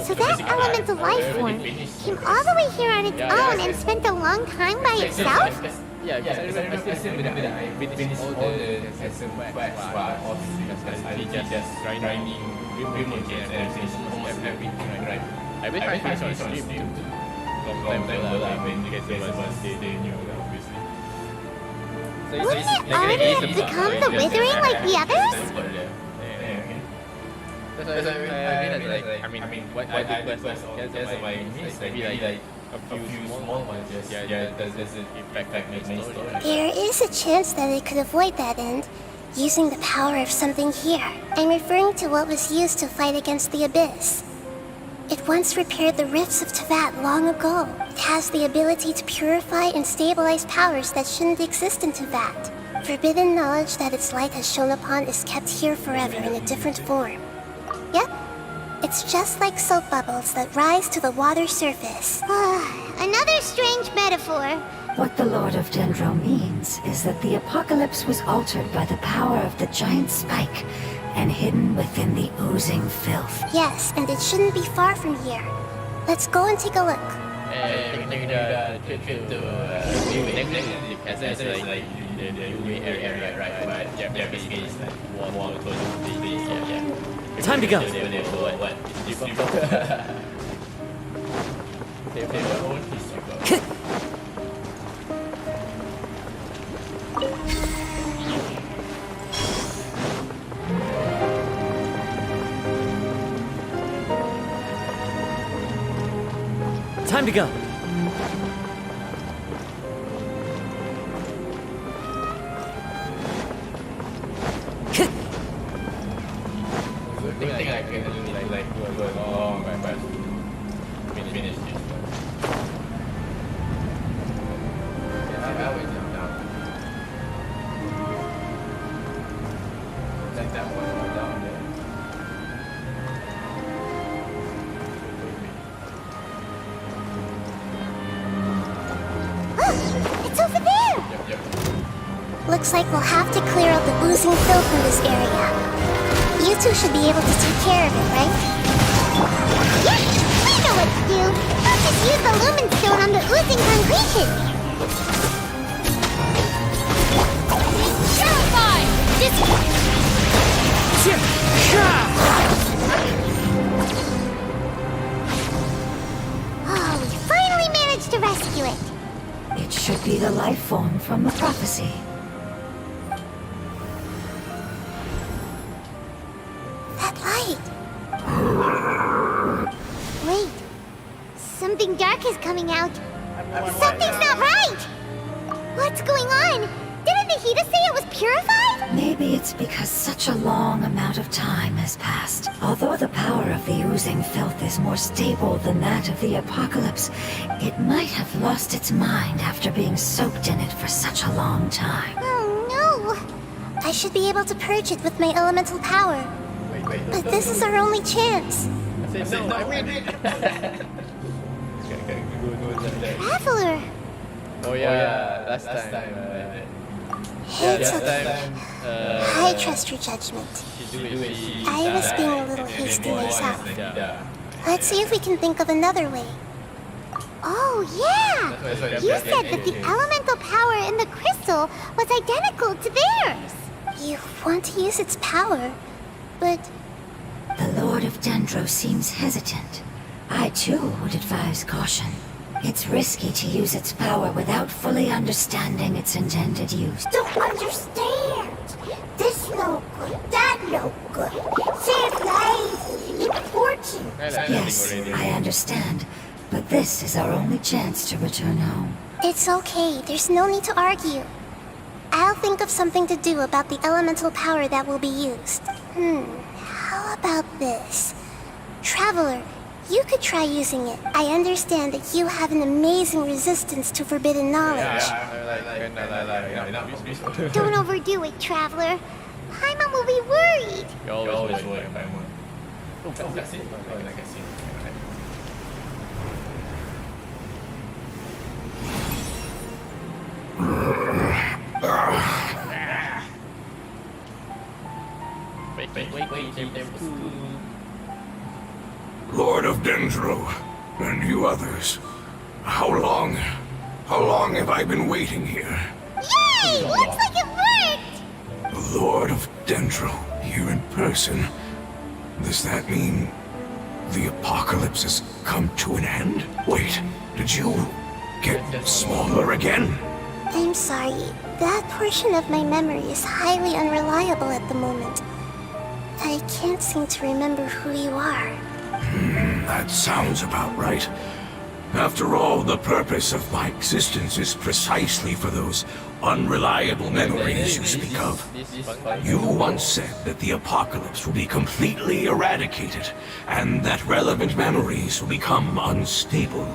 So that elemental life form came all the way here on its own and spent a long time by itself? Yeah, because I remember I finished all the quests I just grinding Grimoire and almost everything, right? I bet I finished on stream too. Long time ago, when you guys they knew, obviously. Wouldn't it already become the Withering like the others? That's why I mean, what the quest cancel my miss, maybe like a few small ones, that doesn't impact the main story. There is a chance that it could avoid that end, using the power of something here. I'm referring to what was used to fight against the Abyss. It once repaired the rifts of Teyvat long ago. It has the ability to purify and stabilize powers that shouldn't exist in Teyvat. Forbidden knowledge that its light has shone upon is kept here forever in a different form. Yep. It's just like soap bubbles that rise to the water surface. Another strange metaphor. What the Lord of Dendro means is that the apocalypse was altered by the power of the giant spike and hidden within the oozing filth. Yes, and it shouldn't be far from here. Let's go and take a look. Time to go. Time to go. I think I can go long but finish this one. I always jump down. Like that one down there. It's over there! Yep. Looks like we'll have to clear out the oozing filth from this area. You two should be able to take care of it, right? Yeah, we know what to do. I'll just use the lumen stone on the oozing concretion. which should be the life form from the prophecy. That light! Wait. Something dark is coming out. Something's not right! What's going on? Didn't Nahida say it was purified? Maybe it's because such a long amount of time has passed. Although the power of the oozing filth is more stable than that of the apocalypse, it might have lost its mind after being soaked in it for such a long time. Oh no! I should be able to purge it with my elemental power. But this is our only chance. Traveler! Oh yeah, last time. It's okay. I trust your judgment. I was being a little hasty myself. Let's see if we can think of another way. Oh yeah! You said that the elemental power in the crystal was identical to theirs. You want to use its power, but... The Lord of Dendro seems hesitant. I too would advise caution. It's risky to use its power without fully understanding its intended use. Don't understand! This no good, that no good. Save lives, important. Yes, I understand. But this is our only chance to return home. It's okay, there's no need to argue. I'll think of something to do about the elemental power that will be used. How about this? Traveler, you could try using it. I understand that you have an amazing resistance to forbidden knowledge. Don't overdo it, Traveler. Paimon will be worried. You always worry, Paimon. Lord of Dendro, and you others. How long have I been waiting here? Yay! Looks like it worked! The Lord of Dendro, here in person. Does that mean the apocalypse has come to an end? Wait, did you get smaller again? I'm sorry. That portion of my memory is highly unreliable at the moment. I can't seem to remember who you are. That sounds about right. After all, the purpose of my existence is precisely for those unreliable memories you speak of. You once said that the apocalypse will be completely eradicated, and that relevant memories will become unstable.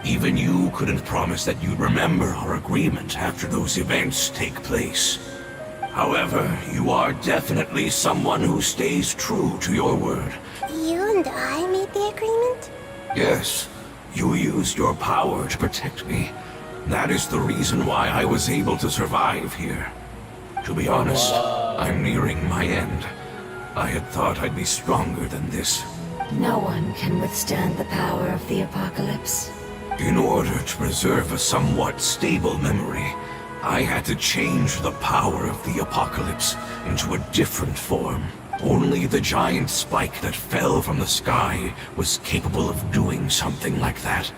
Even you couldn't promise that you'd remember our agreement after those events take place. However, you are definitely someone who stays true to your word. You and I made the agreement? Yes, you used your power to protect me. That is the reason why I was able to survive here. To be honest, I'm nearing my end. I had thought I'd be stronger than this. No one can withstand the power of the apocalypse. In order to preserve a somewhat stable memory, I had to change the power of the apocalypse into a different form. Only the giant spike that fell from the sky was capable of doing something like that.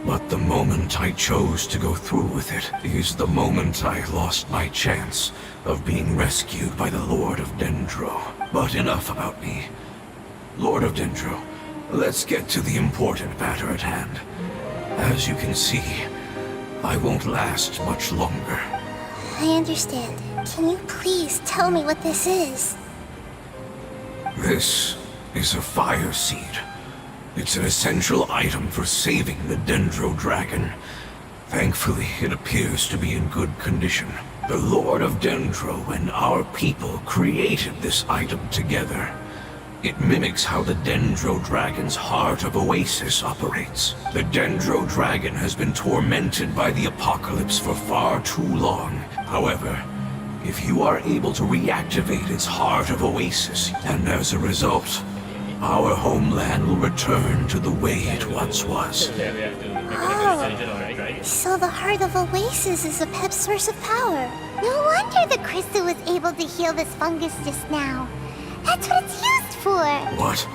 But the moment I chose to go through with it is the moment I lost my chance of being rescued by the Lord of Dendro. But enough about me. Lord of Dendro, let's get to the important matter at hand. As you can see, I won't last much longer. I understand. Can you please tell me what this is? This is a fire seed. It's an essential item for saving the Dendro Dragon. Thankfully, it appears to be in good condition. The Lord of Dendro and our people created this item together. It mimics how the Dendro Dragon's Heart of Oasis operates. The Dendro Dragon has been tormented by the apocalypse for far too long. However, if you are able to reactivate its Heart of Oasis, and as a result, our homeland will return to the way it once was. Oh, so the Heart of Oasis is a Pep's source of power. No wonder the crystal was able to heal this fungus just now. That's what it's used for. What?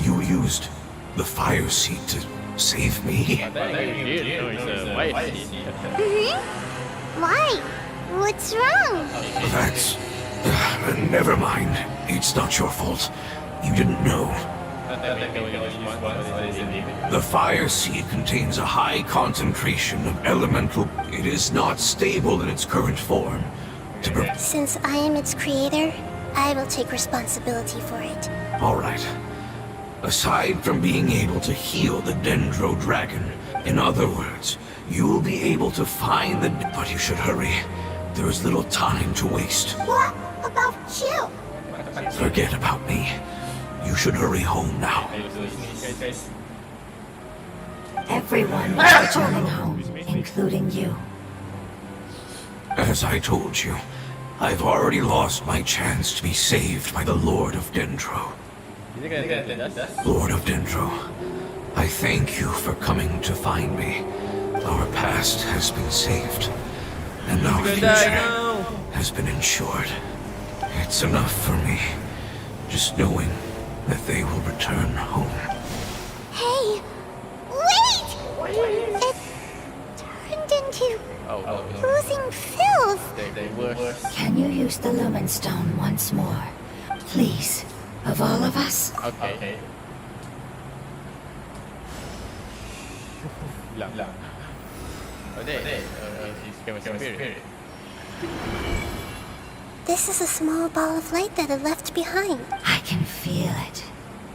You used the fire seed to Save me? Why? What's wrong? That's... never mind. It's not your fault. You didn't know. The fire seed contains a high concentration of elemental... It is not stable in its current form. Since I am its creator, I will take responsibility for it. All right. Aside from being able to heal the Dendro Dragon, in other words, you will be able to find the... But you should hurry. There is little time to waste. What about you? Forget about me. You should hurry home now. Everyone is returning home, including you. As I told you, I've already lost my chance to be saved by the Lord of Dendro. Lord of Dendro, I thank you for coming to find me. Our past has been saved, and our future has been ensured. It's enough for me, just knowing that they will return home. Hey! Wait! It turned into... oozing filth! Can you use the Lumen Stone once more? Please, of all of us? Okay. This is a small ball of light that it left behind. I can feel it.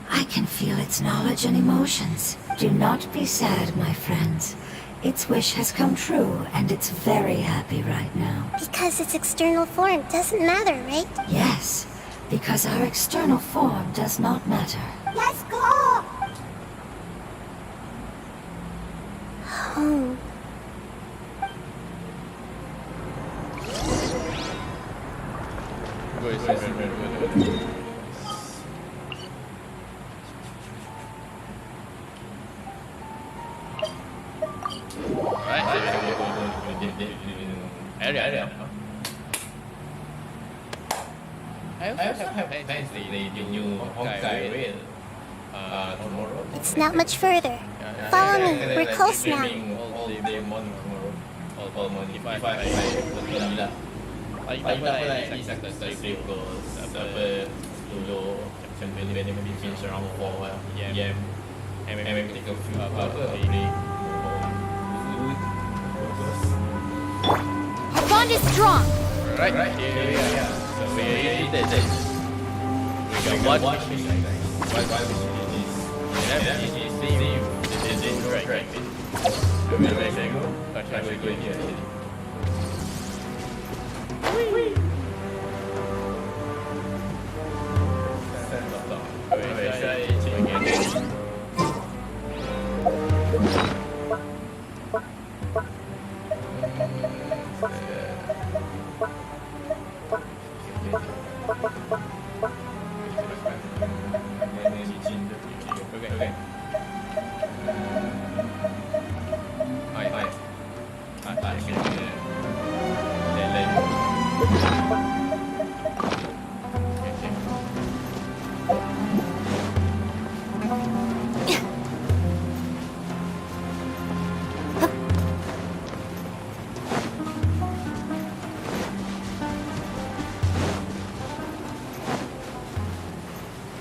I can feel its knowledge and emotions. Do not be sad, my friends. Its wish has come true, and it's very happy right now. Because its external form doesn't matter, right? Yes, because our external form does not matter. Let's go! Home. It's not much further. Follow me. We're close now. Our bond is strong. Right, here we are. So we did this. We got one mission. One mission is right.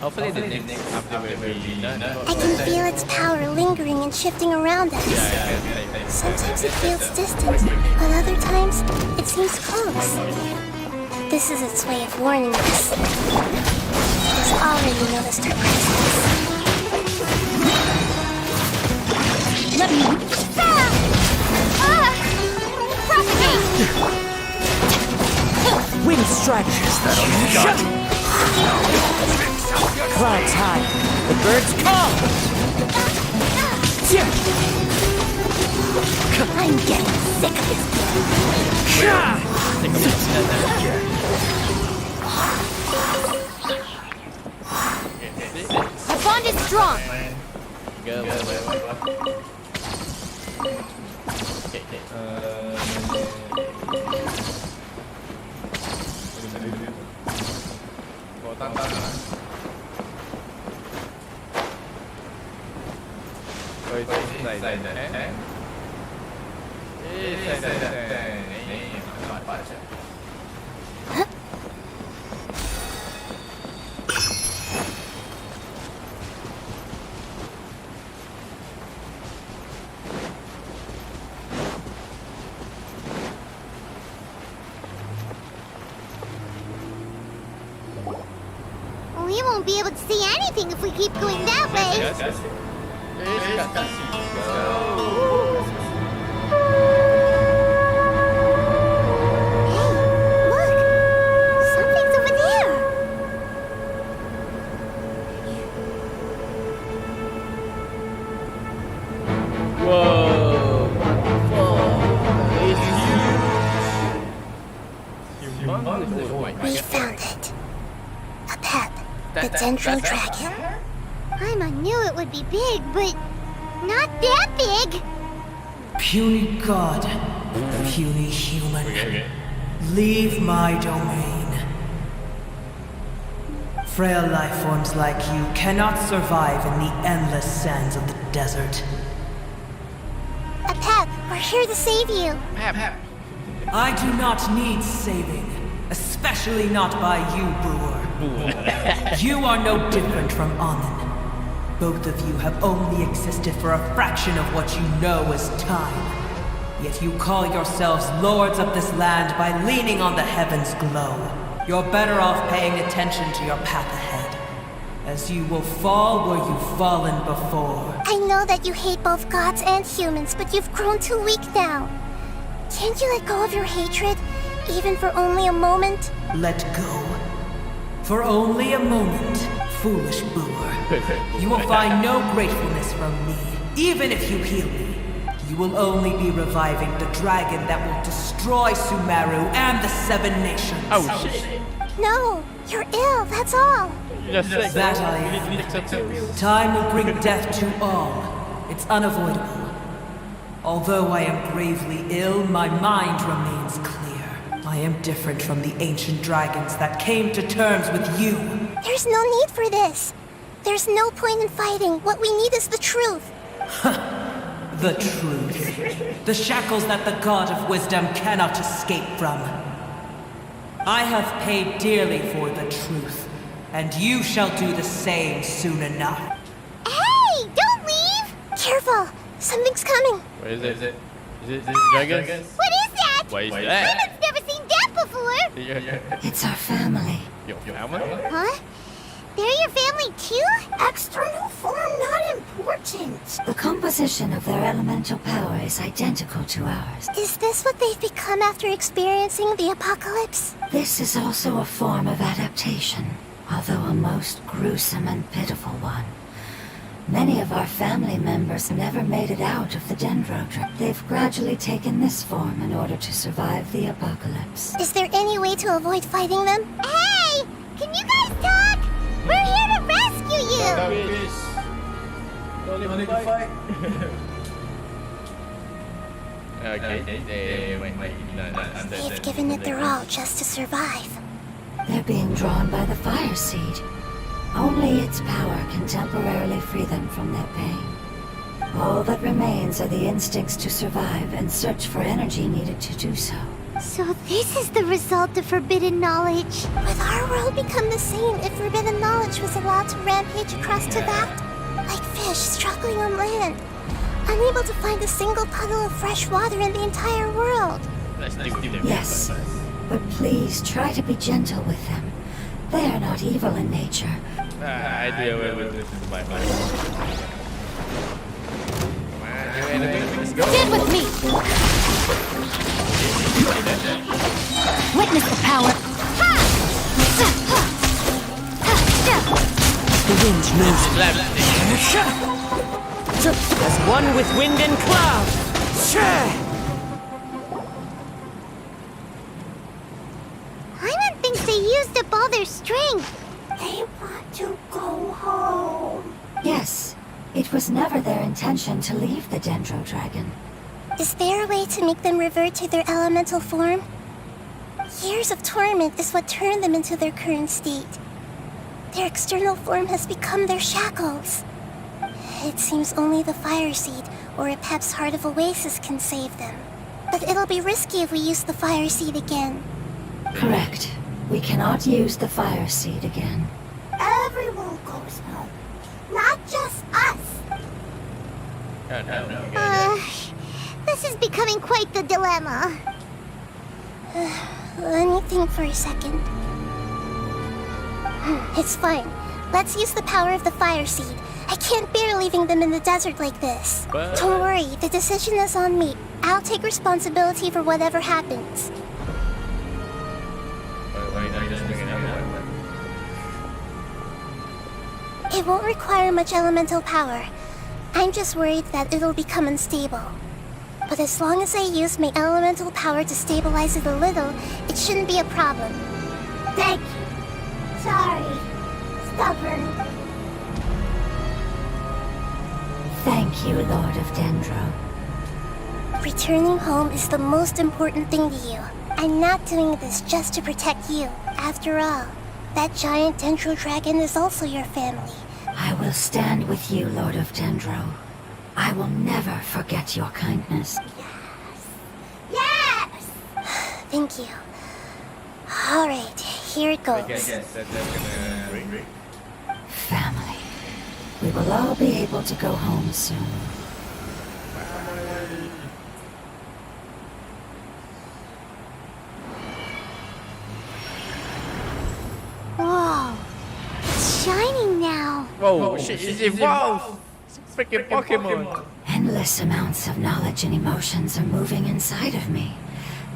Hopefully the next update will be done. I can feel its power lingering and shifting around us. Sometimes it feels distant, but other times it seems close. This is its way of warning us. It has already noticed our presence. Let me... Propagate! Wind strike! Shut! Clouds high. The birds come! I'm getting sick of this Our bond is strong. We won't be able to see anything if we keep going that way. Something's over there. Whoa! We found it. A pep. The Dendro Dragon. I knew it would be big, but not that big. Puny god, puny human, leave my domain. Frail life forms like you cannot survive in the endless sands of the desert. A pep, we're here to save you. I do not need saving, especially not by you, Brewer. You are no different from Amun. Both of you have only existed for a fraction of what you know as time. Yet you call yourselves lords of this land by leaning on the heavens' glow. You're better off paying attention to your path ahead, as you will fall where you've fallen before. I know that you hate both gods and humans, but you've grown too weak now. Can't you let go of your hatred, even for only a moment? Let go. For only a moment, foolish Brewer. You will find no gratefulness from me, even if you heal me. You will only be reviving the dragon that will destroy Sumeru and the Seven Nations. Oh shit! No, you're ill, that's all. That I am. Time will bring death to all. It's unavoidable. Although I am gravely ill, my mind remains clear. I am different from the ancient dragons that came to terms with you. There's no need for this. There's no point in fighting. What we need is the truth. The truth. The shackles that the God of Wisdom cannot escape from. I have paid dearly for the truth, and you shall do the same soon enough. Hey, don't leave! Careful, something's coming. What is it? Is it dragon? What is that? What is that? I've never seen that before. It's our family. Your family? Huh? They're your family too? External form not important. The composition of their elemental power is identical to ours. Is this what they've become after experiencing the apocalypse? This is also a form of adaptation, although a most gruesome and pitiful one. Many of our family members never made it out of the Dendro Dragon. They've gradually taken this form in order to survive the apocalypse. Is there any way to avoid fighting them? Hey! Can you guys talk? We're here to rescue you! Don't need to fight. Okay, They've given it their all just to survive. They're being drawn by the fire seed. Only its power can temporarily free them from their pain. All that remains are the instincts to survive and search for energy needed to do so. So this is the result of forbidden knowledge. Would our world become the same if forbidden knowledge was allowed to rampage across Teyvat? Like fish struggling on land, unable to find a single puddle of fresh water in the entire world. Yes, but please try to be gentle with them. They are not evil in nature. I deal with this in my mind. Stand with me! Witness the power! The wind moves as one with wind and cloud. Paimon thinks they used up all their strength. They want to go home. Yes, it was never their intention to leave the Dendro Dragon. Is there a way to make them revert to their elemental form? Years of torment is what turned them into their current state. Their external form has become their shackles. It seems only the fire seed, or a Pep's Heart of Oasis can save them. But it'll be risky if we use the fire seed again. Correct. We cannot use the fire seed again. Everyone goes home, not just us. This is becoming quite the dilemma. Let me think for a second. It's fine. Let's use the power of the fire seed. I can't bear leaving them in the desert like this. Don't worry, the decision is on me. I'll take responsibility for whatever happens. It won't require much elemental power. I'm just worried that it'll become unstable. But as long as I use my elemental power to stabilize it a little, it shouldn't be a problem. Thank you. Sorry. Stubborn. Thank you, Lord of Dendro. Returning home is the most important thing to you. I'm not doing this just to protect you. After all, that giant Dendro dragon is also your family. I will stand with you, Lord of Dendro. I will never forget your kindness. Yes! Thank you. Alright, here it goes. Family. We will all be able to go home soon. Whoa. It's shining now. Whoa, shit, it's evolved! It's a freaking Pokemon! Endless amounts of knowledge and emotions are moving inside of me.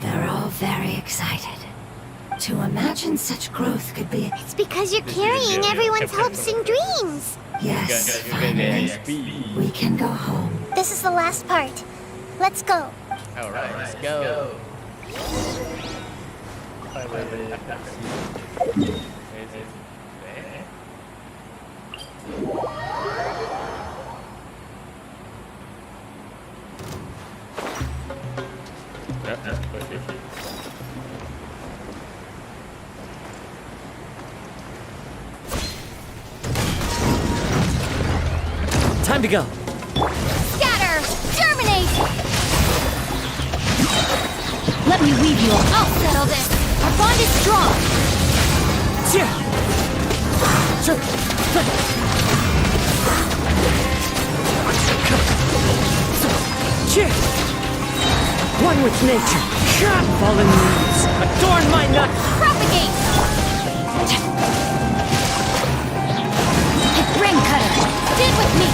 They're all very excited. To imagine such growth could be... It's because you're carrying everyone's hopes and dreams. Yes, finally. We can go home. This is the last part. Let's go. Alright, let's go. Time to go. Scatter! Germinate! Let me weave you up. I'll settle this. Our bond is strong. One with nature. Fallen leaves. Adorn my nut. Propagate! Ring cutter! Stand with me!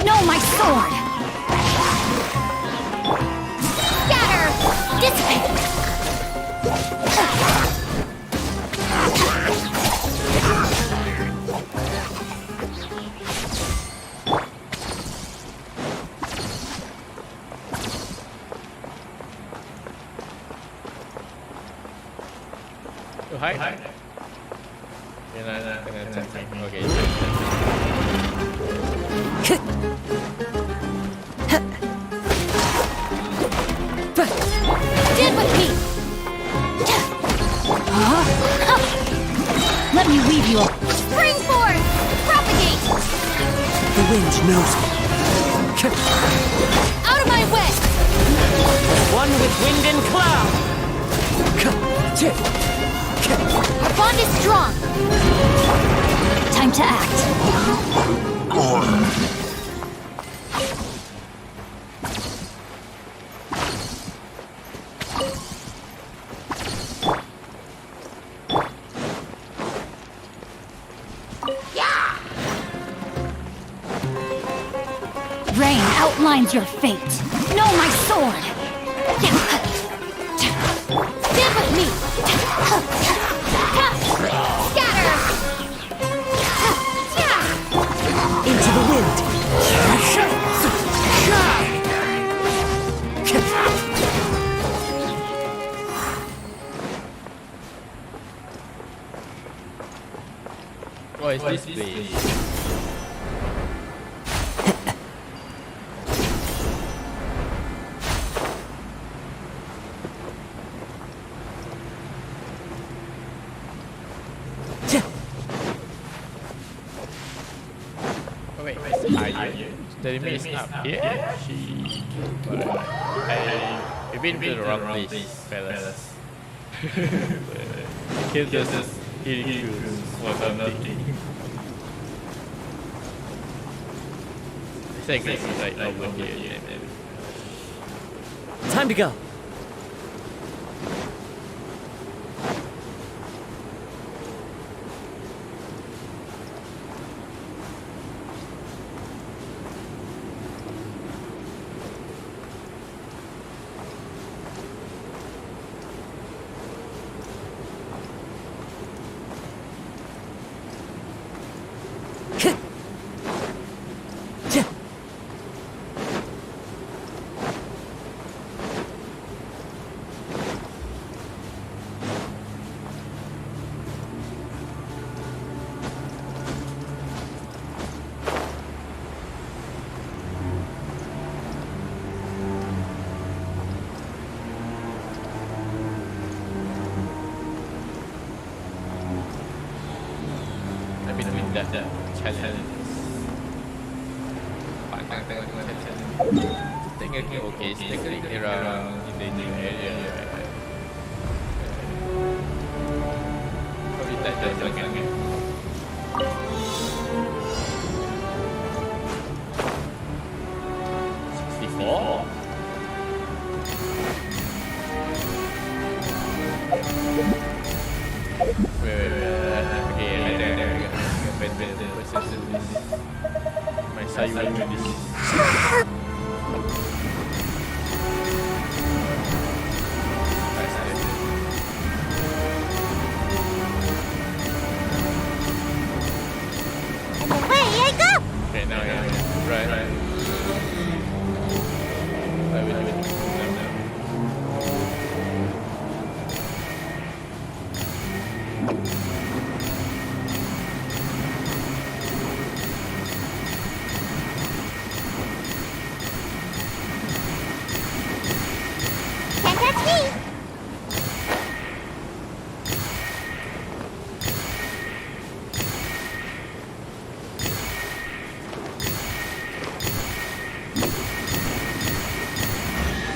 No, my sword! Scatter! Dissipate! Oh, hi. Okay. Stand with me! Let me weave you up. Spring forth! Propagate! The wind knows me. Out of my way! One with wind and cloud. Our bond is strong! Time to act. Rain outlines your fate. Know my sword! Stand with me! this place? Oh, wait, are you telling me it's up here? We've been to the wrong place, fellas. Killed us idiots for nothing. I think this is like over here. Time to go. Between that challenge. Technically okay, it's technically around in the new area. Probably that does look at me. My side will do this. Away I go! Okay, now yeah. Right. I will do it. Can't touch me!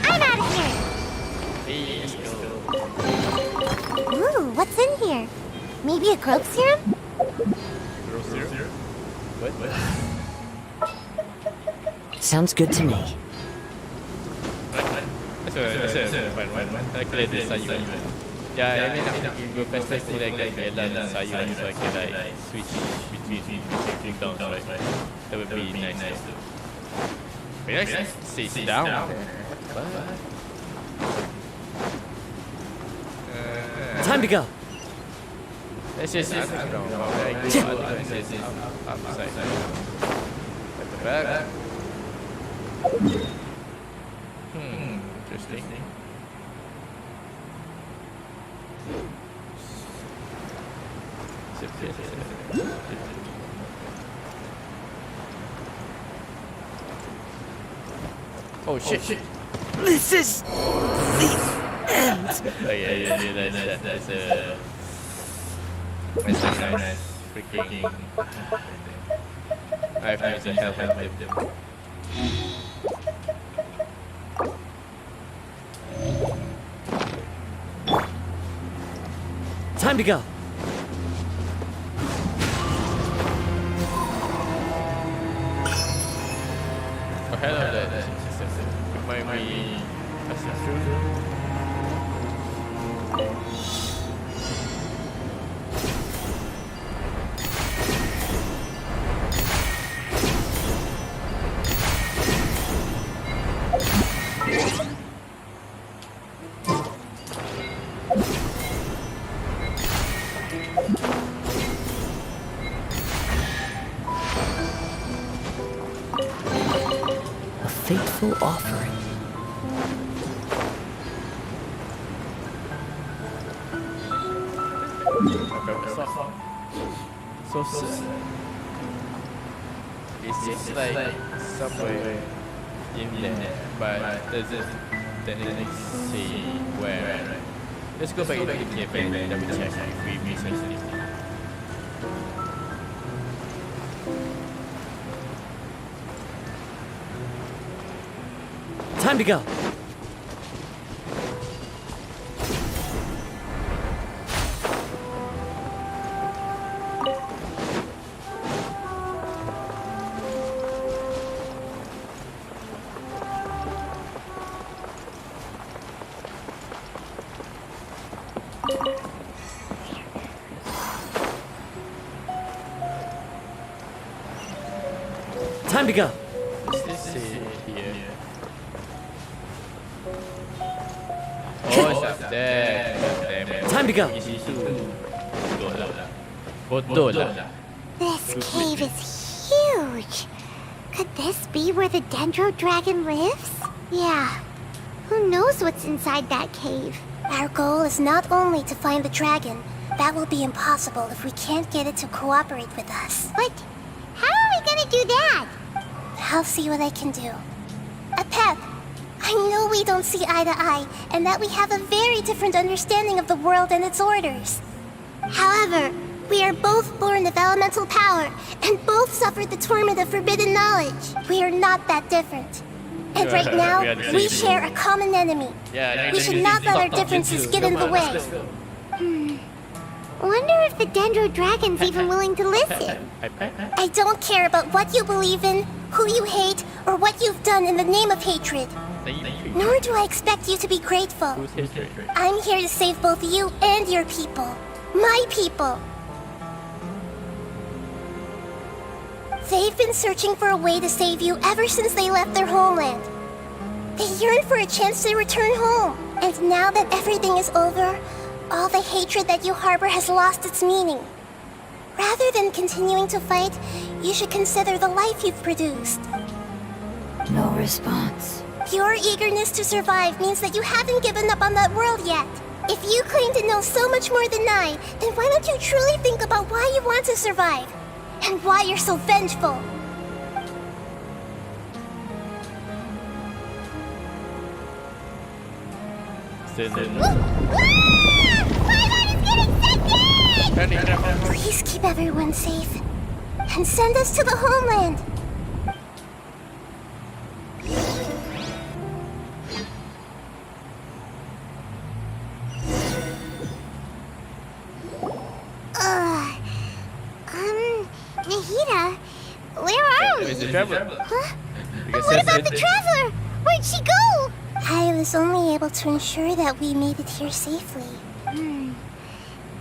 I'm out of here! Ooh, what's in here? Maybe a growth serum? Sounds good to me. That's fine. I clear this sayur. Yeah, I mean, if you go faster to like jalan sayur, so I can like switch between cooldowns, right? That would be nice. But yeah, sit down. Time to go. Let's just sit down. Let's just upside. At the back. Interesting. Oh shit! This is the end. Oh yeah, that's a nice freaking. I have to use a helmet. Time to go. Oh hello there. It might be passing through. A fateful offering. So sad. It seems like somewhere in there, but doesn't technically say where. Let's go back into the cafe and double check if we miss anything. Time to go. Time to go. What's this here? Oh, it's up there. Damn it. Time to go. Betul lah. This cave is huge. Could this be where the Dendro Dragon lives? Yeah. Who knows what's inside that cave? Our goal is not only to find the dragon. That will be impossible if we can't get it to cooperate with us. But how are we gonna do that? I'll see what I can do. Apep, I know we don't see eye to eye, and that we have a very different understanding of the world and its orders. However, we are both born of elemental power, and both suffered the torment of forbidden knowledge. We are not that different. And right now, we share a common enemy. We should not let our differences get in the way. Wonder if the Dendro Dragon's even willing to listen. I don't care about what you believe in, who you hate, or what you've done in the name of hatred. Nor do I expect you to be grateful. I'm here to save both you and your people. My people. They've been searching for a way to save you ever since they left their homeland. They yearn for a chance to return home. And now that everything is over, all the hatred that you harbor has lost its meaning. Rather than continuing to fight, you should consider the life you've produced. No response. Your eagerness to survive means that you haven't given up on that world yet. If you claim to know so much more than I, then why don't you truly think about why you want to survive? And why you're so vengeful? Please keep everyone safe. And send us to the homeland. Nahida, where are we? Huh? What about the Traveler? Where'd she go? I was only able to ensure that we made it here safely.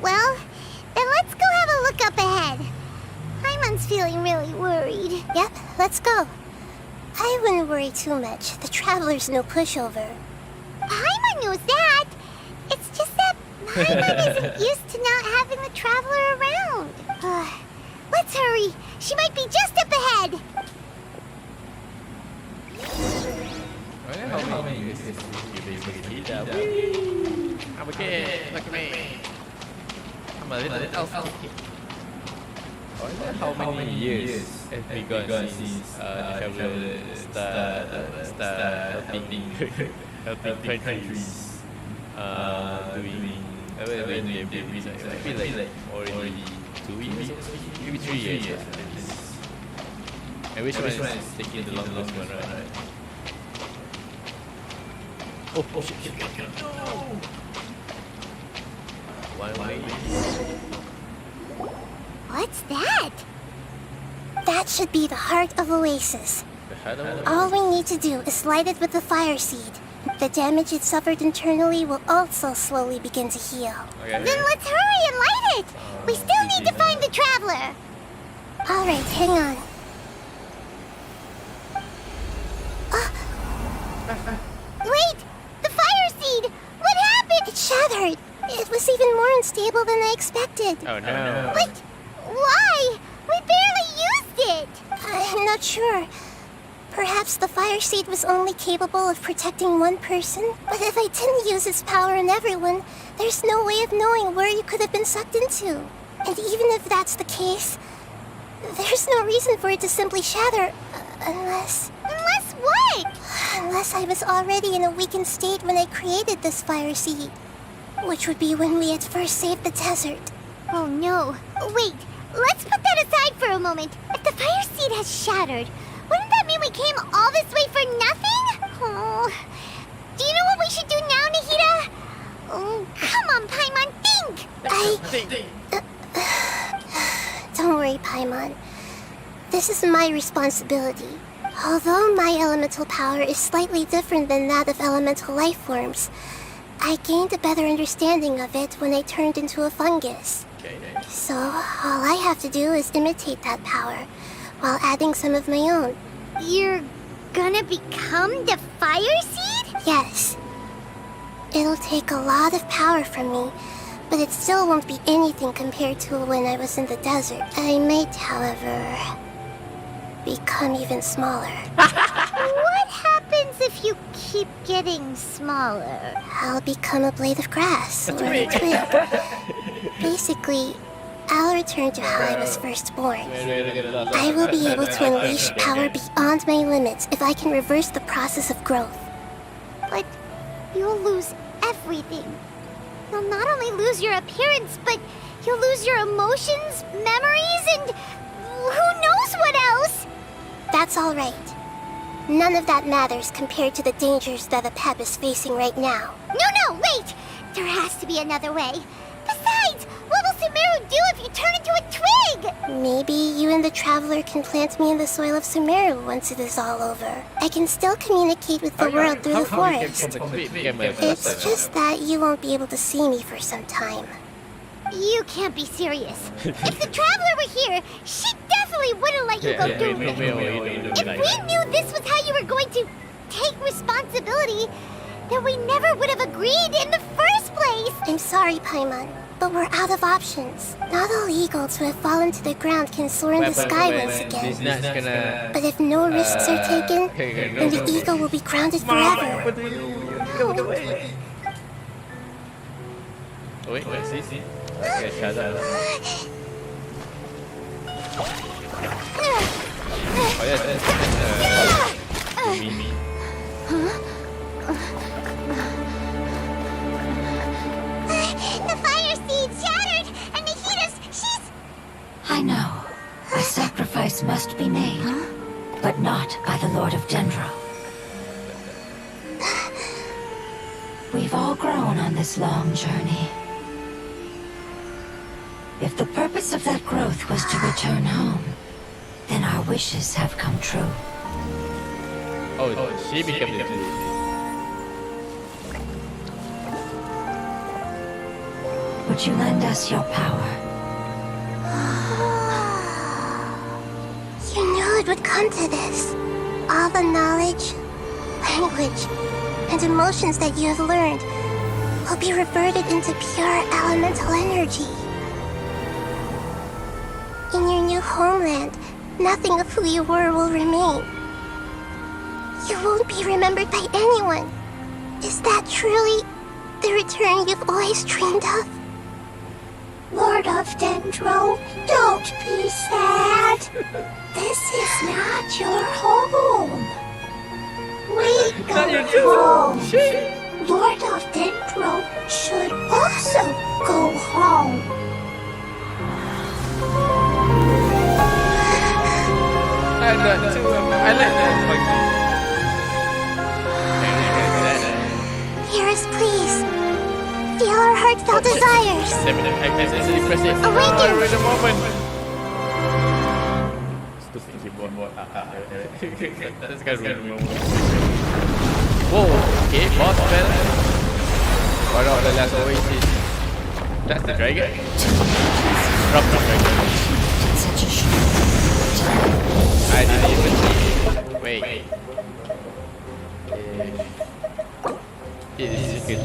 Well, then let's go have a look up ahead. Hyman's feeling really worried. Yep, let's go. I wouldn't worry too much. The Traveler's no pushover. Hyman knows that. It's just that Hyman isn't used to not having the Traveler around. Let's hurry. She might be just up ahead. I'm a kid. Look at me. I'm a little elf. I wonder how many years have we gone since the Traveler start helping countries doing babies. I feel like already 2 years, maybe 3 years. And which one is taking the longest one, right? Oh shit. No! What's that? That should be the heart of Oasis. All we need to do is light it with the fire seed. The damage it suffered internally will also slowly begin to heal. Then let's hurry and light it! We still need to find the Traveler! Alright, hang on. Wait! The fire seed! What happened? It shattered. It was even more unstable than I expected. Oh no. But why? We barely used it! I'm not sure. Perhaps the fire seed was only capable of protecting one person? But if I didn't use its power on everyone, there's no way of knowing where you could have been sucked into. And even if that's the case, there's no reason for it to simply shatter, unless... Unless what? Unless I was already in a weakened state when I created this fire seed. Which would be when we had first saved the desert. Oh no. Wait, let's put that aside for a moment. If the fire seed has shattered, wouldn't that mean we came all this way for nothing? Oh. Do you know what we should do now, Nahida? Oh, come on, Paimon, think! Don't worry, Paimon. This is my responsibility. Although my elemental power is slightly different than that of elemental life forms, I gained a better understanding of it when I turned into a fungus. So, all I have to do is imitate that power, while adding some of my own. You're gonna become the fire seed? Yes. It'll take a lot of power from me, but it still won't be anything compared to when I was in the desert. I might, however, become even smaller. What happens if you keep getting smaller? I'll become a blade of grass, or a twig. Basically, I'll return to how I was first born. I will be able to unleash power beyond my limits if I can reverse the process of growth. But you'll lose everything. You'll not only lose your appearance, but you'll lose your emotions, memories, and who knows what else? That's all right. None of that matters compared to the dangers that Apep is facing right now. No, wait! There has to be another way. Besides, what will Sumeru do if you turn into a twig? Maybe you and the Traveler can plant me in the soil of Sumeru once it is all over. I can still communicate with the world through the forest. It's just that you won't be able to see me for some time. You can't be serious. If the Traveler were here, she definitely wouldn't let you go through with it. If we knew this was how you were going to take responsibility, then we never would have agreed in the first place. I'm sorry, Paimon, but we're out of options. Not all eagles who have fallen to the ground can soar in the sky once again. But if no risks are taken, then the eagle will be grounded forever. Wait, see. Okay, shut up. Oh yes, Mimi. The fire seed shattered, and she's... I know. A sacrifice must be made, but not by the Lord of Dendro. We've all grown on this long journey. If the purpose of that growth was to return home, then our wishes have come true. Oh, she became the Would you lend us your power? You knew it would come to this. All the knowledge, language, and emotions that you have learned will be reverted into pure elemental energy. In your new homeland, nothing of who you were will remain. You won't be remembered by anyone. Is that truly the return you've always dreamed of? Lord of Dendro, don't be sad. This is not your home. We go home. Lord of Dendro should also go home. I like that. Hear us, please. Feel our heartfelt desires. Awaken! Wait a moment. Stupid keyboard. This guy's really whoa, okay, boss battle. What about the last oasis? That's the dragon? Drop the dragon. Such a short time. I didn't even see it. Wait. This is good.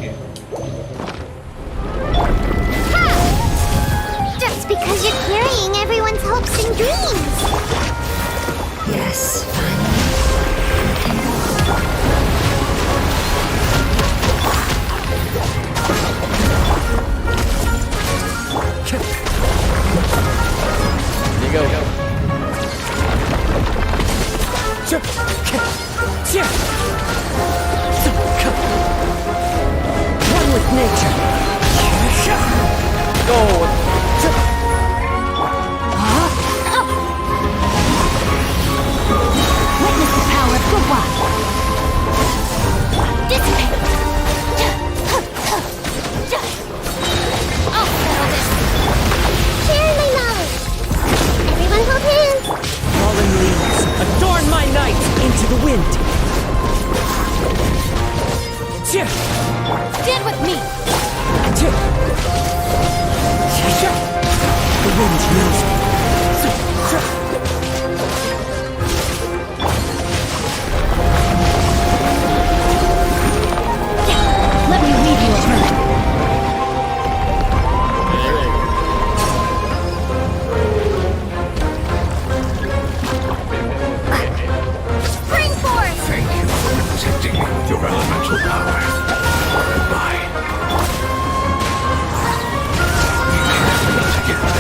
Just because you're carrying everyone's hopes and dreams. Yes, finally. One with nature. Witness the power of Gugwa. Dissipate. I'll settle this. Share my knowledge. Everyone hold hands. Fallen leaves, adorn my night into the wind. Stand with me. The wind knows me. Let me lead you a bird. Spring force! Thank you for protecting me with your elemental power. Goodbye. We can't be together.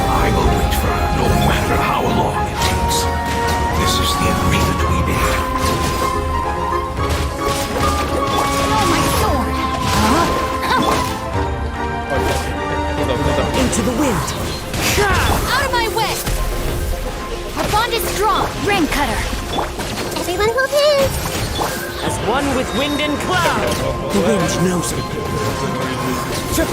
I will wait for her no matter how long it takes. This is the agreement we made. Oh, my sword! Into the wind. Out of my way! Our bond is strong. Rain cutter. Everyone hold hands. As one with wind and cloud. The wind knows me. The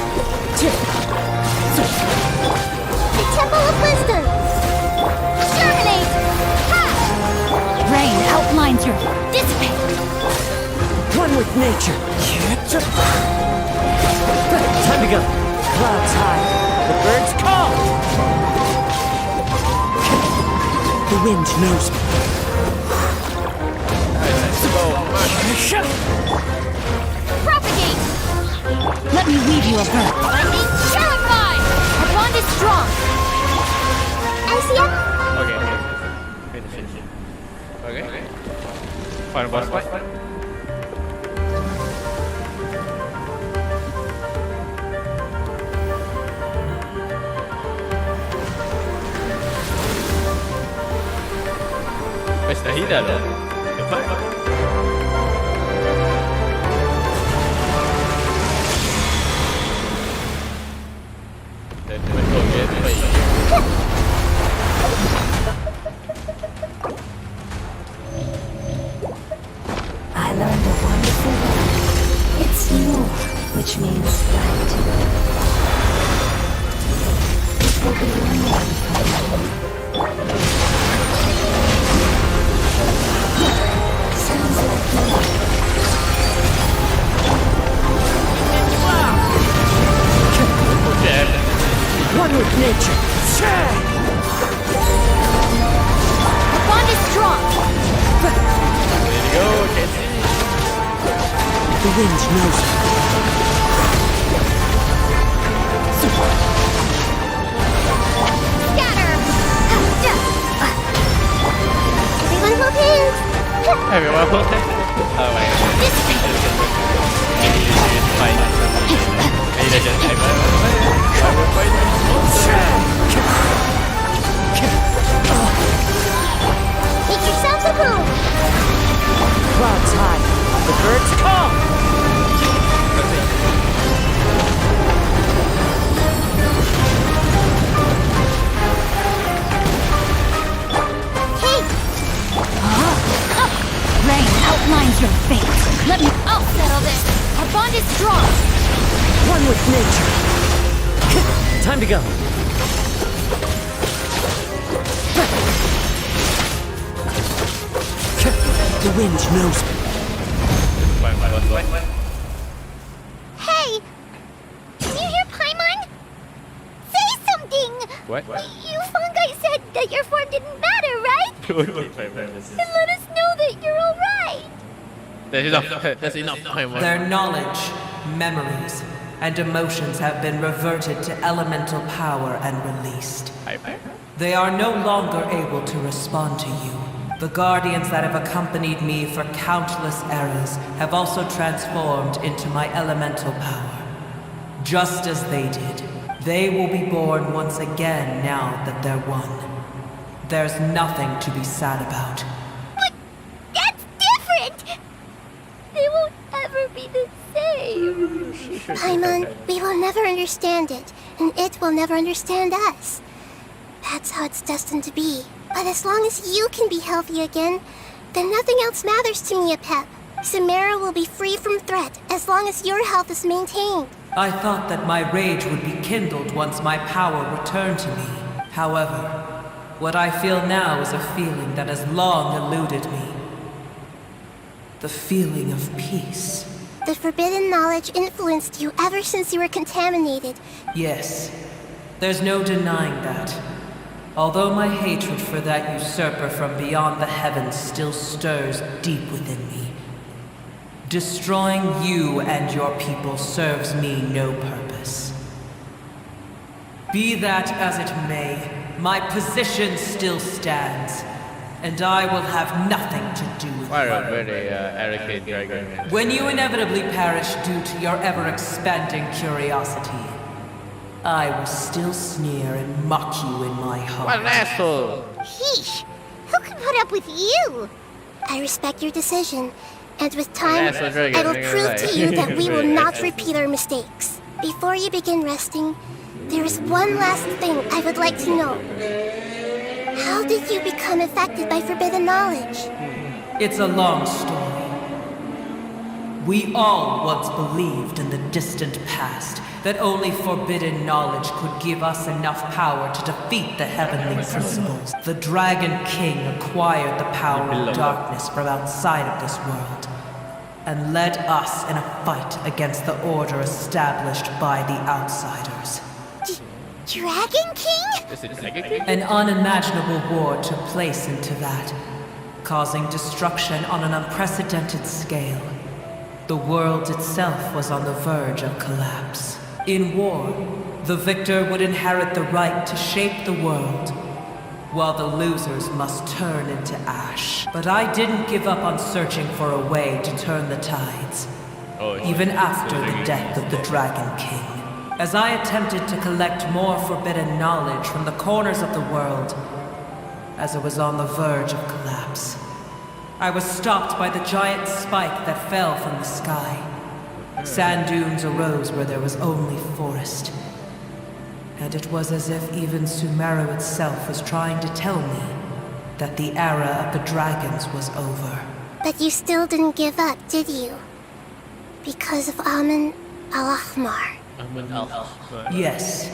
Temple of Wisdom. Germinate! Ha! Rain outlines your dissipate. One with nature. Time to go. Clouds high. The birds call. The wind knows me. Propagate! Let me weave you a bird. Lightning, terrify! Our bond is strong. Asia? Okay. Finish. Okay. Final boss fight. Pesta Hida loh. Cepat. I learned a wonderful word. It's Nur, which means light. It will be sounds like One with nature. Our bond is strong. There you go, Kenzie. The wind knows me. Scatter! Everyone hold hands. Everyone hold hands. Oh my god. Make yourselves a move. Clouds high. The birds call. Hey, Rain outlines your fate. I'll settle this. Our bond is strong. One with nature. Time to go. The wind knows me. hey! Can you hear Paimon? Say something! What? You fungi said that your form didn't matter, right? Then let us know that you're alright! That's enough time. Their knowledge, memories, and emotions have been reverted to elemental power and released. They are no longer able to respond to you. The guardians that have accompanied me for countless eras have also transformed into my elemental power. Just as they did, They will be born once again now that they're one. There's nothing to be sad about. But that's different! They won't ever be the same. Paimon, we will never understand it, and it will never understand us. That's how it's destined to be. But as long as you can be healthy again, then nothing else matters to me, Apep. Sumeru will be free from threat as long as your health is maintained. I thought that my rage would be kindled once my power returned to me. However, what I feel now is a feeling that has long eluded me. The feeling of peace. The forbidden knowledge influenced you ever since you were contaminated. Yes, there's no denying that. Although my hatred for that usurper from beyond the heavens still stirs deep within me. Destroying you and your people serves me no purpose. Be that as it may, my position still stands, and I will have nothing to do with What a it. very arrogant dragon. When you inevitably perish due to your ever-expanding curiosity, I will still sneer and mock you in my heart. What an asshole! Heesh! Who could put up with you? I respect your decision, and with time, That's what's very good. I will prove to you that we will not repeat our mistakes. Before you begin resting, there is one last thing I would like to know. How did you become affected by forbidden knowledge? It's a long story. We all once believed in the distant past that only forbidden knowledge could give us enough power to defeat the heavenly principles. The Dragon King acquired the power of darkness from outside of this world and led us in a fight against the order established by the outsiders. Dragon King? Is it Dragon King? An unimaginable war took place into that, causing destruction on an unprecedented scale. The world itself was on the verge of collapse. In war, the victor would inherit the right to shape the world, while the losers must turn into ash. But I didn't give up on searching for a way to turn the tides, even after the death of the Dragon King. As I attempted to collect more forbidden knowledge from the corners of the world, as it was on the verge of collapse, I was stopped by the giant spike that fell from the sky. Sand dunes arose where there was only forest. And it was as if even Sumeru itself was trying to tell me that the era of the dragons was over. But you still didn't give up, did you? Because of Amun Al-Ahmar. Yes.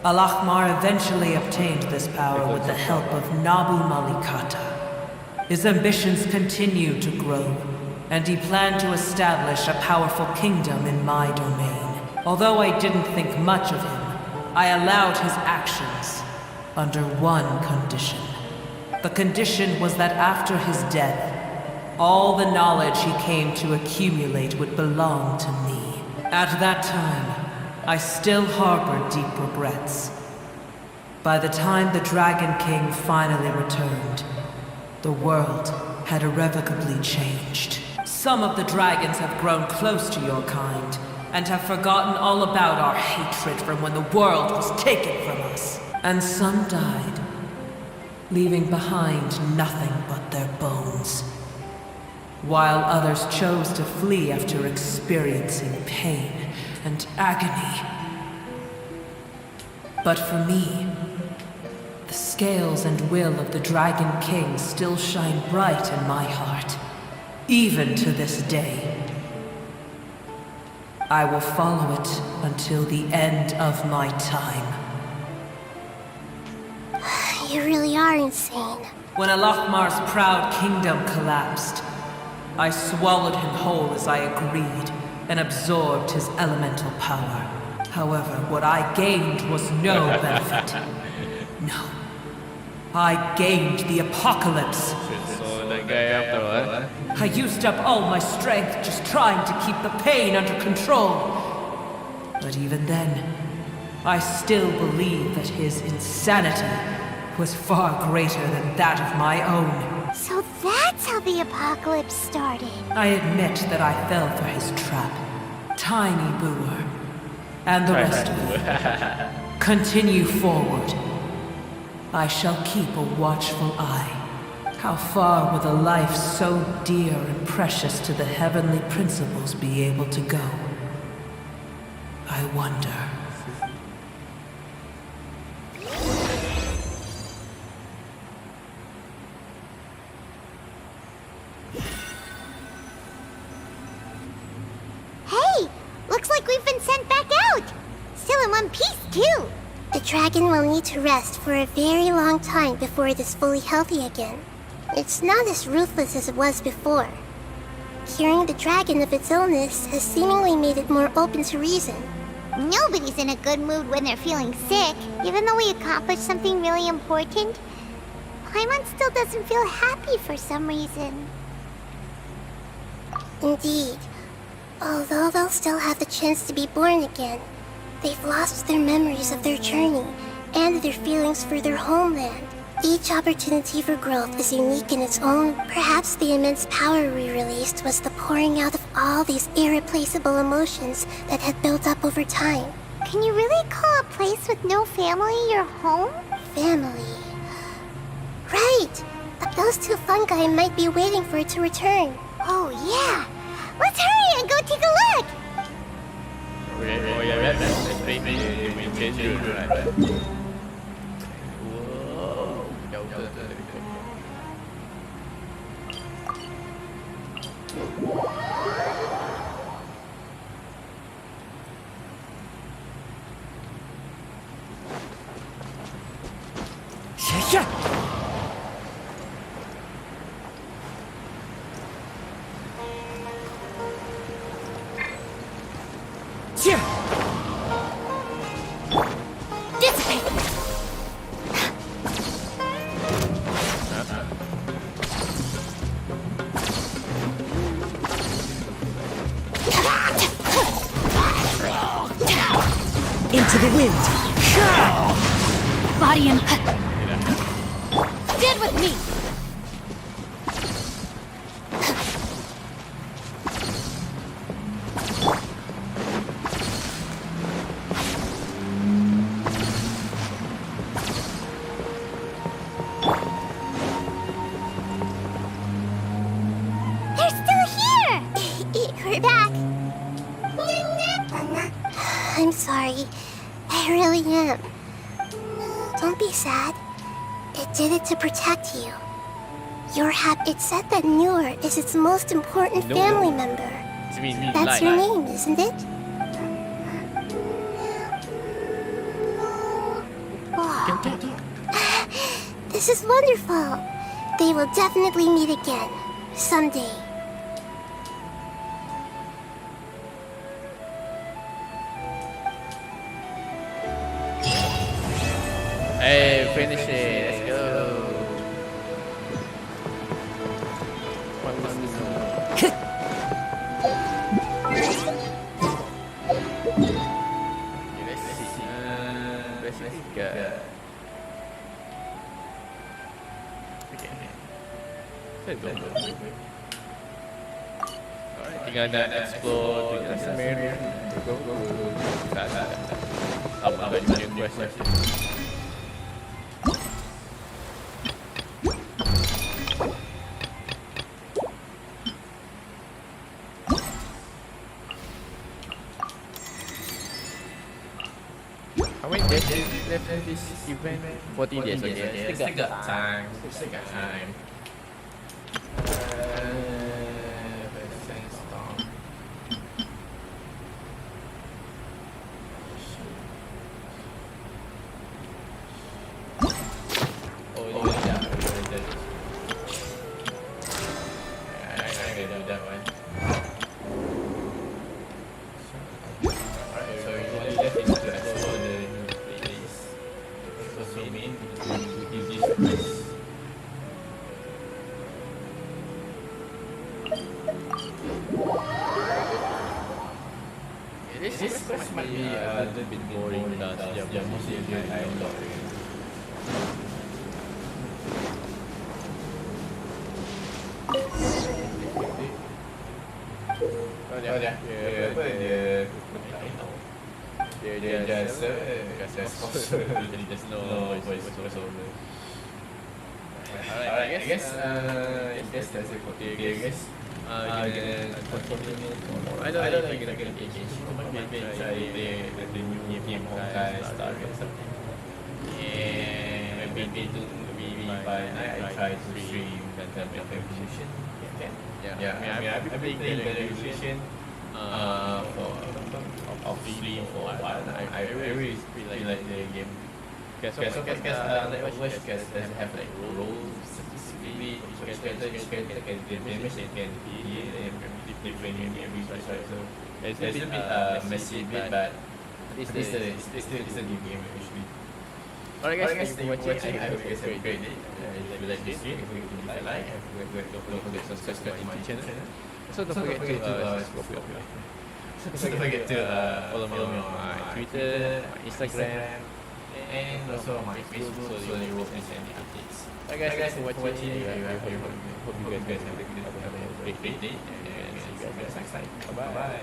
Al-Ahmar eventually obtained this power with the help of Nabu Malikata. His ambitions continued to grow, and he planned to establish a powerful kingdom in my domain. Although I didn't think much of him, I allowed his actions under one condition. The condition was that after his death, all the knowledge he came to accumulate would belong to me. At that time, I still harbored deep regrets. By the time the Dragon King finally returned, the world had irrevocably changed. Some of the dragons have grown close to your kind, and have forgotten all about our hatred from when the world was taken from us. And some died, leaving behind nothing but their bones, while others chose to flee after experiencing pain and agony. But for me, the scales and will of the Dragon King still shine bright in my heart, even to this day. I will follow it until the end of my time. You really are insane. When Al-Ahmar's proud kingdom collapsed, I swallowed him whole as I agreed and absorbed his elemental power. However, what I gained was no benefit. No. I gained the apocalypse. I used up all my strength just trying to keep the pain under control. But even then, I still believe that his insanity was far greater than that of my own. So that's how the apocalypse started. I admit that I fell for his trap. Tiny Booer. And the rest of you, continue forward. I shall keep a watchful eye. How far will a life so dear and precious to the heavenly principles be able to go? I wonder. Hey! Looks like we've been sent back out! Still in one piece, too! The dragon will need to rest for a very long time before it is fully healthy again. It's not as ruthless as it was before. Curing the dragon of its illness has seemingly made it more open to reason. Nobody's in a good mood when they're feeling sick. Even though we accomplished something really important, Paimon still doesn't feel happy for some reason. Indeed. Although they'll still have the chance to be born again, they've lost their memories of their journey and their feelings for their homeland. Each opportunity for growth is unique in its own. Perhaps the immense power we released was the pouring out of all these irreplaceable emotions that had built up over time. Can you really call a place with no family your home? Family. Right! Those two fungi might be waiting for it to return. Oh yeah! Let's hurry and go take a look! Oh yeah, that's we change it right. Into the wind. Body and... Stand with me! They're still here! We're back. I'm sorry. I really am. Don't be sad. It did it to protect you. You're happy. It said that Noor is its most important family member. That's your name, isn't it? This is wonderful. They will definitely meet again. Someday. Hey, finish it. Let's go. One more. Let's see. Let's go. Alright, tinggal nak explore to the main. Go. Tak. Apa new quest? How many days left in this event? 14 days, okay. Still got time. Oh yeah, I can do that one. Alright, so you only left is to explore the new place. So we need to give this place. This quest might be a little bit boring because you have mostly a good time story. Oh dia apa dia They're just there's no voiceover. Alright, I guess that's it for today, guys. I don't think it's gonna be maybe try the new game Honkai Star Rail something. And maybe by night I try to stream Phantom Evolution. Yeah. I mean I've been playing Phantom Evolution for free for a while. I really feel like the game. Because like Overwatch doesn't have like roles specifically. Each character can damage, they can heal, and different every fight. So it's a bit messy, but at least it's still a new game actually. Alright guys, thank you for watching. I hope you guys have a great day. If you like this video, if you like, don't forget to subscribe to my channel. So don't forget to follow me on my Twitter, my Instagram, and also my Facebook, so you won't miss any updates. Alright guys, thanks for watching. I hope you guys have a great day, and see you guys next time. Bye bye.